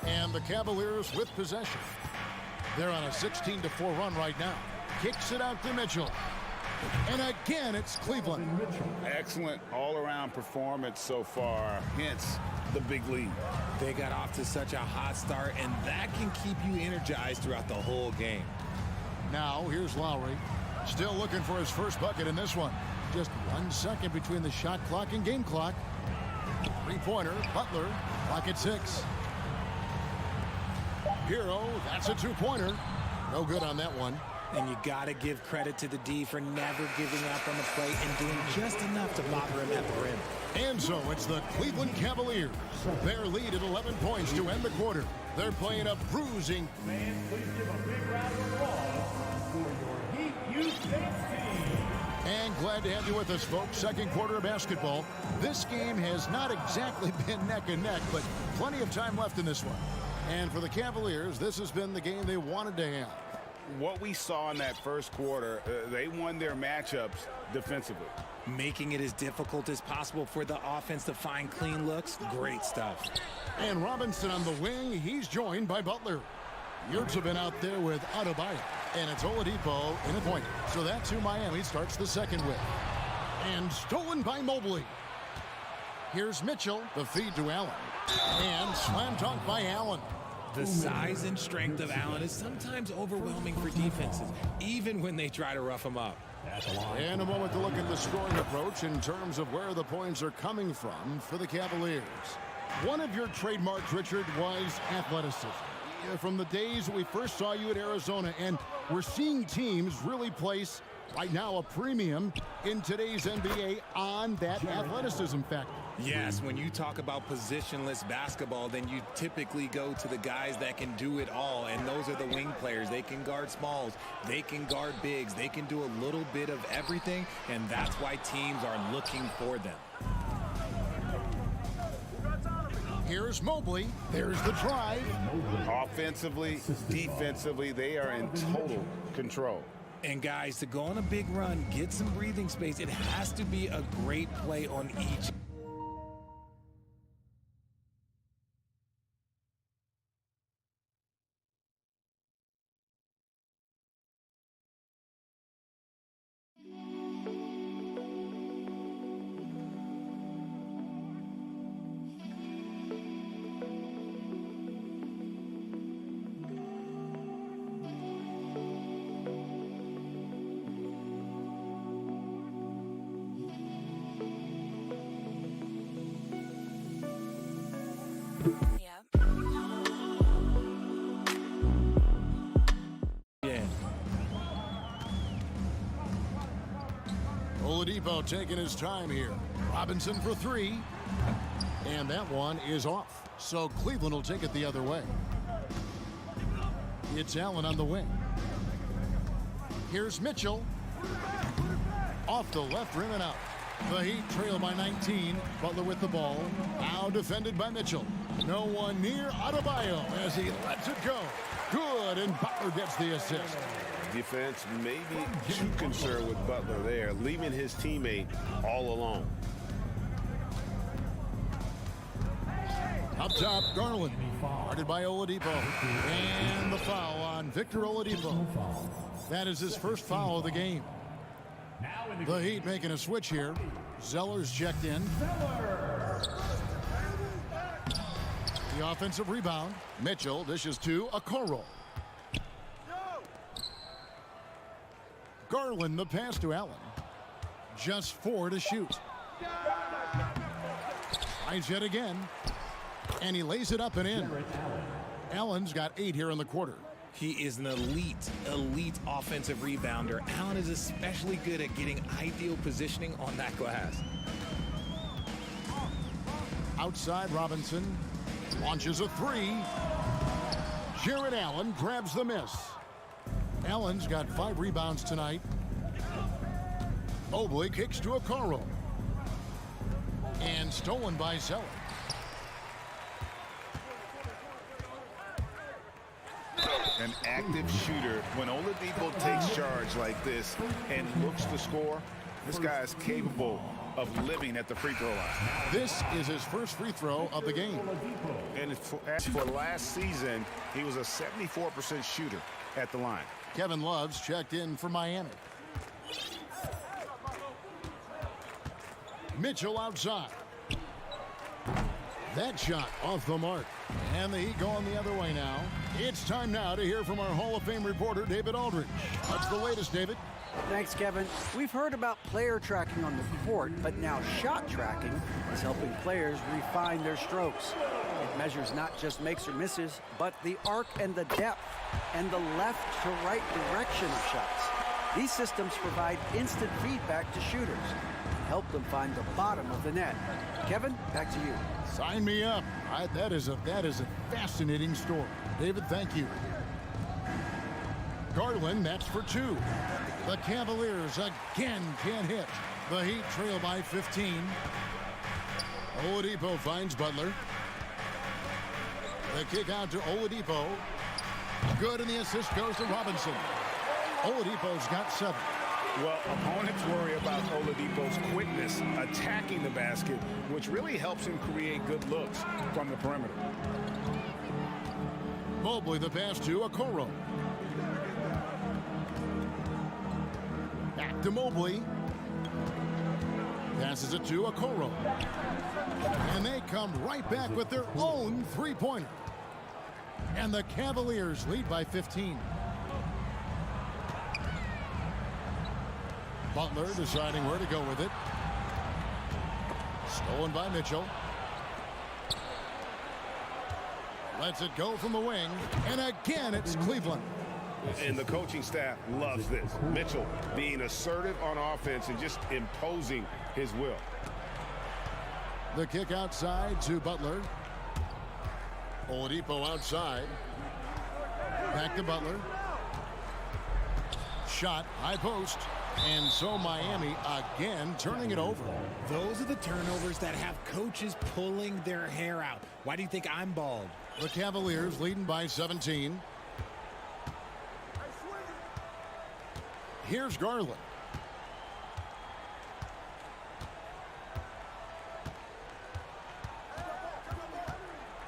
And the Cavaliers with possession. They're on a 16-4 run right now. Kicks it out to Mitchell. And again, it's Cleveland.
Excellent all-around performance so far, hence the big lead.
They got off to such a hot start, and that can keep you energized throughout the whole game.
Now, here's Lowry. Still looking for his first bucket in this one. Just 1 second between the shot clock and game clock. Three-pointer, Butler, clock at 6. Hero, that's a two-pointer. No good on that one.
And you got to give credit to the D for never giving up on the play and doing just enough to bother him at the rim.
And so it's the Cleveland Cavaliers. Their lead at 11 points to end the quarter. They're playing a bruising.
Fans, please give a big round of applause for your Heat Youth team.
And glad to have you with us, folks. Second quarter of basketball. This game has not exactly been neck and neck, but plenty of time left in this one. And for the Cavaliers, this has been the game they wanted to have.
What we saw in that first quarter, they won their matchups defensively.
Making it as difficult as possible for the offense to find clean looks. Great stuff.
And Robinson on the wing. He's joined by Butler. Yurts have been out there with Adebayo. And it's Oladipo in a point. So that's who Miami starts the second with. And stolen by Mobley. Here's Mitchell. The feed to Allen. And slam dunk by Allen.
The size and strength of Allen is sometimes overwhelming for defenses, even when they try to rough him up.
And a moment to look at the scoring approach in terms of where the points are coming from for the Cavaliers. One of your trademarks, Richard, was athleticism. From the days we first saw you at Arizona, and we're seeing teams really place, right now, a premium in today's NBA on that athleticism factor.
Yes, when you talk about positionless basketball, then you typically go to the guys that can do it all, and those are the wing players. They can guard smalls, they can guard bigs, they can do a little bit of everything, and that's why teams are looking for them.
Here's Mobley. There's the drive.
Offensively, defensively, they are in total control.
And guys, to go on a big run, get some breathing space, it has to be a great play on each.
Oladipo taking his time here. Robinson for three. And that one is off. So Cleveland will take it the other way. It's Allen on the wing. Here's Mitchell. Off the left rim and out. The Heat trail by 19. Butler with the ball. Now defended by Mitchell. No one near Adebayo as he lets it go. Good, and Butler gets the assist.
Defense may be too concerned with Butler there, leaving his teammate all alone.
Up top, Garland. Guarded by Oladipo. And the foul on Victor Oladipo. That is his first foul of the game. The Heat making a switch here. Zeller's checked in. The offensive rebound. Mitchell dishes to Okoro. Garland the pass to Allen. Just 4 to shoot. Tries yet again. And he lays it up and in. Allen's got 8 here in the quarter.
He is an elite offensive rebounder. Allen is especially good at getting ideal positioning on that glass.
Outside, Robinson launches a 3. Jared Allen grabs the miss. Allen's got 5 rebounds tonight. Mobley kicks to Okoro. And stolen by Zeller.
An active shooter. When Oladipo takes charge like this and looks to score, this guy is capable of living at the free throw line.
This is his first free throw of the game.
And for last season, he was a 74% shooter at the line.
Kevin Love's checked in for Miami. Mitchell outside. That shot off the mark. And the Heat going the other way now. It's time now to hear from our Hall of Fame reporter, David Aldridge. What's the latest, David?
Thanks, Kevin. We've heard about player tracking on the court, but now shot tracking is helping players refine their strokes. It measures not just makes or misses, but the arc and the depth and the left to right direction of shots. These systems provide instant feedback to shooters and help them find the bottom of the net. Kevin, back to you.
Sign me up. That is a fascinating story. David, thank you. Garland, that's for 2. The Cavaliers again can't hit. The Heat trail by 15. Oladipo finds Butler. The kick out to Oladipo. Good, and the assist goes to Robinson. Oladipo's got 7.
Well, opponents worry about Oladipo's quickness attacking the basket, which really helps him create good looks from the perimeter.
Mobley the pass to Okoro. Back to Mobley. Passes it to Okoro. And they come right back with their own 3-pointer. And the Cavaliers lead by 15. Butler deciding where to go with it. Stolen by Mitchell. Lets it go from the wing. And again, it's Cleveland.
And the coaching staff loves this. Mitchell being assertive on offense and just imposing his will.
The kick outside to Butler. Oladipo outside. Back to Butler. Shot, high post. And so Miami again turning it over.
Those are the turnovers that have coaches pulling their hair out. Why do you think I'm bald?
The Cavaliers leading by 17. Here's Garland.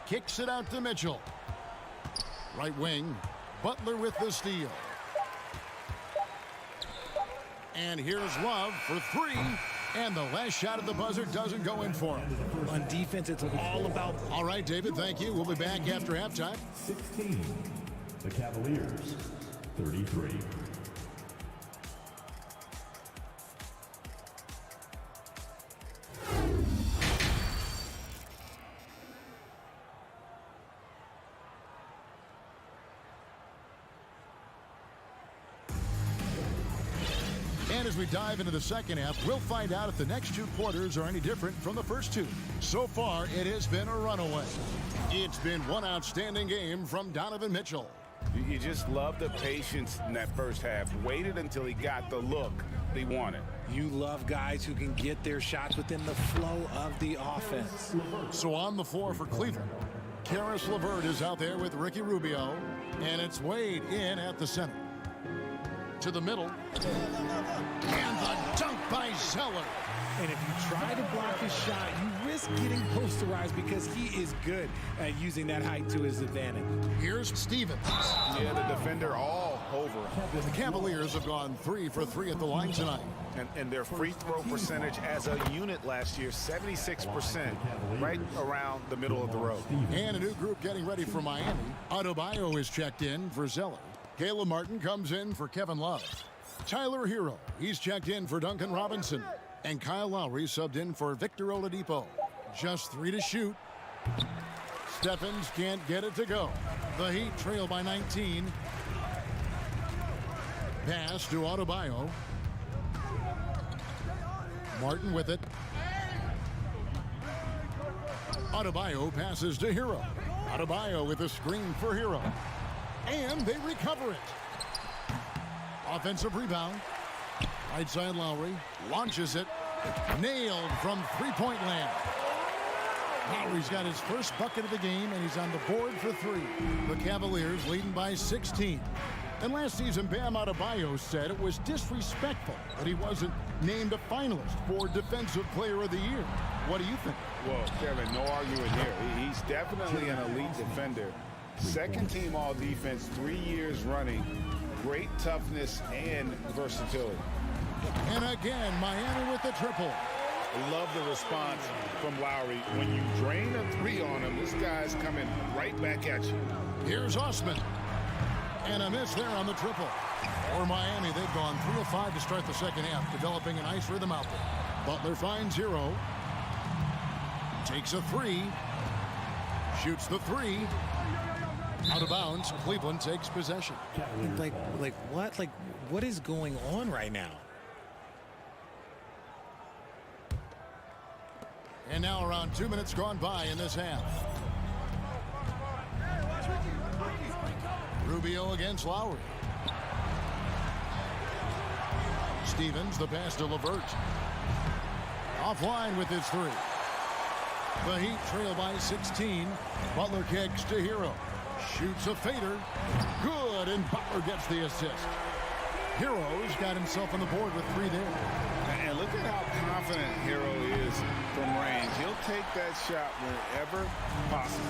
Kicks it out to Mitchell. Right wing. Butler with the steal. And here's Love for 3. And the last shot at the buzzer doesn't go in for him.
On defense, it's all about...
All right, David, thank you. We'll be back after halftime.
16. The Cavaliers, 33.
And as we dive into the second half, we'll find out if the next 2 quarters are any different from the first 2. So far, it has been a runaway. It's been one outstanding game from Donovan Mitchell.
You just love the patience in that first half. Waited until he got the look he wanted.
You love guys who can get their shots within the flow of the offense.
So on the floor for Cleveland, Karis LeVert is out there with Ricky Rubio, and it's Wade in at the center. To the middle. And the dunk by Zeller.
And if you try to block his shot, you risk getting posterized because he is good at using that height to his advantage.
Here's Stevens.
Yeah, the defender all over him.
The Cavaliers have gone 3 for 3 at the line tonight.
And their free throw percentage as a unit last year, 76%, right around the middle of the road.
And a new group getting ready for Miami. Adebayo is checked in for Zeller. Caleb Martin comes in for Kevin Love. Tyler Hero, he's checked in for Duncan Robinson. And Kyle Lowry subbed in for Victor Oladipo. Just 3 to shoot. Stephens can't get it to go. The Heat trail by 19. Pass to Adebayo. Martin with it. Adebayo passes to Hero. Adebayo with a screen for Hero. And they recover it. Offensive rebound. Right side Lowry launches it. Nailed from three-point land. Lowry's got his first bucket of the game, and he's on the board for 3. The Cavaliers leading by 16. And last season, Bam Adebayo said it was disrespectful that he wasn't named a finalist for Defensive Player of the Year. What do you think?
Well, Kevin, no arguing here. He's definitely an elite defender. Second team all defense, 3 years running. Great toughness and versatility.
And again, Miami with the triple.
Love the response from Lowry. When you drain a 3 on him, this guy's coming right back at you.
Here's Osman. And a miss there on the triple. For Miami, they've gone 3 of 5 to start the second half, developing a nice rhythm out there. Butler finds Hero. Takes a 3. Shoots the 3. Out of bounds. Cleveland takes possession.
Like what? Like, what is going on right now?
And now around 2 minutes gone by in this half. Rubio against Lowry. Stevens, the pass to LeVert. Offline with his 3. The Heat trail by 16. Butler kicks to Hero. Shoots a fader. Good, and Butler gets the assist. Hero's got himself on the board with 3 there.
And look at how confident Hero is from range. He'll take that shot whenever possible.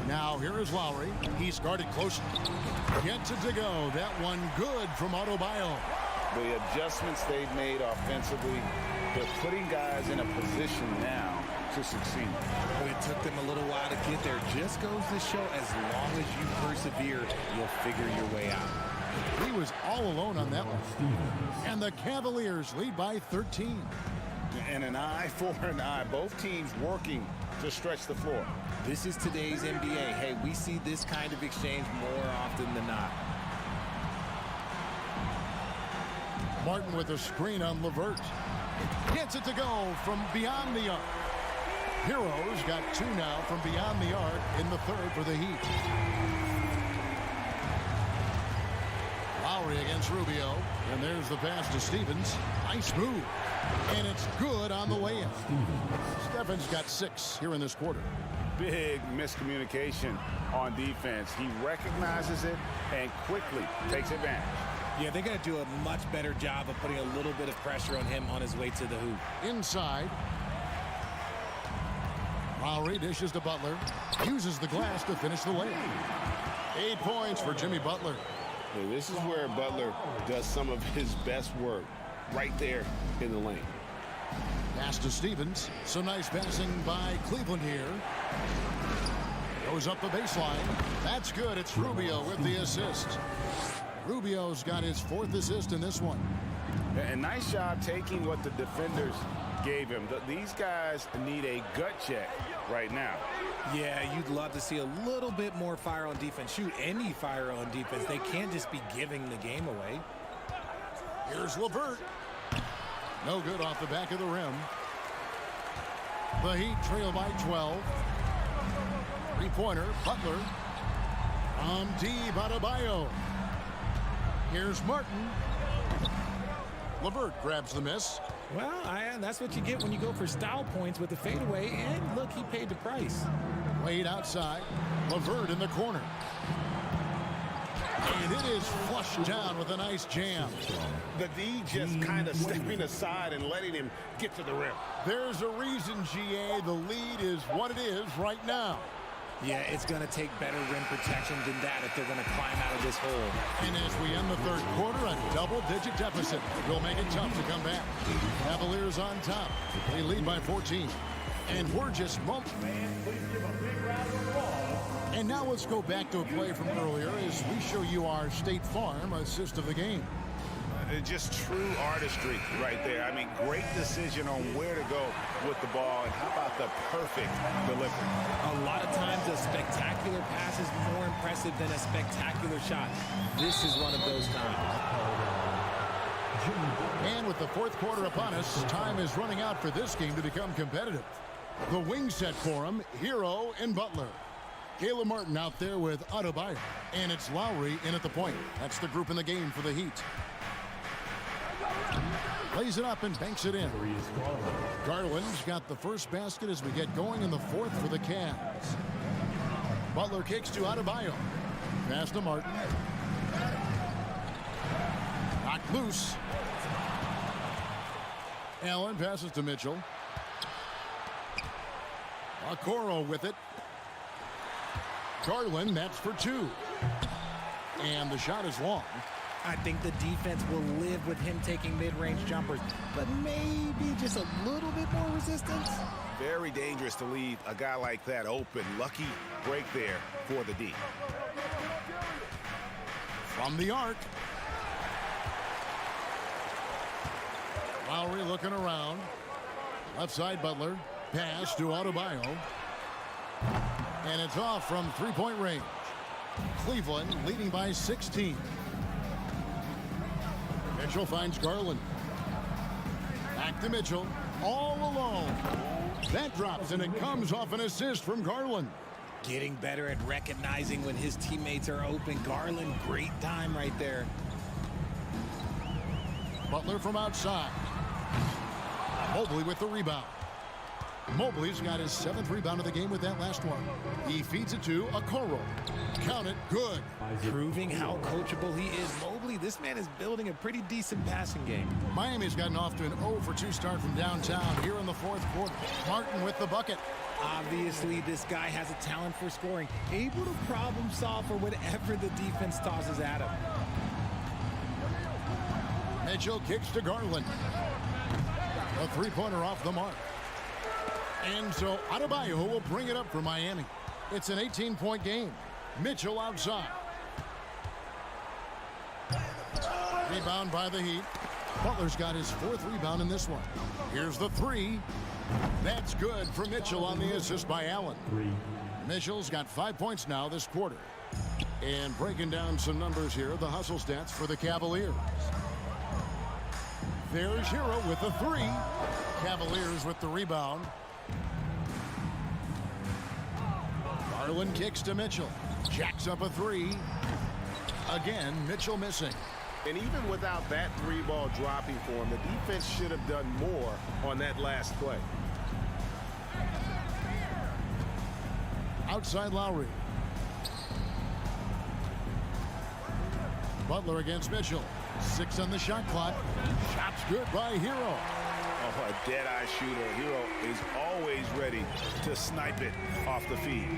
Now here is Lowry. He's guarded close. Gets it to go. That one good from Adebayo.
The adjustments they've made offensively, they're putting guys in a position now to succeed.
Well, it took them a little while to get there. Just goes to show, as long as you persevere, you'll figure your way out.
He was all alone on that one. And the Cavaliers lead by 13.
And an eye for an eye. Both teams working to stretch the floor.
This is today's NBA. Hey, we see this kind of exchange more often than not.
Martin with a screen on LeVert. Gets it to go from beyond the arc. Hero's got 2 now from beyond the arc in the third for the Heat. Lowry against Rubio. And there's the pass to Stevens. Nice move. And it's good on the way in. Stephens got 6 here in this quarter.
Big miscommunication on defense. He recognizes it and quickly takes advantage.
Yeah, they're going to do a much better job of putting a little bit of pressure on him on his way to the hoop.
Inside. Lowry dishes to Butler. Uses the glass to finish the layup. 8 points for Jimmy Butler.
Well, this is where Butler does some of his best work. Right there in the lane.
Pass to Stevens. Some nice passing by Cleveland here. Goes up the baseline. That's good. It's Rubio with the assist. Rubio's got his 4th assist in this one.
And nice job taking what the defenders gave him. These guys need a gut check right now.
Yeah, you'd love to see a little bit more fire on defense. Shoot, any fire on defense. They can't just be giving the game away.
Here's LeVert. No good off the back of the rim. The Heat trail by 12. 3-pointer, Butler. Deep, Adebayo. Here's Martin. LeVert grabs the miss.
Well, that's what you get when you go for style points with the fadeaway. And look, he paid the price.
Wade outside. LeVert in the corner. And it is flushed down with a nice jam.
The D just kind of stepping aside and letting him get to the rim.
There's a reason, GA, the lead is what it is right now.
Yeah, it's going to take better rim protection than that if they're going to climb out of this hole.
And as we end the third quarter, a double-digit deficit will make it tough to come back. Cavaliers on top. They lead by 14. And we're just And now let's go back to a play from earlier as we show you our State Farm assist of the game.
Just true artistry right there. I mean, great decision on where to go with the ball. And how about the perfect delivery?
A lot of times a spectacular pass is more impressive than a spectacular shot. This is one of those times.
And with the fourth quarter upon us, time is running out for this game to become competitive. The wing set for him, Hero and Butler. Caleb Martin out there with Adebayo. And it's Lowry in at the point. That's the group in the game for the Heat. Lays it up and banks it in. Garland's got the first basket as we get going in the fourth for the Cavs. Butler kicks to Adebayo. Pass to Martin. Knocked loose. Allen passes to Mitchell. Okoro with it. Garland, that's for two. And the shot is long.
I think the defense will live with him taking mid-range jumpers, but maybe just a little bit more resistance.
Very dangerous to leave a guy like that open. Lucky break there for the D.
From the arc. Lowry looking around. Left side Butler. Pass to Adebayo. And it's off from three-point range. Cleveland leading by 16. Mitchell finds Garland. Back to Mitchell. All alone. That drops, and it comes off an assist from Garland.
Getting better at recognizing when his teammates are open. Garland, great time right there.
Butler from outside. Mobley with the rebound. Mobley's got his 7th rebound of the game with that last one. He feeds it to Okoro. Count it, good.
Proving how coachable he is. Mobley, this man is building a pretty decent passing game.
Miami's gotten off to an 0-for-2 start from downtown here in the fourth quarter. Martin with the bucket.
Obviously, this guy has a talent for scoring. Able to problem solve for whatever the defense tosses at him.
Mitchell kicks to Garland. A three-pointer off the mark. And so Adebayo will bring it up for Miami. It's an 18-point game. Mitchell outside. Rebound by the Heat. Butler's got his 4th rebound in this one. Here's the three. That's good for Mitchell on the assist by Allen. Mitchell's got 5 points now this quarter. And breaking down some numbers here, the hustle stats for the Cavaliers. There's Hero with the three. Cavaliers with the rebound. Garland kicks to Mitchell. Jacks up a three. Again, Mitchell missing.
And even without that three ball dropping for him, the defense should have done more on that last play.
Outside Lowry. Butler against Mitchell. 6 on the shot clock. Shot's good by Hero.
Oh, a dead-eye shooter. Hero is always ready to snipe it off the feed.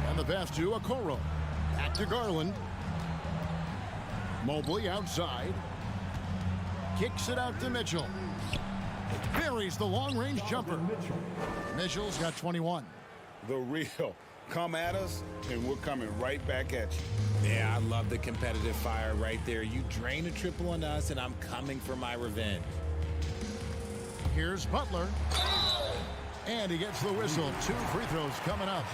And the pass to Okoro. Back to Garland. Mobley outside. Kicks it out to Mitchell. Buries the long-range jumper. Mitchell's got 21.
The real. Come at us, and we're coming right back at you.
Yeah, I love the competitive fire right there. You drain a triple on us, and I'm coming for my revenge.
Here's Butler. And he gets the whistle. 2 free throws coming up.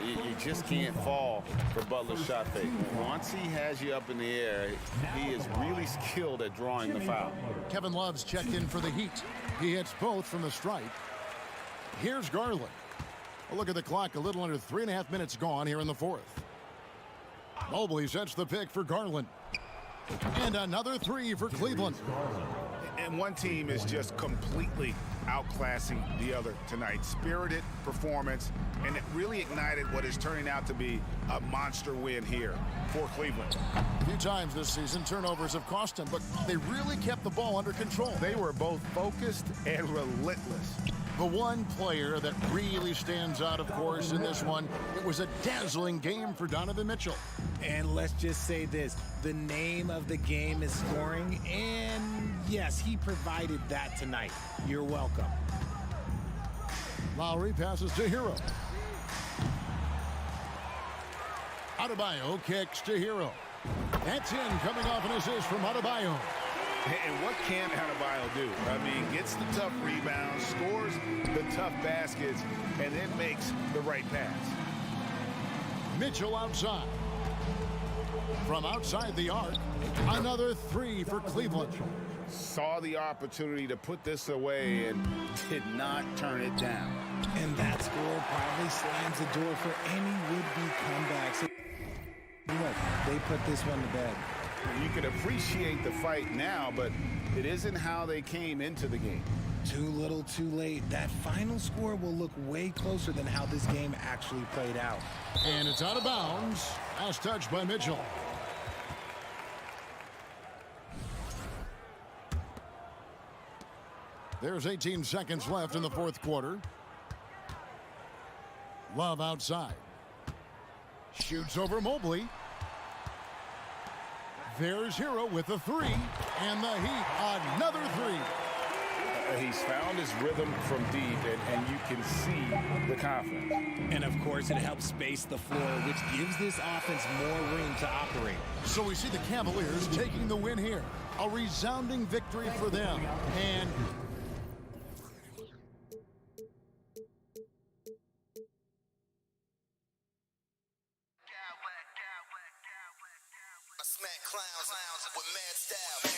You just can't fall for Butler's shot fake. Once he has you up in the air, he is really skilled at drawing the foul.
Kevin Love's checked in for the Heat. He hits both from the stripe. Here's Garland. A look at the clock, a little under 3.5 minutes gone here in the fourth. Mobley sets the pick for Garland. And another three for Cleveland.
And one team is just completely outclassing the other tonight. Spirited performance, and it really ignited what is turning out to be a monster win here for Cleveland.
A few times this season, turnovers have cost them, but they really kept the ball under control.
They were both focused and relentless.
The one player that really stands out, of course, in this one, it was a dazzling game for Donovan Mitchell.
And let's just say this, the name of the game is scoring, and yes, he provided that tonight. You're welcome.
Lowry passes to Hero. Adebayo kicks to Hero. That's in, coming off an assist from Adebayo.
And what can Adebayo do? I mean, gets the tough rebounds, scores the tough baskets, and then makes the right pass.
Mitchell outside. From outside the arc, another three for Cleveland.
Saw the opportunity to put this away and did not turn it down.
And that score probably slams the door for any would-be comebacks. Look, they put this one to bed.
You can appreciate the fight now, but it isn't how they came into the game.
Too little, too late. That final score will look way closer than how this game actually played out.
And it's out of bounds. Last touch by Mitchell. There's 18 seconds left in the fourth quarter. Love outside. Shoots over Mobley. There's Hero with a three, and the Heat, another three.
He's found his rhythm from deep, and you can see the confidence.
And, of course, it helps space the floor, which gives this offense more room to operate.
So we see the Cavaliers taking the win here. A resounding victory for them. And
Smack clowns with mad style.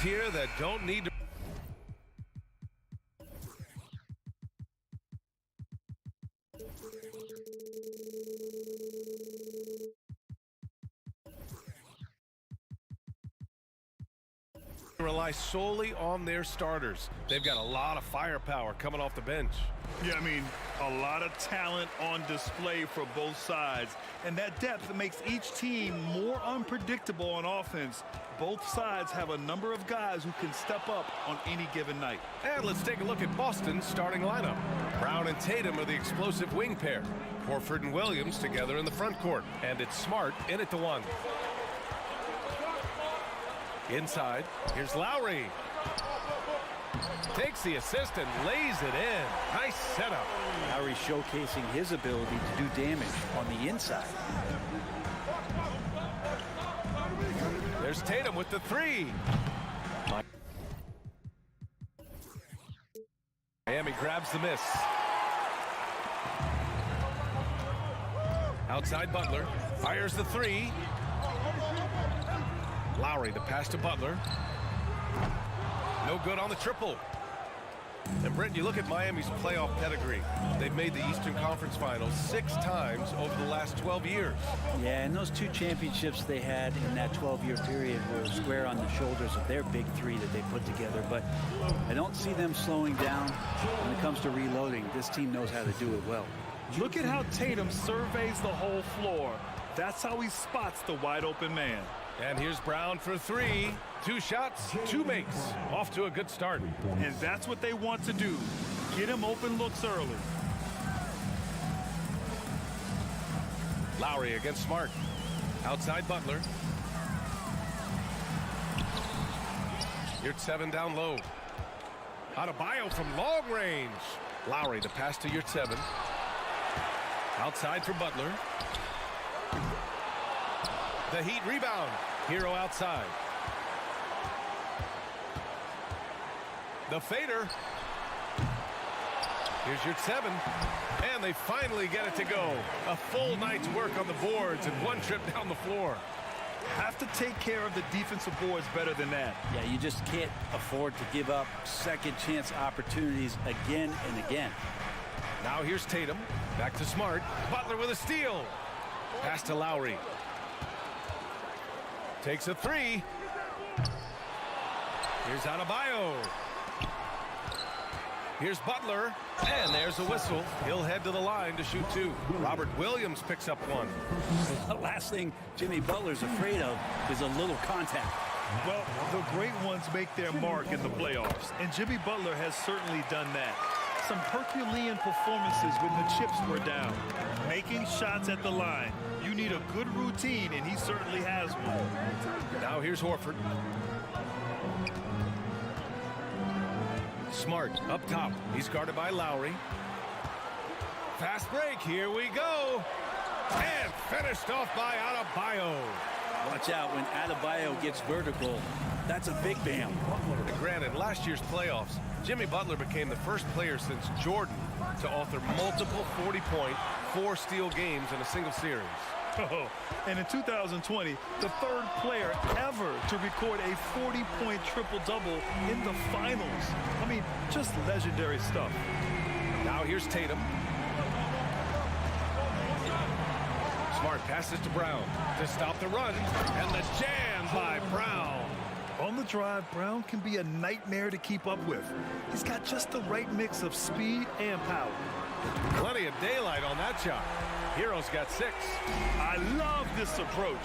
here that don't need to. Rely solely on their starters. They've got a lot of firepower coming off the bench.
Yeah, I mean, a lot of talent on display for both sides. And that depth makes each team more unpredictable on offense. Both sides have a number of guys who can step up on any given night.
And let's take a look at Boston's starting lineup. Brown and Tatum are the explosive wing pair. Horford and Williams together in the front court. And it's Smart in at the one. Inside, here's Lowry. Takes the assist and lays it in. Nice setup.
Lowry showcasing his ability to do damage on the inside.
There's Tatum with the three. Miami grabs the miss. Outside Butler. Fires the three. Lowry, the pass to Butler. No good on the triple. And Brent, you look at Miami's playoff pedigree. They've made the Eastern Conference Finals 6 times over the last 12 years.
Yeah, and those 2 championships they had in that 12-year period were square on the shoulders of their big 3 that they put together. But I don't see them slowing down when it comes to reloading. This team knows how to do it well.
Look at how Tatum surveys the whole floor. That's how he spots the wide open man.
And here's Brown for 3. 2 shots, 2 makes. Off to a good start.
And that's what they want to do. Get him open looks early.
Lowry against Smart. Outside Butler. Yurt 7 down low. Adebayo from long range. Lowry, the pass to Yurt 7. Outside for Butler. The Heat rebound. Hero outside. The fader. Here's your 7. And they finally get it to go. A full night's work on the boards and 1 trip down the floor.
Have to take care of the defensive boards better than that.
Yeah, you just can't afford to give up second chance opportunities again and again.
Now here's Tatum. Back to Smart. Butler with a steal. Pass to Lowry. Takes a 3. Here's Adebayo. Here's Butler. And there's a whistle. He'll head to the line to shoot 2. Robert Williams picks up 1.
The last thing Jimmy Butler's afraid of is a little contact.
Well, the great ones make their mark in the playoffs, and Jimmy Butler has certainly done that. Some Herculean performances when the chips were down. Making shots at the line. You need a good routine, and he certainly has one.
Now here's Horford. Smart up top. He's guarded by Lowry. Fast break. Here we go. And finished off by Adebayo.
Watch out when Adebayo gets vertical. That's a big bam.
And granted, last year's playoffs, Jimmy Butler became the first player since Jordan to author multiple 40-point, 4-steal games in a single series.
Oh, and in 2020, the 3rd player ever to record a 40-point triple-double in the finals. I mean, just legendary stuff.
Now here's Tatum. Smart passes to Brown to stop the run, and the jam by Brown.
On the drive, Brown can be a nightmare to keep up with. He's got just the right mix of speed and power.
Plenty of daylight on that shot. Hero's got 6.
I love this approach.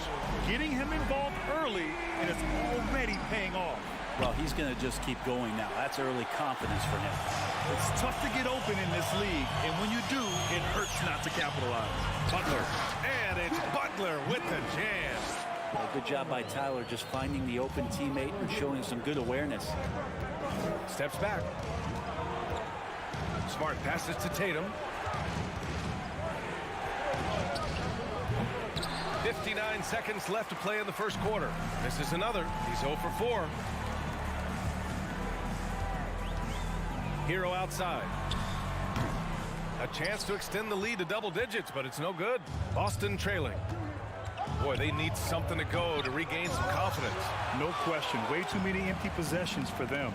Getting him involved early, and it's already paying off.
Well, he's going to just keep going now. That's early confidence for him.
It's tough to get open in this league, and when you do, it hurts not to capitalize.
Butler, and it's Butler with the jam.
Well, good job by Tyler just finding the open teammate and showing some good awareness.
Steps back. Smart passes to Tatum. 59 seconds left to play in the first quarter. This is another. He's 0 for 4. Hero outside. A chance to extend the lead to double digits, but it's no good. Boston trailing. Boy, they need something to go to regain some confidence.
No question. Way too many empty possessions for them.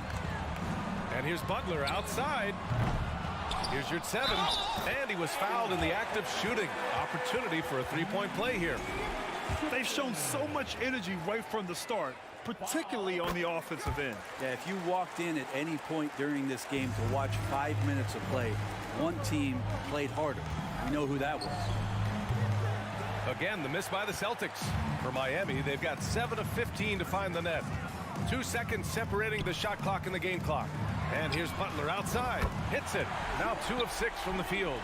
And here's Butler outside. Here's your 7. And he was fouled in the act of shooting. Opportunity for a three-point play here.
They've shown so much energy right from the start, particularly on the offensive end.
Yeah, if you walked in at any point during this game to watch 5 minutes of play, one team played harder. We know who that was.
Again, the miss by the Celtics. For Miami, they've got 7 of 15 to find the net. 2 seconds separating the shot clock and the game clock. And here's Butler outside. Hits it. Now 2 of 6 from the field.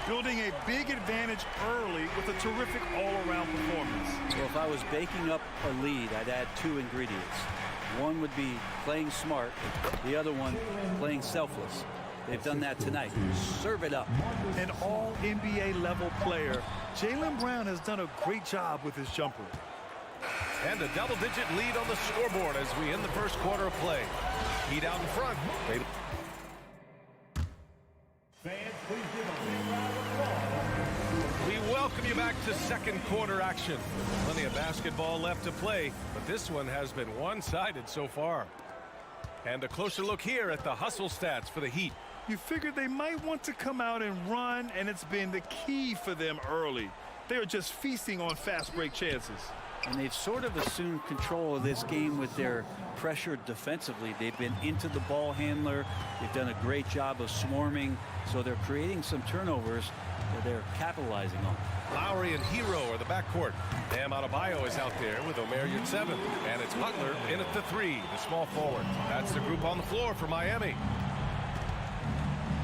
Building a big advantage early with a terrific all-around performance.
Well, if I was baking up a lead, I'd add 2 ingredients. One would be playing smart. The other one, playing selfless. They've done that tonight. Serve it up.
An all-NBA level player, Jaylen Brown has done a great job with his jumper.
And a double-digit lead on the scoreboard as we end the first quarter of play. Heat out in front.
Fans, please give a big round of applause.
We welcome you back to second quarter action. Plenty of basketball left to play, but this one has been one-sided so far. And a closer look here at the hustle stats for the Heat.
You figured they might want to come out and run, and it's been the key for them early. They are just feasting on fast break chances.
And they've sort of assumed control of this game with their pressure defensively. They've been into the ball handler. They've done a great job of swarming. So they're creating some turnovers that they're capitalizing on.
Lowry and Hero are the backcourt. Bam Adebayo is out there with Omer Yurtseven. And it's Butler in at the 3, the small forward. That's the group on the floor for Miami.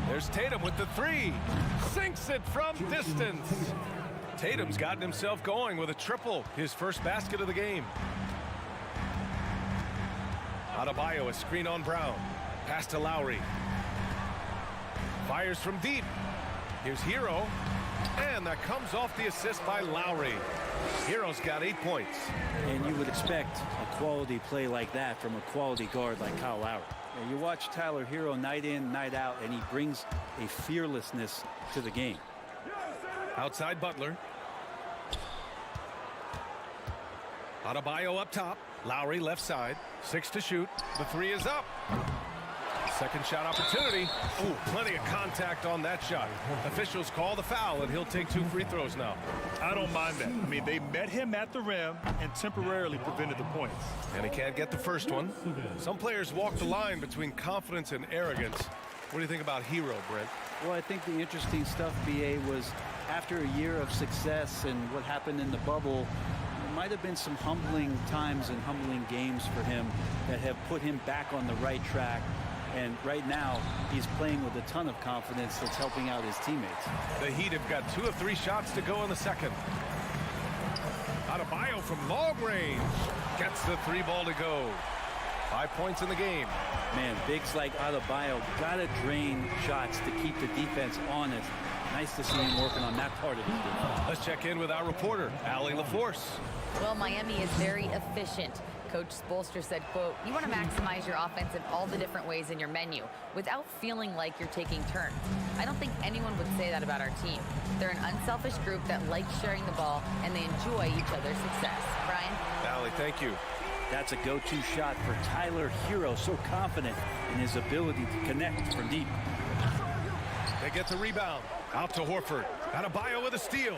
There's Tatum with the 3. Sinks it from distance. Tatum's gotten himself going with a triple, his first basket of the game. Adebayo, a screen on Brown. Pass to Lowry. Fires from deep. Here's Hero. And that comes off the assist by Lowry. Hero's got 8 points.
And you would expect a quality play like that from a quality guard like Kyle Lowry. And you watch Tyler Hero night in, night out, and he brings a fearlessness to the game.
Outside Butler. Adebayo up top. Lowry left side. 6 to shoot. The 3 is up. Second shot opportunity. Ooh, plenty of contact on that shot. Officials call the foul, and he'll take 2 free throws now.
I don't mind that. I mean, they met him at the rim and temporarily prevented the points.
And he can't get the first one. Some players walk the line between confidence and arrogance. What do you think about Hero, Brent?
Well, I think the interesting stuff, BA, was after a year of success and what happened in the bubble, there might have been some humbling times and humbling games for him that have put him back on the right track. And right now, he's playing with a ton of confidence that's helping out his teammates.
The Heat have got 2 of 3 shots to go in the second. Adebayo from long range gets the 3 ball to go. 5 points in the game.
Man, bigs like Adebayo gotta drain shots to keep the defense honest. Nice to see him working on that part of his defense.
Let's check in with our reporter, Allie LaForce.
Well, Miami is very efficient. Coach Spoelstra said, quote, "You want to maximize your offense in all the different ways in your menu without feeling like you're taking turns." I don't think anyone would say that about our team. They're an unselfish group that likes sharing the ball, and they enjoy each other's success. Brian?
Allie, thank you.
That's a go-to shot for Tyler Hero, so confident in his ability to connect from deep.
They get the rebound. Out to Horford. Adebayo with a steal.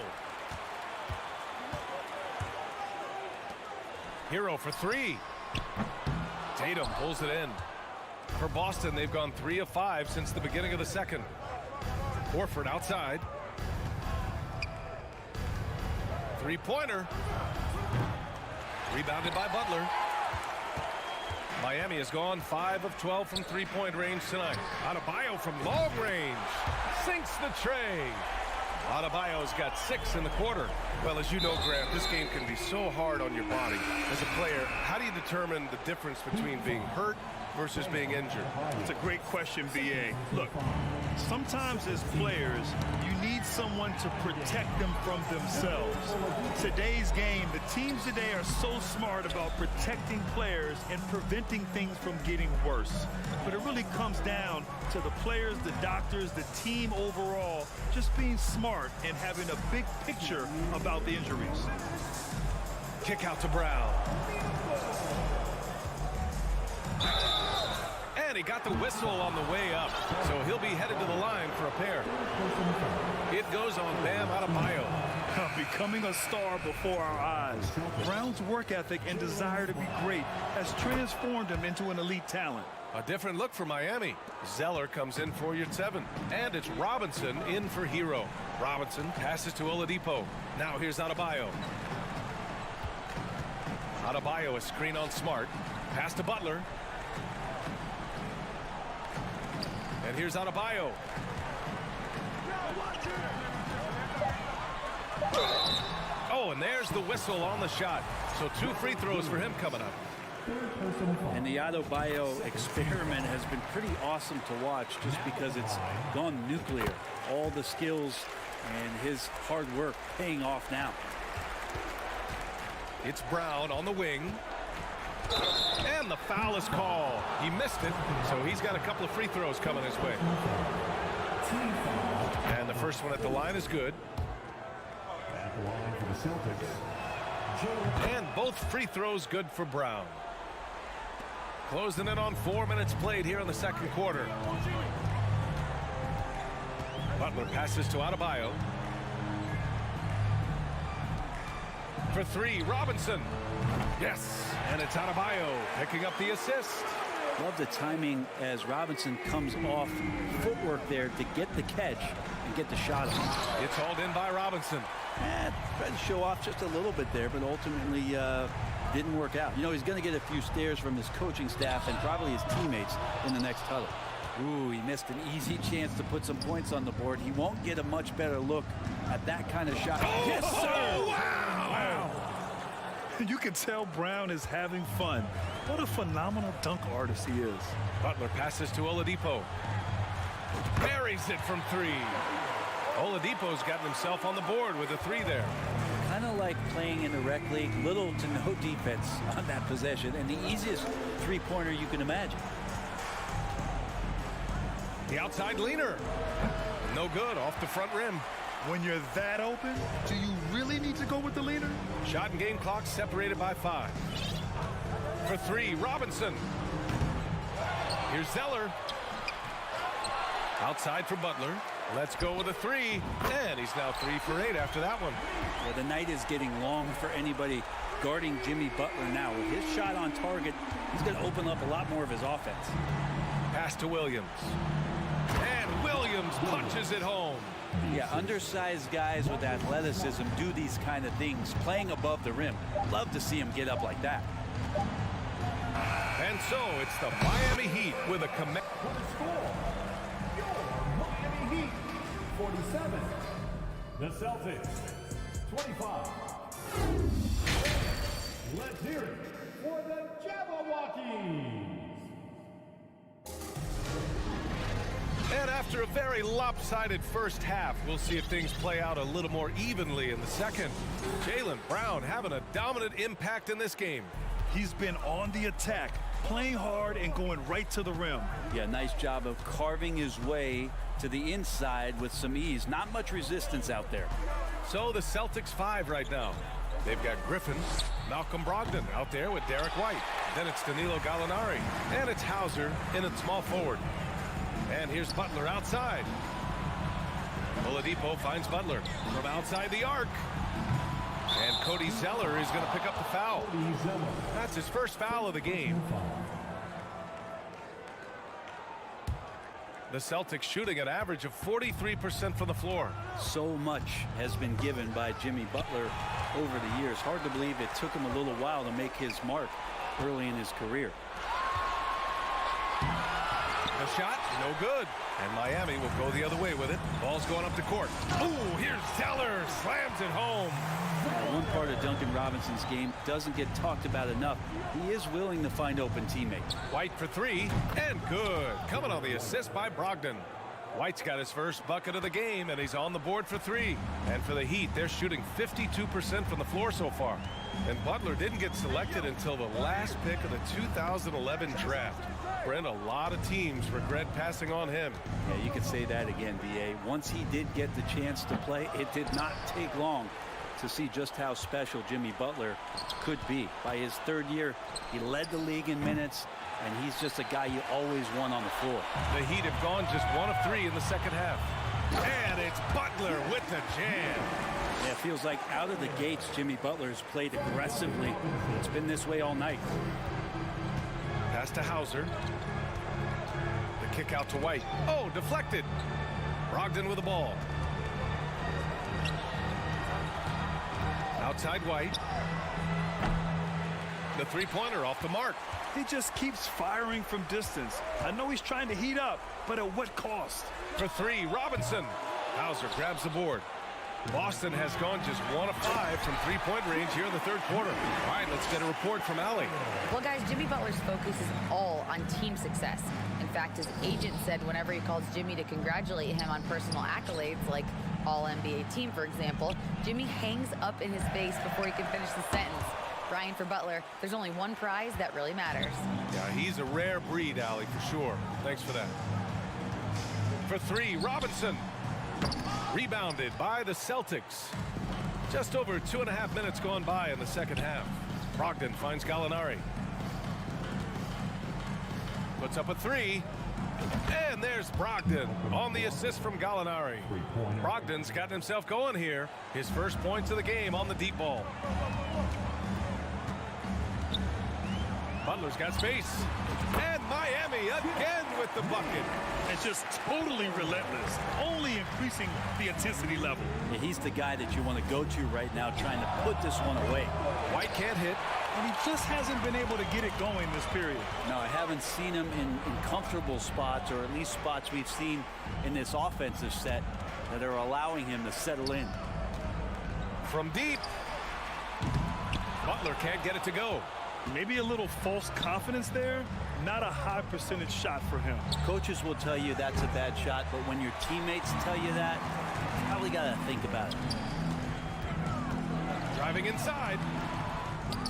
Hero for 3. Tatum pulls it in. For Boston, they've gone 3 of 5 since the beginning of the second. Horford outside. 3-pointer. Rebounded by Butler. Miami has gone 5 of 12 from 3-point range tonight. Adebayo from long range. Sinks the tray. Adebayo's got 6 in the quarter. Well, as you know, Grant, this game can be so hard on your body. As a player, how do you determine the difference between being hurt versus being injured?
It's a great question, BA. Look, sometimes as players, you need someone to protect them from themselves. Today's game, the teams today are so smart about protecting players and preventing things from getting worse. But it really comes down to the players, the doctors, the team overall, just being smart and having a big picture about the injuries.
kick out to Brown. And he got the whistle on the way up, so he'll be headed to the line for a pair. It goes on Bam Adebayo.
Becoming a star before our eyes. Brown's work ethic and desire to be great has transformed him into an elite talent.
A different look for Miami. Zeller comes in for your 7. And it's Robinson in for Hero. Robinson passes to Oladipo. Now here's Adebayo. Adebayo, a screen on Smart. Pass to Butler. And here's Adebayo. Oh, and there's the whistle on the shot. So 2 free throws for him coming up.
And the Adebayo experiment has been pretty awesome to watch just because it's gone nuclear. All the skills and his hard work paying off now.
It's Brown on the wing. And the foul is called. He missed it, so he's got a couple of free throws coming his way. And the first one at the line is good.
At the line for the Celtics.
And both free throws good for Brown. Closing in on 4 minutes played here in the second quarter. Butler passes to Adebayo. For 3, Robinson. Yes, and it's Adebayo picking up the assist.
Love the timing as Robinson comes off footwork there to get the catch and get the shot off.
It's hauled in by Robinson.
Tried to show off just a little bit there, but ultimately didn't work out. You know, he's going to get a few stares from his coaching staff and probably his teammates in the next huddle. Ooh, he missed an easy chance to put some points on the board. He won't get a much better look at that kind of shot.
Oh,
yes, sir!
Wow!
You can tell Brown is having fun. What a phenomenal dunk artist he is.
Butler passes to Oladipo. Buries it from 3. Oladipo's gotten himself on the board with a 3 there.
Kind of like playing in the rec league, little to no defense on that possession, and the easiest three-pointer you can imagine.
The outside leaner. No good, off the front rim.
When you're that open, do you really need to go with the leaner?
Shot and game clock separated by 5. For 3, Robinson. Here's Zeller. Outside for Butler. Let's go with a 3. And he's now 3 for 8 after that one.
Well, the night is getting long for anybody guarding Jimmy Butler now. With his shot on target, he's going to open up a lot more of his offense.
Pass to Williams. And Williams punches it home.
Yeah, undersized guys with athleticism do these kind of things, playing above the rim. Love to see him get up like that.
And so it's the Miami Heat with a command.
What a score! Your Miami Heat, 47. The Celtics, 25. Let's hear it for the Jabberwockies.
And after a very lopsided first half, we'll see if things play out a little more evenly in the second. Jaylen Brown having a dominant impact in this game.
He's been on the attack, playing hard and going right to the rim.
Yeah, nice job of carving his way to the inside with some ease. Not much resistance out there.
So the Celtics 5 right now. They've got Griffin, Malcolm Brogdon out there with Derek White. Then it's Danilo Gallinari. And it's Hauser in at small forward. And here's Butler outside. Oladipo finds Butler from outside the arc. And Cody Zeller is going to pick up the foul. That's his first foul of the game. The Celtics shooting an average of 43% from the floor.
So much has been given by Jimmy Butler over the years. Hard to believe it took him a little while to make his mark early in his career.
The shot, no good. And Miami will go the other way with it. Ball's going up the court. Ooh, here's Zeller. Slams it home.
One part of Duncan Robinson's game doesn't get talked about enough. He is willing to find open teammates.
White for 3, and good. Coming on the assist by Brogdon. White's got his first bucket of the game, and he's on the board for 3. And for the Heat, they're shooting 52% from the floor so far. And Butler didn't get selected until the last pick of the 2011 draft. Brent, a lot of teams regret passing on him.
Yeah, you could say that again, B.A. Once he did get the chance to play, it did not take long to see just how special Jimmy Butler could be. By his third year, he led the league in minutes, and he's just a guy you always want on the floor.
The Heat have gone just 1 of 3 in the second half. And it's Butler with the jam.
Yeah, it feels like out of the gates, Jimmy Butler's played aggressively. It's been this way all night.
Pass to Hauser. The kick out to White. Oh, deflected. Brogdon with the ball. Outside White. The three-pointer off the mark.
He just keeps firing from distance. I know he's trying to heat up, but at what cost?
For 3, Robinson. Hauser grabs the board. Boston has gone just 1 of 5 from three-point range here in the third quarter. All right, let's get a report from Allie.
Well, guys, Jimmy Butler's focus is all on team success. In fact, his agent said whenever he calls Jimmy to congratulate him on personal accolades, like All-NBA team, for example, Jimmy hangs up in his face before he can finish the sentence. Brian, for Butler, there's only one prize that really matters.
Yeah, he's a rare breed, Allie, for sure. Thanks for that. For 3, Robinson. Rebounded by the Celtics. Just over 2.5 minutes gone by in the second half. Brogdon finds Gallinari. Puts up a 3. And there's Brogdon on the assist from Gallinari. Brogdon's gotten himself going here. His first points of the game on the deep ball. Butler's got space. And Miami again with the bucket.
It's just totally relentless, only increasing the intensity level.
Yeah, he's the guy that you want to go to right now, trying to put this one away.
White can't hit.
And he just hasn't been able to get it going this period.
No, I haven't seen him in comfortable spots, or at least spots we've seen in this offensive set that are allowing him to settle in.
From deep. Butler can't get it to go.
Maybe a little false confidence there. Not a high percentage shot for him.
Coaches will tell you that's a bad shot, but when your teammates tell you that, you probably got to think about it.
Driving inside.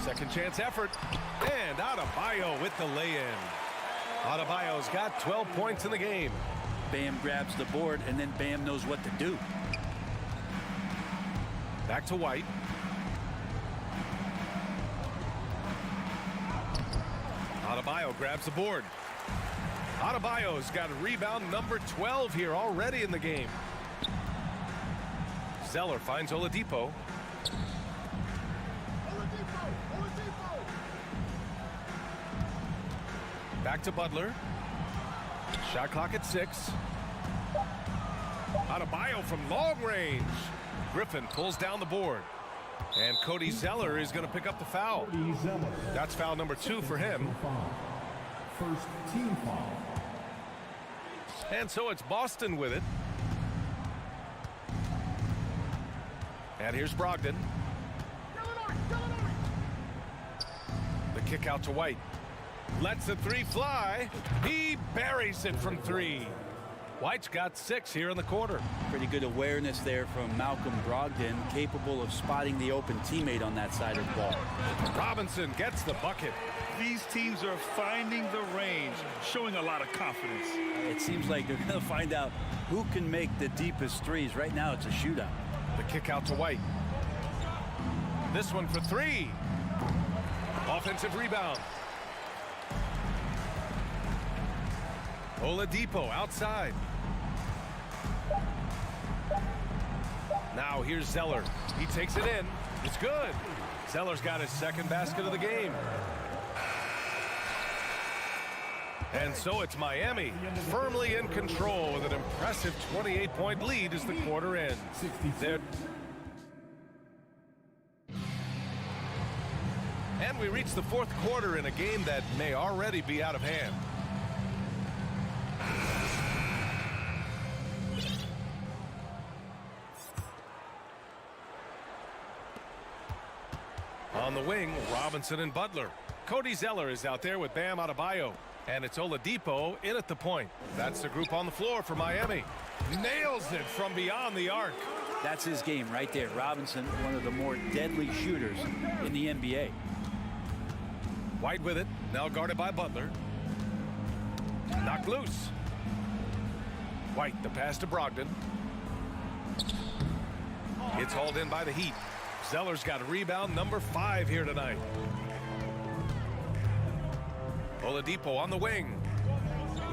Second chance effort. And Adebayo with the lay-in. Adebayo's got 12 points in the game.
Bam grabs the board, and then Bam knows what to do.
Back to White. Adebayo grabs the board. Adebayo's got a rebound number 12 here already in the game. Zeller finds Oladipo. Back to Butler. Shot clock at 6. Adebayo from long range. Griffin pulls down the board. And Cody Zeller is going to pick up the foul. That's foul number 2 for him.
First team foul.
And so it's Boston with it. And here's Brogdon. The kick out to White. Lets the 3 fly. He buries it from 3. White's got 6 here in the quarter.
Pretty good awareness there from Malcolm Brogdon, capable of spotting the open teammate on that side of the ball.
Robinson gets the bucket.
These teams are finding the range, showing a lot of confidence.
It seems like they're going to find out who can make the deepest threes. Right now, it's a shootout.
The kick out to White. This one for 3. Offensive rebound. Oladipo outside. Now here's Zeller. He takes it in. It's good. Zeller's got his second basket of the game. And so it's Miami firmly in control with an impressive 28-point lead as the quarter ends. And we reach the fourth quarter in a game that may already be out of hand. On the wing, Robinson and Butler. Cody Zeller is out there with Bam Adebayo. And it's Oladipo in at the point. That's the group on the floor for Miami. Nails it from beyond the arc.
That's his game right there. Robinson, one of the more deadly shooters in the NBA.
White with it. Now guarded by Butler. Knocked loose. White, the pass to Brogdon. It's hauled in by the Heat. Zeller's got rebound number 5 here tonight. Oladipo on the wing.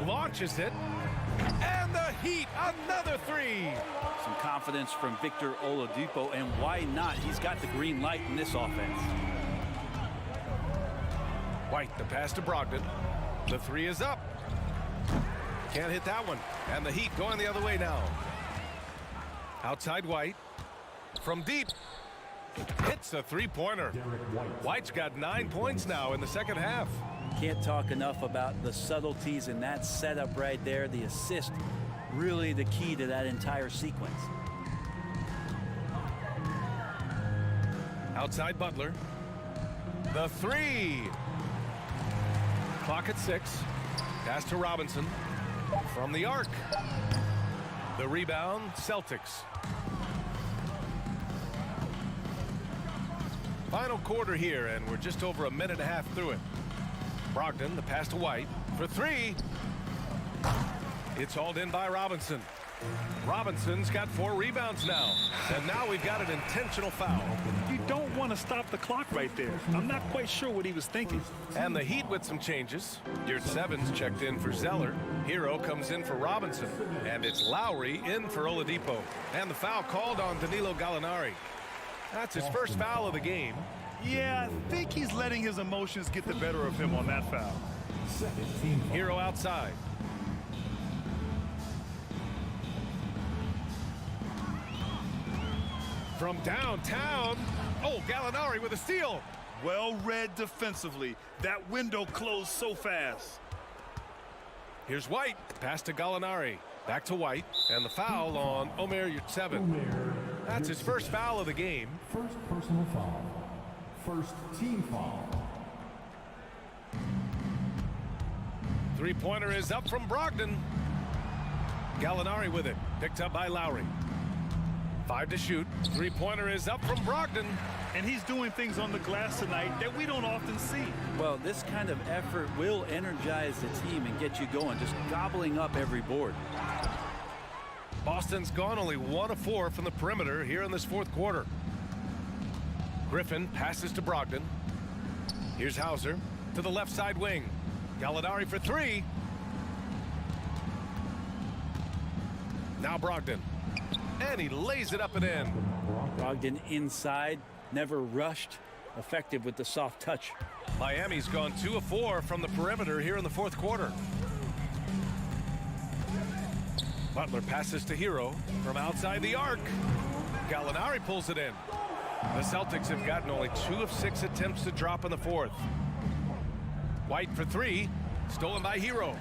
Launches it. And the Heat, another 3.
Some confidence from Victor Oladipo, and why not? He's got the green light in this offense.
White, the pass to Brogdon. The 3 is up. Can't hit that one. And the Heat going the other way now. Outside White. From deep. Hits a 3-pointer. White's got 9 points now in the second half.
Can't talk enough about the subtleties in that setup right there. The assist, really the key to that entire sequence.
Outside Butler. The 3. Clock at 6. Pass to Robinson. From the arc. The rebound, Celtics. Final quarter here, and we're just over a minute and a half through it. Brogdon, the pass to White for 3. It's hauled in by Robinson. Robinson's got 4 rebounds now. And now we've got an intentional foul.
You don't want to stop the clock right there. I'm not quite sure what he was thinking.
And the Heat with some changes. Your 7's checked in for Zeller. Hero comes in for Robinson. And it's Lowry in for Oladipo. And the foul called on Danilo Gallinari. That's his first foul of the game.
Yeah, I think he's letting his emotions get the better of him on that foul.
Hero outside. From downtown. Oh, Gallinari with a steal.
Well read defensively. That window closed so fast.
Here's White. Pass to Gallinari. Back to White. And the foul on Omer Yurtseven. That's his first foul of the game.
First personal foul. First team foul.
3-pointer is up from Brogdon. Gallinari with it. Picked up by Lowry. 5 to shoot. 3-pointer is up from Brogdon.
And he's doing things on the glass tonight that we don't often see.
Well, this kind of effort will energize the team and get you going, just gobbling up every board.
Boston's gone only 1 of 4 from the perimeter here in this fourth quarter. Griffin passes to Brogdon. Here's Hauser to the left side wing. Gallinari for 3. Now Brogdon. And he lays it up and in.
Brogdon inside, never rushed, effective with the soft touch.
Miami's gone 2 of 4 from the perimeter here in the fourth quarter. Butler passes to Hero from outside the arc. Gallinari pulls it in. The Celtics have gotten only 2 of 6 attempts to drop in the fourth. White for 3, stolen by Hero.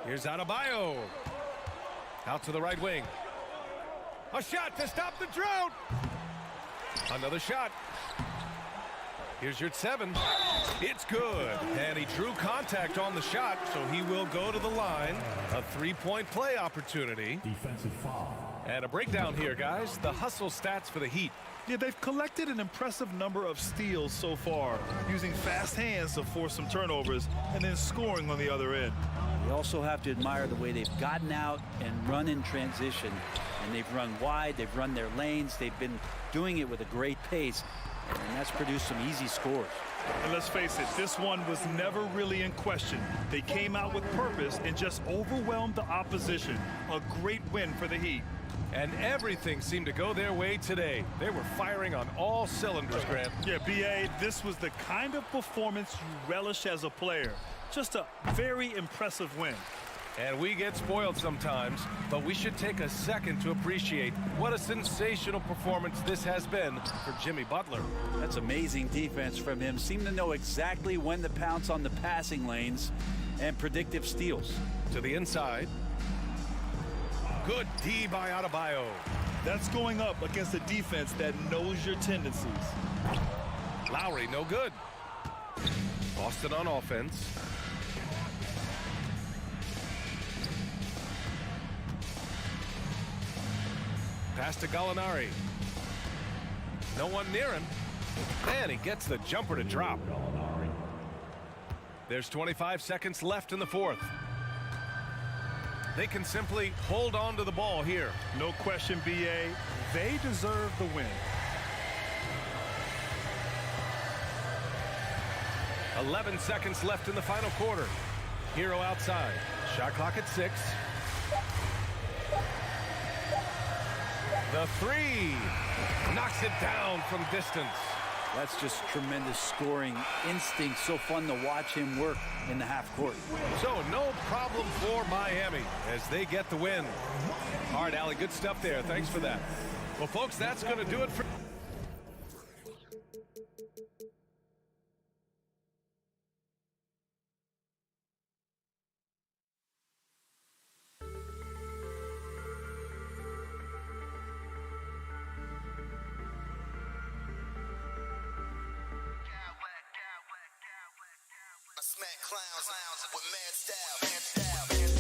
Here's Adebayo. Out to the right wing. A shot to stop the drought. Another shot. Here's your 7. It's good. And he drew contact on the shot, so he will go to the line. A 3-point play opportunity.
Defensive foul.
And a breakdown here, guys. The hustle stats for the Heat.
Yeah, they've collected an impressive number of steals so far, using fast hands to force some turnovers and then scoring on the other end.
You also have to admire the way they've gotten out and run in transition. And they've run wide, they've run their lanes, they've been doing it with a great pace, and that's produced some easy scores.
And let's face it, this one was never really in question. They came out with purpose and just overwhelmed the opposition. A great win for the Heat.
And everything seemed to go their way today. They were firing on all cylinders, Grant.
Yeah, B.A., this was the kind of performance you relish as a player. Just a very impressive win.
And we get spoiled sometimes, but we should take a second to appreciate what a sensational performance this has been for Jimmy Butler.
That's amazing defense from him. Seemed to know exactly when to pounce on the passing lanes and predictive steals.
To the inside. Good D by Adebayo.
That's going up against a defense that knows your tendencies.
Lowry, no good. Boston on offense. Pass to Gallinari. No one near him. And he gets the jumper to drop. There's 25 seconds left in the fourth. They can simply hold on to the ball here.
No question, BA. They deserve the win.
11 seconds left in the final quarter. Hero outside. Shot clock at 6. The three. Knocks it down from distance.
That's just tremendous scoring instinct. So fun to watch him work in the half court.
So no problem for Miami as they get the win. All right, Allie, good stuff there. Thanks for that. Well, folks, that's going to do it for...
I smack clowns with mad style.